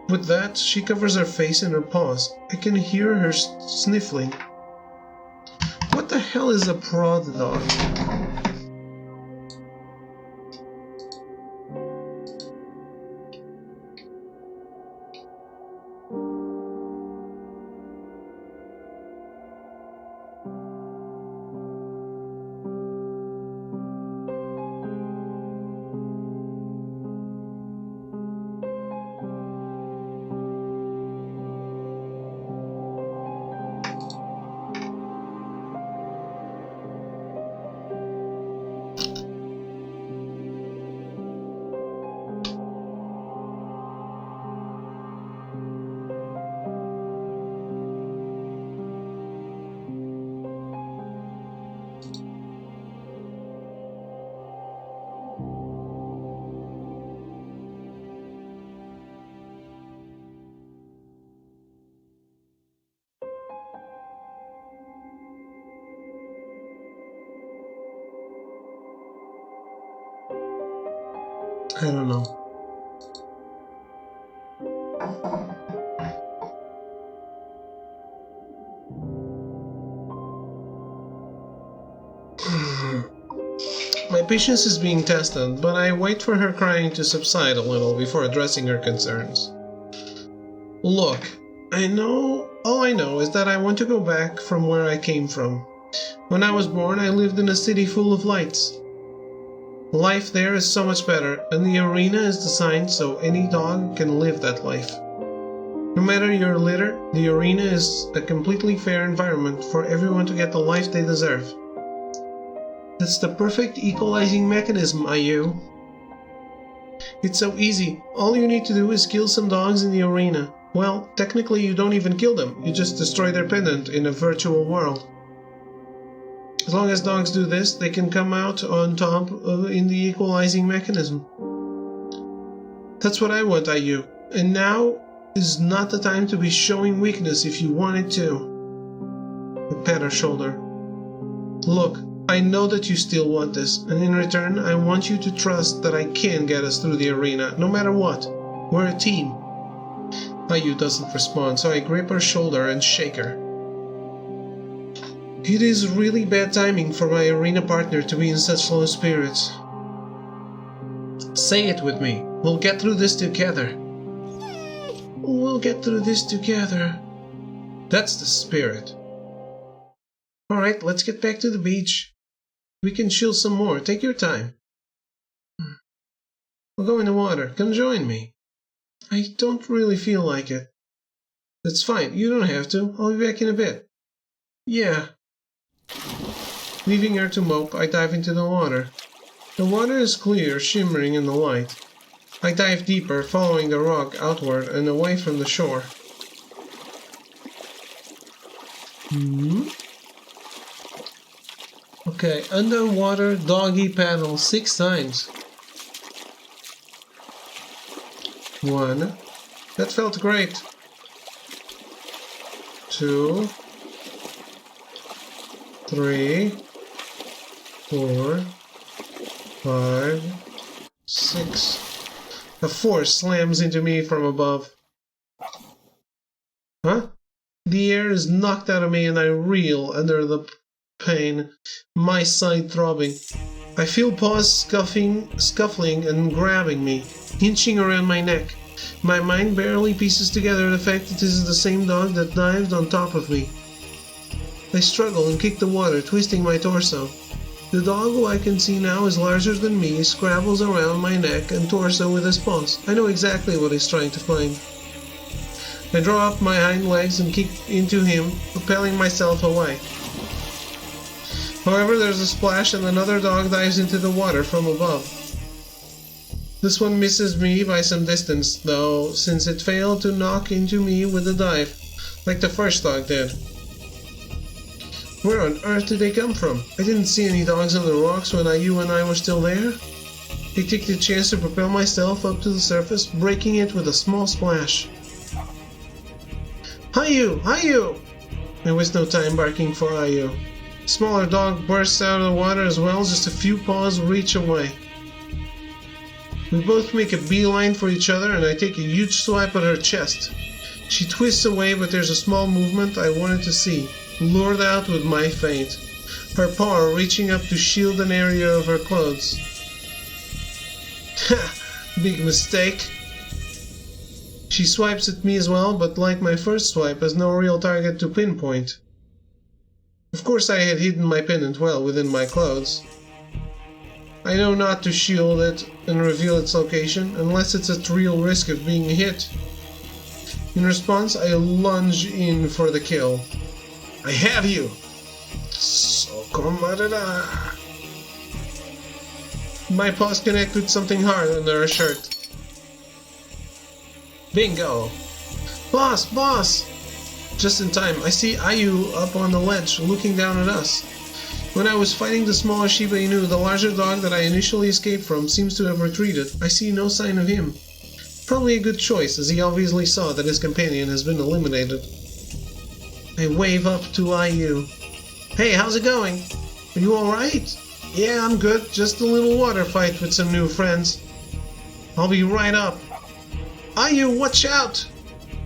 With that, she covers her face in her paws. I can hear her sniffling. What the hell is a prod dog? I don't know. My patience is being tested, but I wait for her crying to subside a little before addressing her concerns. Look, all I know is that I want to go back from where I came from. When I was born, I lived in a city full of lights. Life there is so much better, and the arena is designed so any dog can live that life. No matter your litter, the arena is a completely fair environment for everyone to get the life they deserve. That's the perfect equalizing mechanism, IU. It's so easy. All you need to do is kill some dogs in the arena. Well, technically you don't even kill them, you just destroy their pendant in a virtual world. As long as dogs do this, they can come out on top in the equalizing mechanism. That's what I want, IU. And now is not the time to be showing weakness if you wanted to. I pat her shoulder. Look, I know that you still want this, and in return, I want you to trust that I can get us through the arena, no matter what. We're a team. IU doesn't respond, so I grip her shoulder and shake her. It is really bad timing for my arena partner to be in such low spirits. Say it with me. We'll get through this together. We'll get through this together. That's the spirit. Alright, let's get back to the beach. We can chill some more. Take your time. We'll go in the water. Come join me. I don't really feel like it. That's fine. You don't have to. I'll be back in a bit. Yeah. Leaving her to mope, I dive into the water. The water is clear, shimmering in the light. I dive deeper, following the rock outward and away from the shore. Okay, underwater doggy paddle 6 times. 1. That felt great. 2. 3, 4, 5, 6. A force slams into me from above. Huh? The air is knocked out of me and I reel under the pain, my side throbbing. I feel paws scuffling and grabbing me, inching around my neck. My mind barely pieces together the fact that this is the same dog that dived on top of me. I struggle and kick the water, twisting my torso. The dog, who I can see now is larger than me, scrabbles around my neck and torso with his paws. I know exactly what he's trying to find. I draw up my hind legs and kick into him, propelling myself away. However, there's a splash and another dog dives into the water from above. This one misses me by some distance, though, since it failed to knock into me with a dive, like the first dog did. Where on earth did they come from? I didn't see any dogs on the rocks when you and I were still there. I took the chance to propel myself up to the surface, breaking it with a small splash. Hideout! Hideout! I waste no time barking for Hideout. A smaller dog bursts out of the water as well, just a few paws reach away. We both make a beeline for each other and I take a huge swipe at her chest. She twists away, but there's a small movement I wanted to see, lured out with my feint, her paw reaching up to shield an area of her clothes. Ha! Big mistake. She swipes at me as well, but like my first swipe, has no real target to pinpoint. Of course I had hidden my pendant well within my clothes. I know not to shield it and reveal its location, unless it's at real risk of being hit. In response, I lunge in for the kill. I have you! So camarada! My paws connect with something hard under her shirt. Bingo! Boss! Boss! Just in time, I see Hideout up on the ledge, looking down at us. When I was fighting the smaller Shiba Inu, the larger dog that I initially escaped from seems to have retreated. I see no sign of him. Probably a good choice, as he obviously saw that his companion has been eliminated. I wave up to Hideout. Hey, how's it going? Are you alright? Yeah, I'm good. Just a little water fight with some new friends. I'll be right up. Hideout, watch out!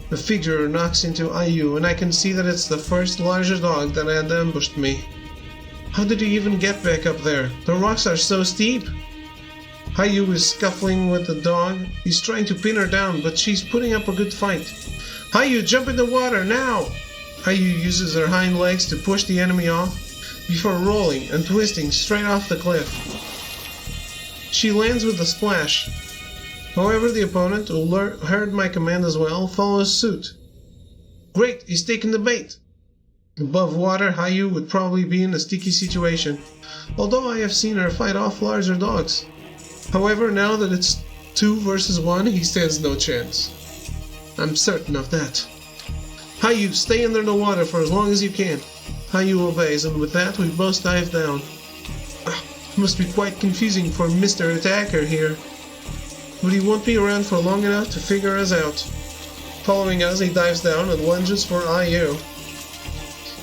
The figure knocks into Hideout, and I can see that it's the first larger dog that had ambushed me. How did he even get back up there? The rocks are so steep. Hideout is scuffling with the dog. He's trying to pin her down, but she's putting up a good fight. Hideout, jump in the water, now! Hideout uses her hind legs to push the enemy off, before rolling and twisting straight off the cliff. She lands with a splash. However, the opponent, who heard my command as well, follows suit. Great, he's taken the bait! Above water, Hideout would probably be in a sticky situation, although I have seen her fight off larger dogs. However, now that it's 2 versus 1, he stands no chance. I'm certain of that. Hideout, stay under the water for as long as you can. Hideout obeys, and with that, we both dive down. It must be quite confusing for Mr. Attacker here. But he won't be around for long enough to figure us out. Following us, he dives down and lunges for Hideout.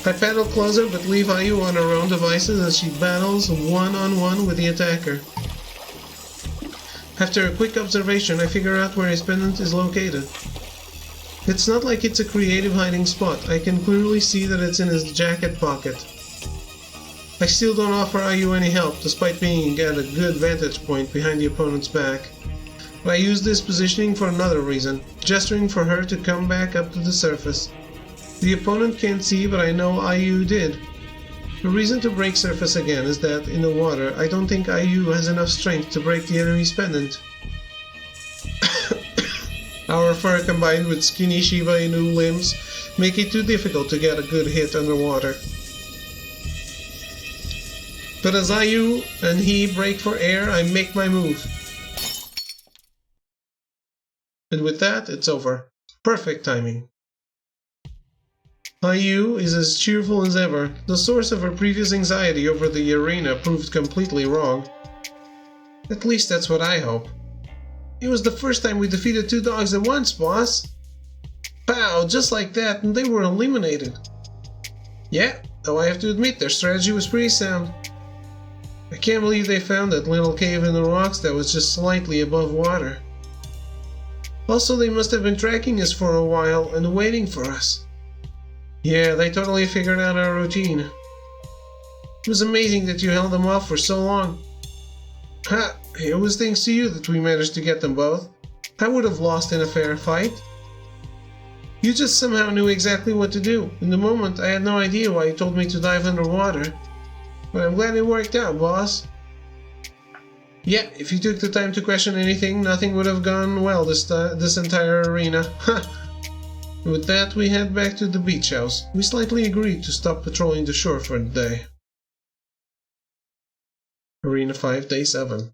I paddle closer but leave Hideout on her own devices as she battles one-on-one with the attacker. After a quick observation, I figure out where his pendant is located. It's not like it's a creative hiding spot. I can clearly see that it's in his jacket pocket. I still don't offer Hideout any help, despite being at a good vantage point behind the opponent's back. But I use this positioning for another reason, gesturing for her to come back up to the surface. The opponent can't see, but I know Hideout did. The reason to break surface again is that, in the water, I don't think Hideout has enough strength to break the enemy's pendant. Our fur combined with skinny Shiba Inu limbs make it too difficult to get a good hit underwater. But as Hideout and he break for air, I make my move. And with that, it's over. Perfect timing. Hideout is as cheerful as ever. The source of her previous anxiety over the arena proved completely wrong. At least that's what I hope. It was the first time we defeated 2 dogs at once, boss. Pow, just like that, and they were eliminated. Yeah, though I have to admit their strategy was pretty sound. I can't believe they found that little cave in the rocks that was just slightly above water. Also, they must have been tracking us for a while and waiting for us. Yeah, they totally figured out our routine. It was amazing that you held them off for so long. Ha! It was thanks to you that we managed to get them both. I would have lost in a fair fight. You just somehow knew exactly what to do. In the moment, I had no idea why you told me to dive underwater. But I'm glad it worked out, boss. Yeah, if you took the time to question anything, nothing would have gone well this entire arena. Ha! With that, we head back to the beach house. We slightly agreed to stop patrolling the shore for the day. Arena 5, Day 7.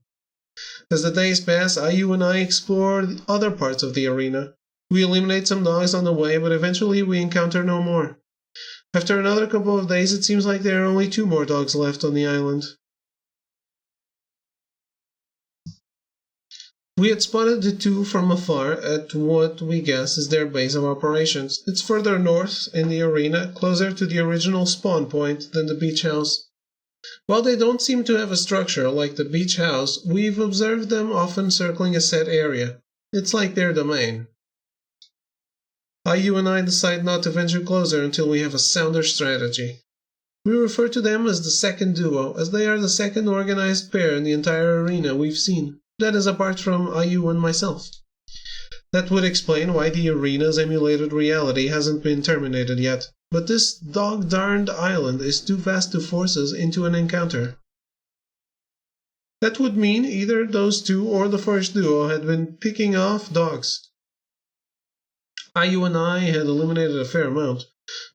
As the days pass, IU and I explore the other parts of the arena. We eliminate some dogs on the way, but eventually we encounter no more. After another couple of days, it seems like there are only 2 more dogs left on the island. We had spotted the 2 from afar at what we guess is their base of operations. It's further north in the arena, closer to the original spawn point than the beach house. While they don't seem to have a structure like the beach house, we've observed them often circling a set area. It's like their domain. IU and I decide not to venture closer until we have a sounder strategy. We refer to them as the second duo, as they are the second organized pair in the entire arena we've seen. That is apart from IU and myself. That would explain why the arena's emulated reality hasn't been terminated yet. But this dog-darned island is too vast to force us into an encounter. That would mean either those 2 or the first duo had been picking off dogs. IU and I had eliminated a fair amount,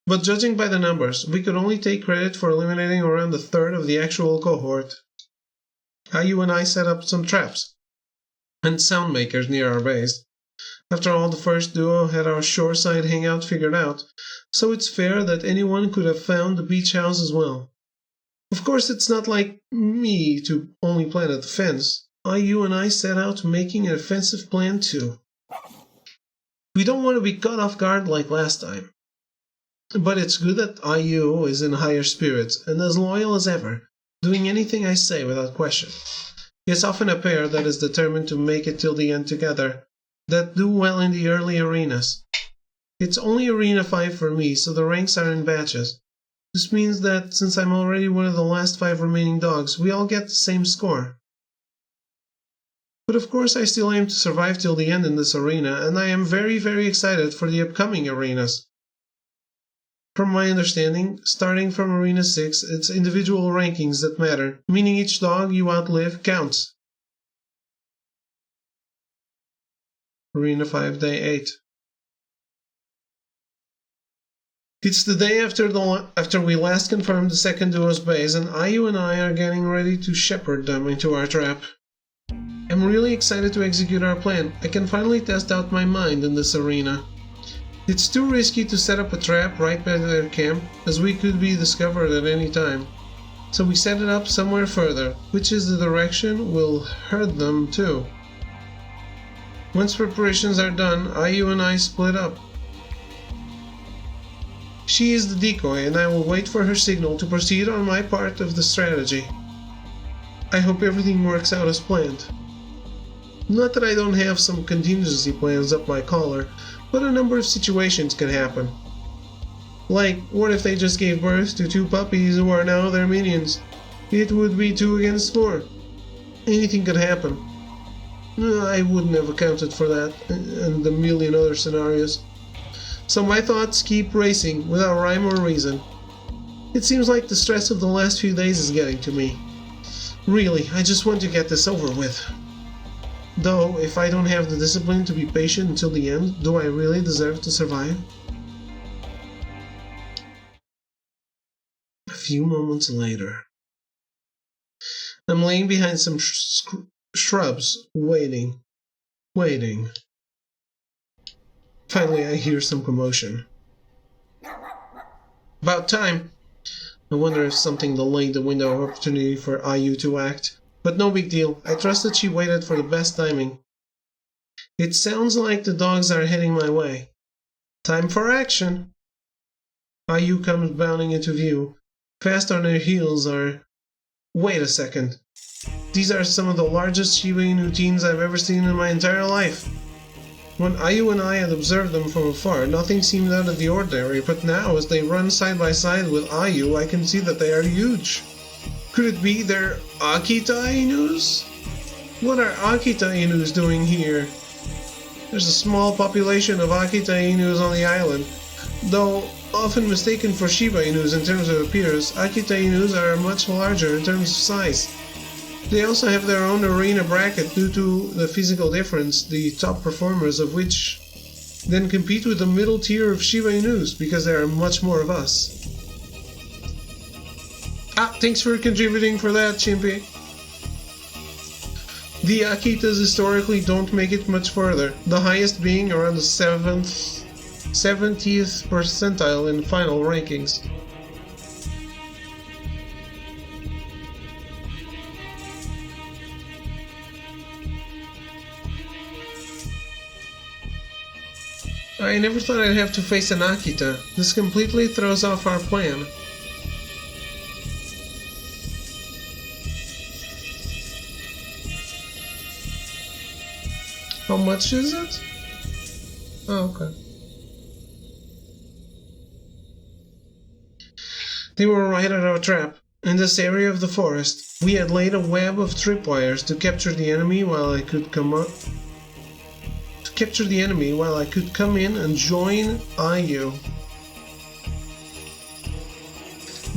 but judging by the numbers, we could only take credit for eliminating around a third of the actual cohort. IU and I set up some traps and sound makers near our base. After all, the first duo had our shoreside hangout figured out, so it's fair that anyone could have found the beach house as well. Of course, it's not like me to only plan a defense. IU and I set out making an offensive plan too. We don't want to be caught off guard like last time. But it's good that IU is in higher spirits and as loyal as ever, doing anything I say without question. It's often a pair that is determined to make it till the end together, that do well in the early arenas. It's only Arena 5 for me, so the ranks are in batches. This means that since I'm already one of the last 5 remaining dogs, we all get the same score. But of course I still aim to survive till the end in this arena, and I am very, very excited for the upcoming arenas. From my understanding, starting from Arena 6, it's individual rankings that matter, meaning each dog you outlive counts. Arena 5, Day 8. It's the day after we last confirmed the second duo's base, and IU and I are getting ready to shepherd them into our trap. I'm really excited to execute our plan. I can finally test out my mind in this arena. It's too risky to set up a trap right by their camp, as we could be discovered at any time. So we set it up somewhere further, which is the direction we'll herd them to. Once preparations are done, IU and I split up. She is the decoy, and I will wait for her signal to proceed on my part of the strategy. I hope everything works out as planned. Not that I don't have some contingency plans up my collar, but a number of situations can happen. Like, what if they just gave birth to 2 puppies who are now their minions? It would be 2 against 4. Anything could happen. I wouldn't have accounted for that, and a million other scenarios. So my thoughts keep racing without rhyme or reason. It seems like the stress of the last few days is getting to me. Really, I just want to get this over with. Though, if I don't have the discipline to be patient until the end, do I really deserve to survive? A few moments later. I'm laying behind some shrubs, waiting. Finally, I hear some commotion. About time! I wonder if something delayed the window of opportunity for IU to act. But no big deal. I trust that she waited for the best timing. It sounds like the dogs are heading my way. Time for action! IU comes bounding into view. Fast on her heels are... Wait a second. These are some of the largest Shiba Inu teens I've ever seen in my entire life. When Ayu and I had observed them from afar, nothing seemed out of the ordinary, but now, as they run side by side with Ayu, I can see that they are huge. Could it be they're Akita Inus? What are Akita Inus doing here? There's a small population of Akita Inus on the island. Though often mistaken for Shiba Inus in terms of appearance, Akita Inus are much larger in terms of size. They also have their own arena bracket due to the physical difference, the top performers of which then compete with the middle tier of Shiba Inus because there are much more of us. Thanks for contributing for that, Chimpy. The Akitas historically don't make it much further, the highest being around the 70th percentile in final rankings. I never thought I'd have to face an Akita. This completely throws off our plan. How much is it? Oh, okay. They were right at our trap. In this area of the forest, we had laid a web of tripwires to capture the enemy while I could come in and join Ayu.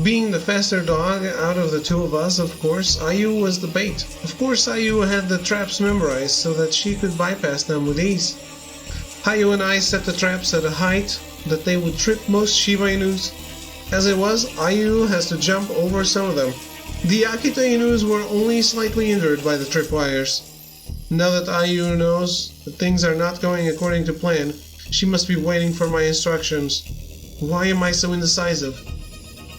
Being the faster dog out of the two of us, of course, Ayu was the bait. Of course, Ayu had the traps memorized so that she could bypass them with ease. Ayu and I set the traps at a height that they would trip most Shiba Inus. As it was, Ayu has to jump over some of them. The Akita Inus were only slightly injured by the tripwires. Now that Ayu knows that things are not going according to plan, she must be waiting for my instructions. Why am I so indecisive?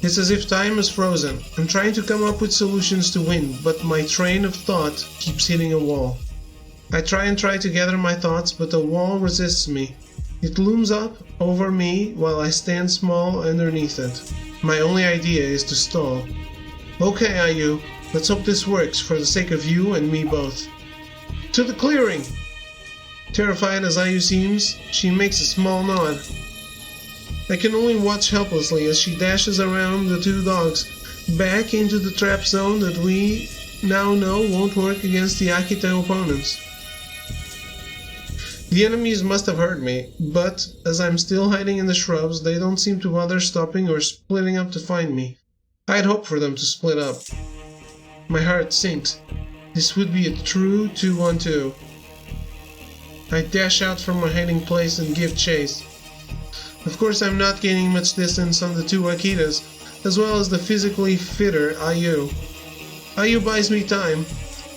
It's as if time is frozen. I'm trying to come up with solutions to win, but my train of thought keeps hitting a wall. I try to gather my thoughts, but the wall resists me. It looms up over me while I stand small underneath it. My only idea is to stall. Okay, Ayu, let's hope this works for the sake of you and me both. To the clearing! Terrified as Ayu seems, she makes a small nod. I can only watch helplessly as she dashes around the two dogs, back into the trap zone that we now know won't work against the Akita opponents. The enemies must have heard me, but as I'm still hiding in the shrubs, they don't seem to bother stopping or splitting up to find me. I'd hoped for them to split up. My heart sinks. This would be a true 2-on-2. I dash out from my hiding place and give chase. Of course, I'm not gaining much distance on the two Akitas, as well as the physically fitter Ayu. Ayu buys me time,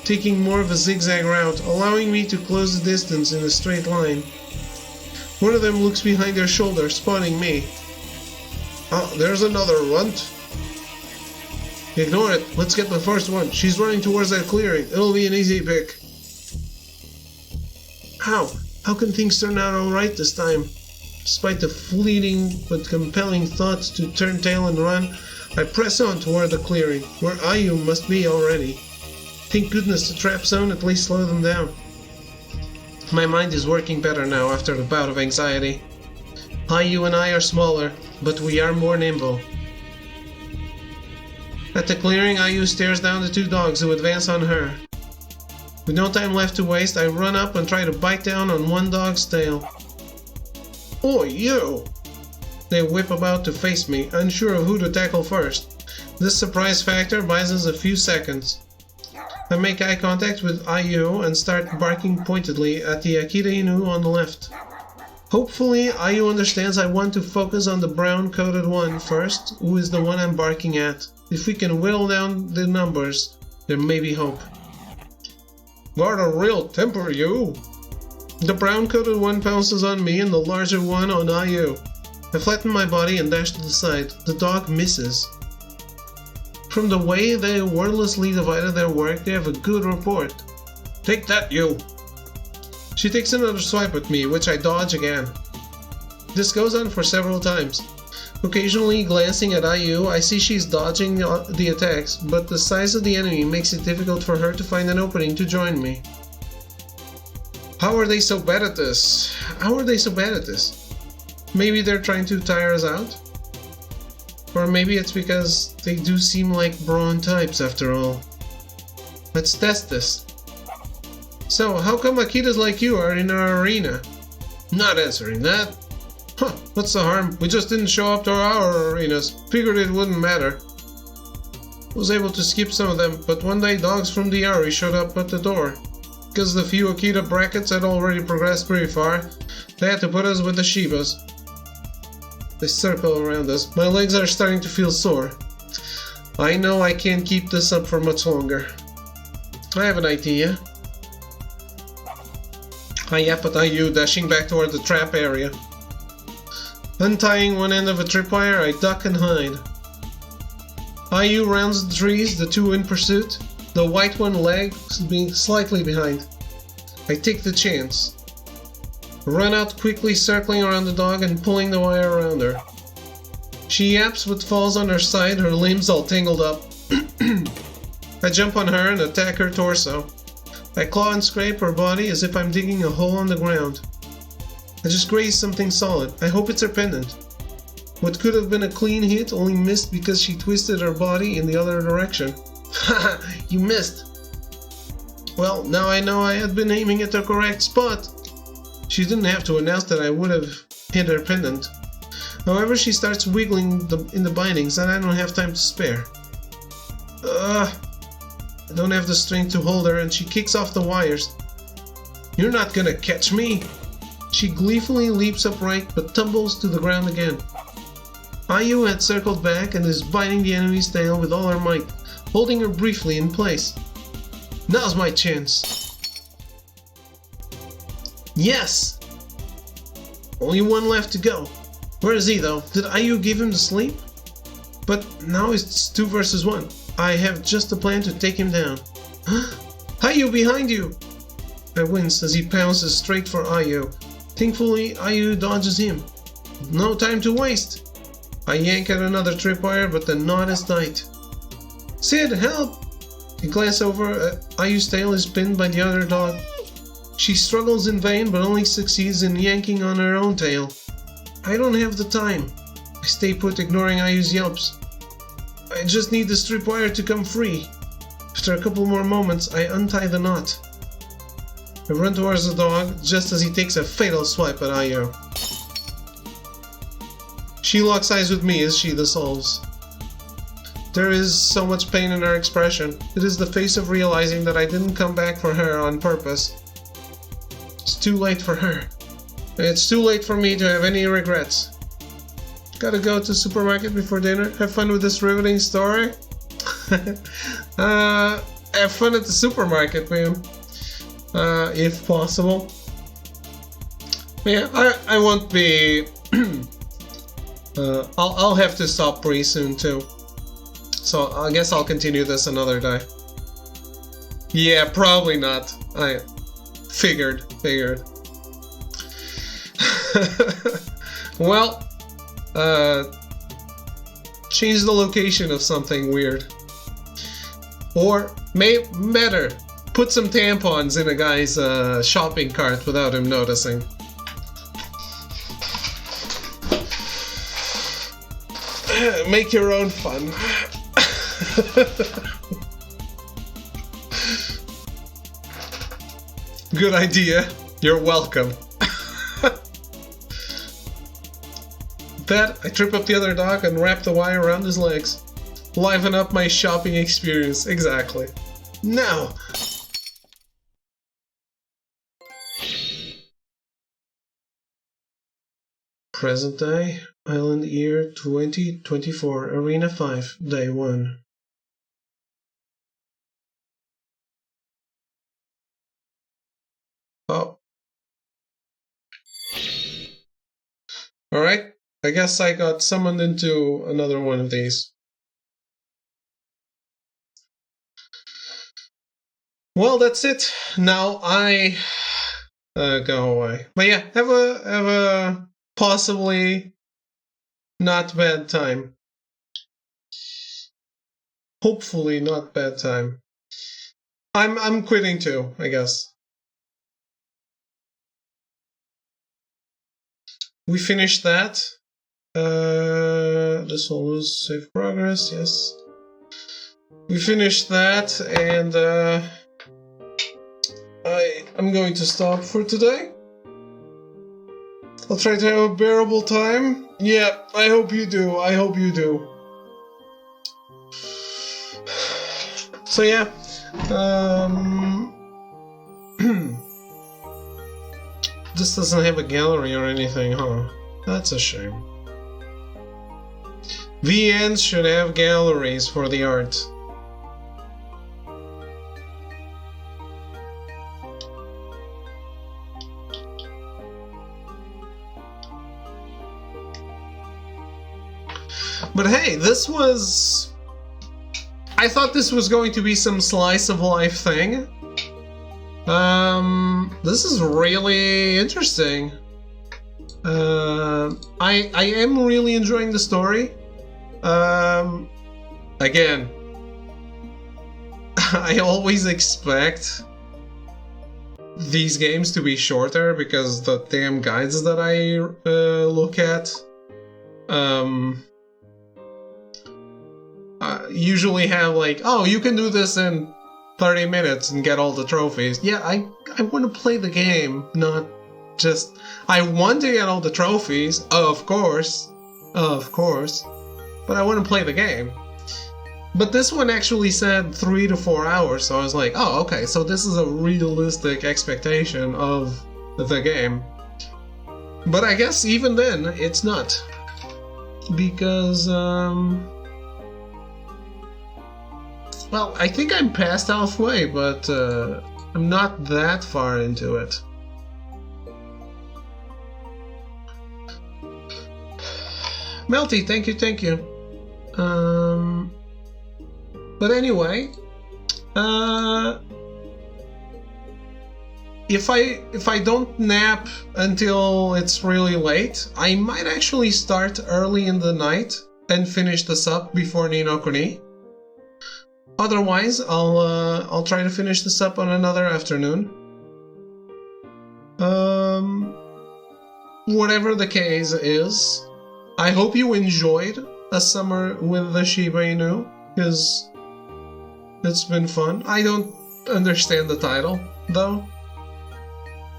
taking more of a zigzag route, allowing me to close the distance in a straight line. One of them looks behind their shoulder, spotting me. Oh, there's another runt. Ignore it, let's get the first one. She's running towards that clearing. It'll be an easy pick. How can things turn out alright this time? Despite the fleeting but compelling thought to turn tail and run, I press on toward the clearing, where Ayu must be already. Thank goodness the trap zone at least slowed them down. My mind is working better now after the bout of anxiety. Ayu and I are smaller, but we are more nimble. At the clearing, Ayu stares down the two dogs who advance on her. With no time left to waste, I run up and try to bite down on one dog's tail. Oi, you! They whip about to face me, unsure of who to tackle first. This surprise factor buys us a few seconds. I make eye contact with Ayu and start barking pointedly at the Akita Inu on the left. Hopefully, Ayu understands I want to focus on the brown-coated one first, who is the one I'm barking at. If we can whittle down the numbers, there may be hope. Got a real temper, you! The brown-coated one pounces on me and the larger one on Ayu. I flatten my body and dash to the side. The dog misses. From the way they wordlessly divided their work, they have a good report. Take that, you! She takes another swipe at me, which I dodge again. This goes on for several times. Occasionally, glancing at Ayu, I see she's dodging the attacks, but the size of the enemy makes it difficult for her to find an opening to join me. How are they so bad at this? How are they so bad at this? Maybe they're trying to tire us out? Or maybe it's because they do seem like brawn types after all. Let's test this. So, how come Akitas like you are in our arena? Not answering that. Huh, what's the harm? We just didn't show up to our arenas. Figured it wouldn't matter. Was able to skip some of them, but one day dogs from the Ari showed up at the door. Because the few Akita brackets had already progressed pretty far, they had to put us with the Shibas. They circle around us. My legs are starting to feel sore. I know I can't keep this up for much longer. I have an idea. I yap at Ayu, dashing back toward the trap area. Untying one end of a tripwire, I duck and hide. Ayu rounds the trees, the two in pursuit, the white one lags being slightly behind. I take the chance. Run out quickly, circling around the dog and pulling the wire around her. She yaps but falls on her side, her limbs all tangled up. I jump on her and attack her torso. I claw and scrape her body as if I'm digging a hole on the ground. I just grazed something solid. I hope it's her pendant. What could have been a clean hit only missed because she twisted her body in the other direction. Haha, you missed! Well, now I know I had been aiming at the correct spot. She didn't have to announce that I would have hit her pendant. However, she starts wiggling in the bindings and I don't have time to spare. I don't have the strength to hold her and she kicks off the wires. You're not gonna catch me! She gleefully leaps upright but tumbles to the ground again. Ayu had circled back and is biting the enemy's tail with all her might, holding her briefly in place. Now's my chance. Yes! Only one left to go. Where is he though? Did Ayu give him the sleep? But now it's 2 versus 1. I have just a plan to take him down. Ayu, behind you! I wince as he pounces straight for Ayu. Thankfully, Ayu dodges him. No time to waste! I yank at another tripwire, but the knot is tight. Sid, help! I glance over. Ayu's tail is pinned by the other dog. She struggles in vain, but only succeeds in yanking on her own tail. I don't have the time. I stay put, ignoring Ayu's yelps. I just need this tripwire to come free. After a couple more moments, I untie the knot. I run towards the dog, just as he takes a fatal swipe at Ayu. She locks eyes with me as she dissolves. There is so much pain in her expression. It is the face of realizing that I didn't come back for her on purpose. It's too late for her. It's too late for me to have any regrets. Gotta go to the supermarket before dinner. Have fun with this riveting story. Have fun at the supermarket, man. If possible. Yeah, I won't be... I'll have to stop pretty soon too. So I guess I'll continue this another day. Yeah, probably not. I figured. Well, change the location of something weird. Or, better, put some tampons in a guy's shopping cart without him noticing. Make your own fun. Good idea. You're welcome. That, I trip up the other dog and wrap the wire around his legs. Liven up my shopping experience. Exactly. Now! Present day, Island Year 2024, Arena 5, Day 1. Oh. Alright, I guess I got summoned into another one of these. Well, that's it. Now I go away. But yeah, have a possibly not bad time. Hopefully not bad time. I'm quitting too, I guess. we finished that. This one was save progress, yes. We finished that, and I'm going to stop for today. I'll try to have a bearable time. Yeah, I hope you do. I hope you do. So yeah, this doesn't have a gallery or anything, huh? That's a shame. VNs should have galleries for the art. But hey, this was... I thought this was going to be some slice of life thing. This is really interesting. I am really enjoying the story. Again, I always expect these games to be shorter because the damn guides that I look at usually have like, oh, you can do this in 30 minutes and get all the trophies. Yeah, I want to play the game, not just... I want to get all the trophies, of course, but I want to play the game. But this one actually said 3 to 4 hours, so I was like, oh, okay, so this is a realistic expectation of the game. But I guess even then, it's not. Because, well, I think I'm past halfway, but I'm not that far into it. Melty, thank you. But anyway, if I don't nap until it's really late, I might actually start early in the night and finish this up before Ni no Kuni. Otherwise, I'll try to finish this up on another afternoon. Whatever the case is, I hope you enjoyed a summer with the Shiba Inu, because it's been fun. I don't understand the title, though,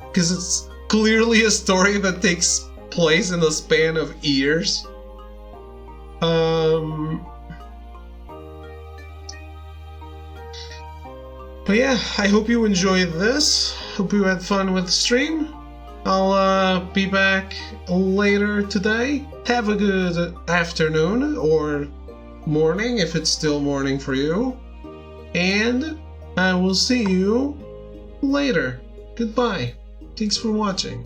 because it's clearly a story that takes place in the span of years. But yeah, I hope you enjoyed this. Hope you had fun with the stream. I'll be back later today. Have a good afternoon or morning if it's still morning for you. And I will see you later. Goodbye. Thanks for watching.